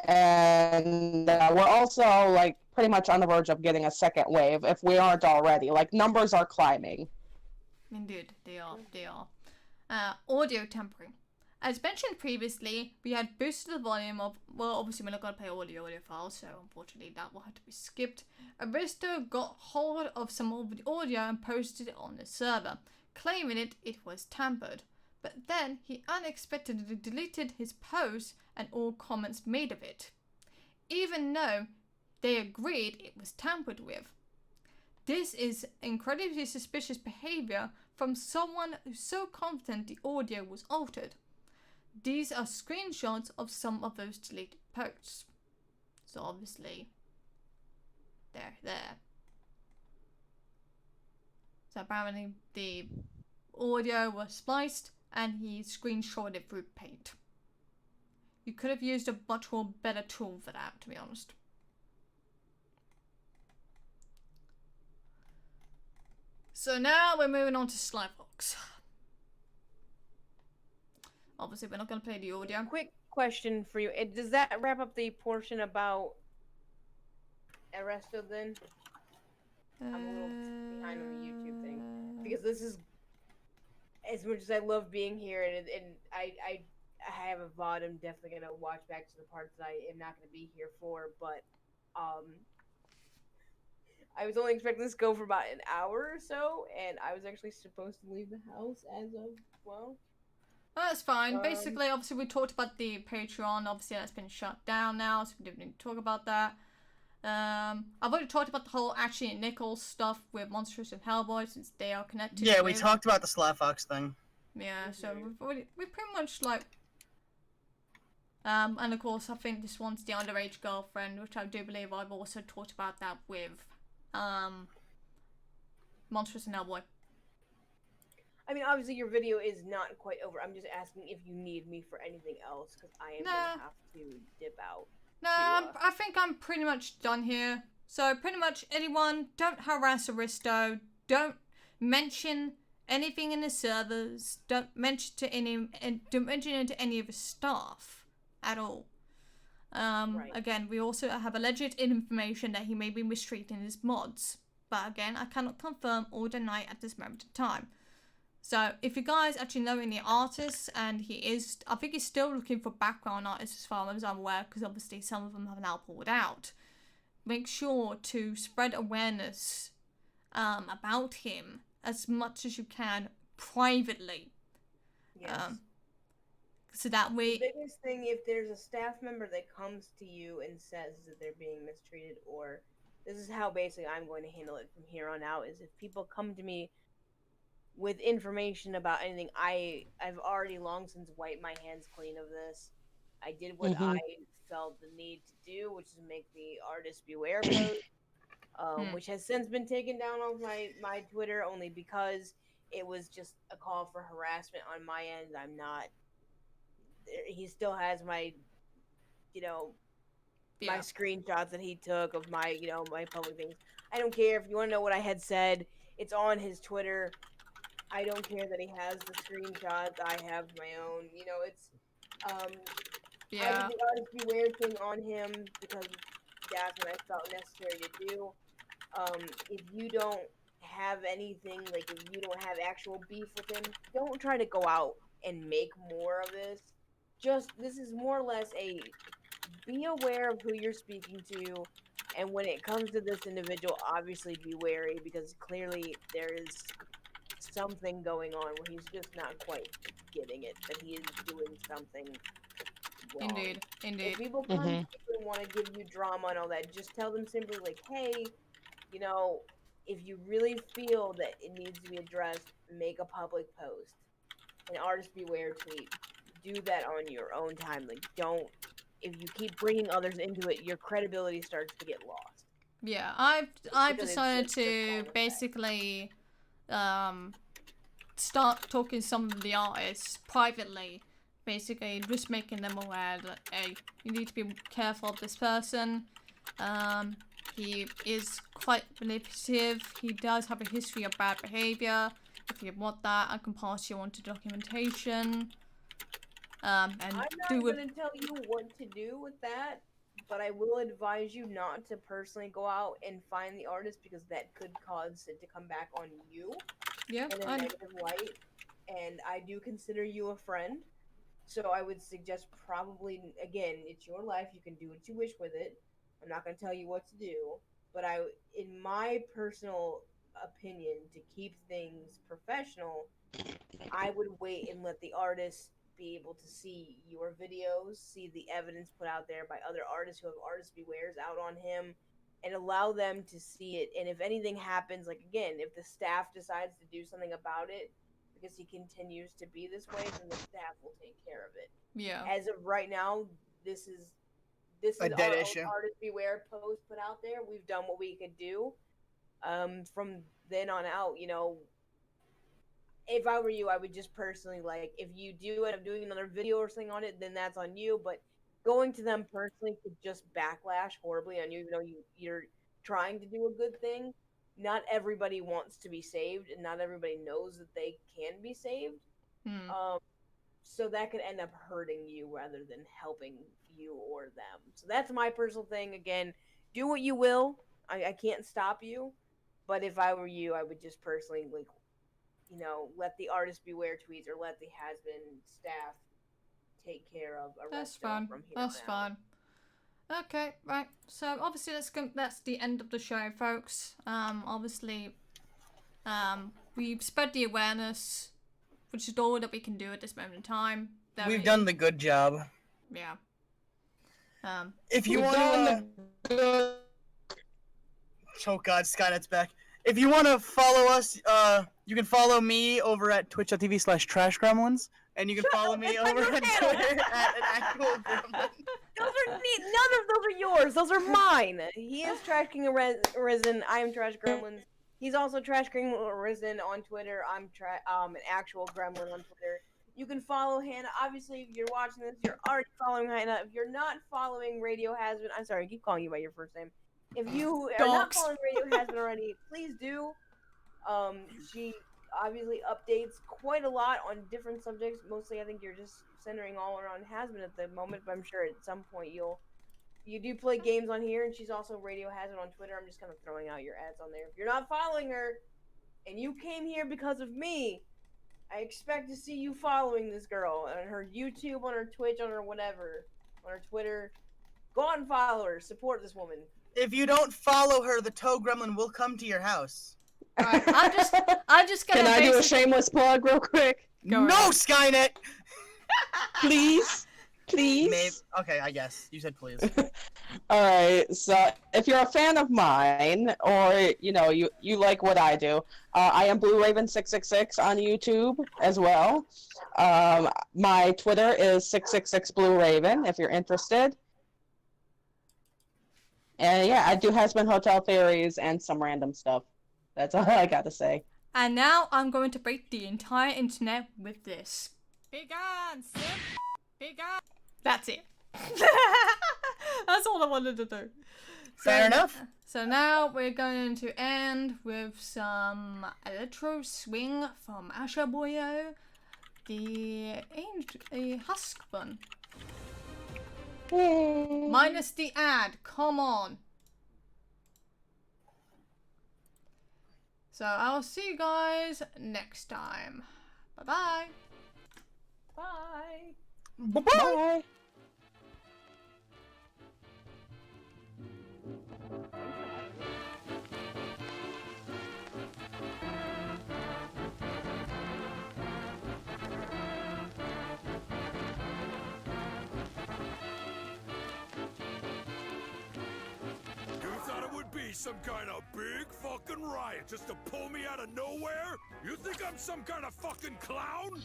And we're also, like, pretty much on the verge of getting a second wave, if we aren't already. Like, numbers are climbing. Indeed, they are. Audio tampering. As mentioned previously, we had boosted the volume of, well, obviously we're not going to play audio files, so unfortunately that will have to be skipped. Aristo got hold of some of the audio and posted it on the server, claiming it was tampered. But then he unexpectedly deleted his post and all comments made of it, even though they agreed it was tampered with. This is incredibly suspicious behavior from someone who's so confident the audio was altered. These are screenshots of some of those deleted posts. So obviously, they're there. So apparently the audio was spliced and he screenshotted it through Paint. You could have used a much more better tool for that, to be honest. So now we're moving on to Sly Fox. Obviously, we're not going to play the audio. Quick question for you. Does that wrap up the portion about Arresto then? I'm a little behind on the YouTube thing. Because this is, as much as I love being here, and I have a VOD, I'm definitely going to watch back to the parts that I am not going to be here for, but I was only expecting this to go for about an hour or so, and I was actually supposed to leave the house as of, well... That's fine. Basically, obviously, we talked about the Patreon. Obviously, that's been shut down now, so we didn't need to talk about that. I've already talked about the whole Ashley and Nichols stuff with Monsters and Hellboy, since they are connected. Yeah, we talked about the Sly Fox thing. Yeah, so we pretty much, like... and of course, I think this one's the underage girlfriend, which I do believe I've also talked about that with, Monsters and Hellboy. I mean, obviously your video is not quite over. I'm just asking if you need me for anything else, because I am gonna have to dip out. No, I think I'm pretty much done here. So pretty much anyone, don't harass Aristo, don't mention anything in the servers, don't mention it to any of his staff at all. Again, we also have alleged information that he may be mistreating his mods, but again, I cannot confirm or deny at this moment in time. So if you guys actually know any artists, and I think he's still looking for background artists as far as I'm aware, because obviously some of them have now pulled out. Make sure to spread awareness about him as much as you can privately. Yes. So that way... The biggest thing, if there's a staff member that comes to you and says that they're being mistreated, or this is how basically I'm going to handle it from here on out, is if people come to me with information about anything, I've already long since wiped my hands clean of this. I did what I felt the need to do, which is make the Artist Beware post, which has since been taken down off my Twitter, only because it was just a call for harassment on my end. I'm not... He still has my, my screenshots that he took of my, my public things. I don't care if you want to know what I had said. It's on his Twitter. I don't care that he has the screenshots. I have my own. You know, it's I Yeah. did the artist beware thing on him because that's what I felt necessary to do. If you don't have anything, like if you don't have actual beef with him, don't try to go out and make more of this. Just this is more or less a be aware of who you're speaking to, and when it comes to this individual, obviously be wary because clearly there is something going on where he's just not quite getting it, that he is doing something wrong. Indeed. If Indeed. people come to you and want to give you drama and all that, just tell them simply like, hey, you know, if you really feel that it needs to be addressed, make a public post, an artist beware tweet. Do that on your own time. Like, don't. If you keep bringing others into it, your credibility starts to get lost. Yeah, I've Because it's decided just a to phone effect. basically start talking to some of the artists privately. Basically, just making them aware that, hey, you need to be careful of this person. He is quite manipulative. He does have a history of bad behavior. If you want that, I can pass you on to documentation. And I'm not do it. going to tell you what to do with that, but I will advise you not to personally go out and find the artist because that could cause it to come back on you Yeah, in a negative light. And I do consider you a friend, so I would suggest probably, again, it's your life. You can do what you wish with it. I'm not going to tell you what to do, but in my personal opinion, to keep things professional, I would wait and let the artist be able to see your videos, see the evidence put out there by other artists who have artist bewares out on him, and allow them to see it. And if anything happens, like again, if the staff decides to do something about it because he continues to be this way, then the staff will take care of it. Yeah. As of right now, this is A our dead own issue. artist beware post put out there. We've done what we could do. From then on out, you know, if I were you, I would just personally, like, if you do end up doing another video or something on it, then that's on you. But going to them personally could just backlash horribly on you, even though you're trying to do a good thing. Not everybody wants to be saved, and not everybody knows that they can be saved. Hmm. So that could end up hurting you rather than helping you or them. So that's my personal thing. Again, do what you will. I can't stop you. But if I were you, I would just personally, like, you know, let the artist beware tweets or let the Hazbin staff take care of That's Arresto fine. from here That's on out. fine. Okay, right. So obviously that's the end of the show, folks. Obviously, we've spread the awareness, which is all that we can do at this moment in time. We've done the good job. Yeah. If you We've want done to, oh god, Skynet's back. If you want to follow us, you can follow me over at twitch.tv/trashgremlins, and you can follow me over at Twitter at an actual gremlin. Those are none of those are yours. Those are mine. He is Trash King Arisen. I am Trash Gremlins. He's also Trash King Arisen on Twitter. I'm an actual gremlin on Twitter. You can follow Hannah. Obviously, if you're watching this, you're already following Hannah. If you're not following Radio Hazbin, I'm sorry, I keep calling you by your first name. If you are not Dogs. following Radio Hazbin already, please do. She obviously updates quite a lot on different subjects. Mostly, I think you're just centering all around Hazbin at the moment, but I'm sure at some point you do play games on here, and she's also Radio Hazbin on Twitter. I'm just kind of throwing out your ads on there. If you're not following her, and you came here because of me, I expect to see you following this girl on her YouTube, on her Twitch, on her whatever, on her Twitter. Go out and follow her. Support this woman. If you don't follow her, the Toe Gremlin will come to your house. Right. I'm just gonna. Can I do a basically- shameless plug real quick? Go No, ahead. Skynet! Please? Please? Maybe. Okay, I guess. You said please. Alright, so if you're a fan of mine, or, you know, you like what I do, I am Blue Raven 666 on YouTube as well. My Twitter is 666 Blue Raven if you're interested. And yeah, I do Hazbin Hotel Theories and some random stuff. That's all I got to say. And now I'm going to break the entire internet with this. Be gone, Sim. Be gone. That's it. That's all I wanted to do. Fair enough. So now we're going to end with some electro swing from Asha Boyo, the Hazbin. Minus the ad, come on. So I'll see you guys next time. Bye-bye. Bye. Bye. Some kind of big fucking riot just to pull me out of nowhere? You think I'm some kind of fucking clown?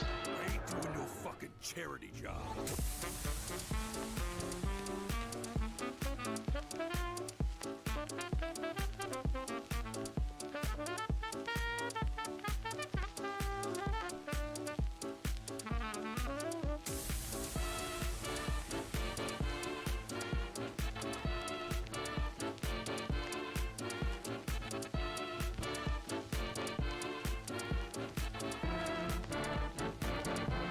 I ain't doing no fucking charity job.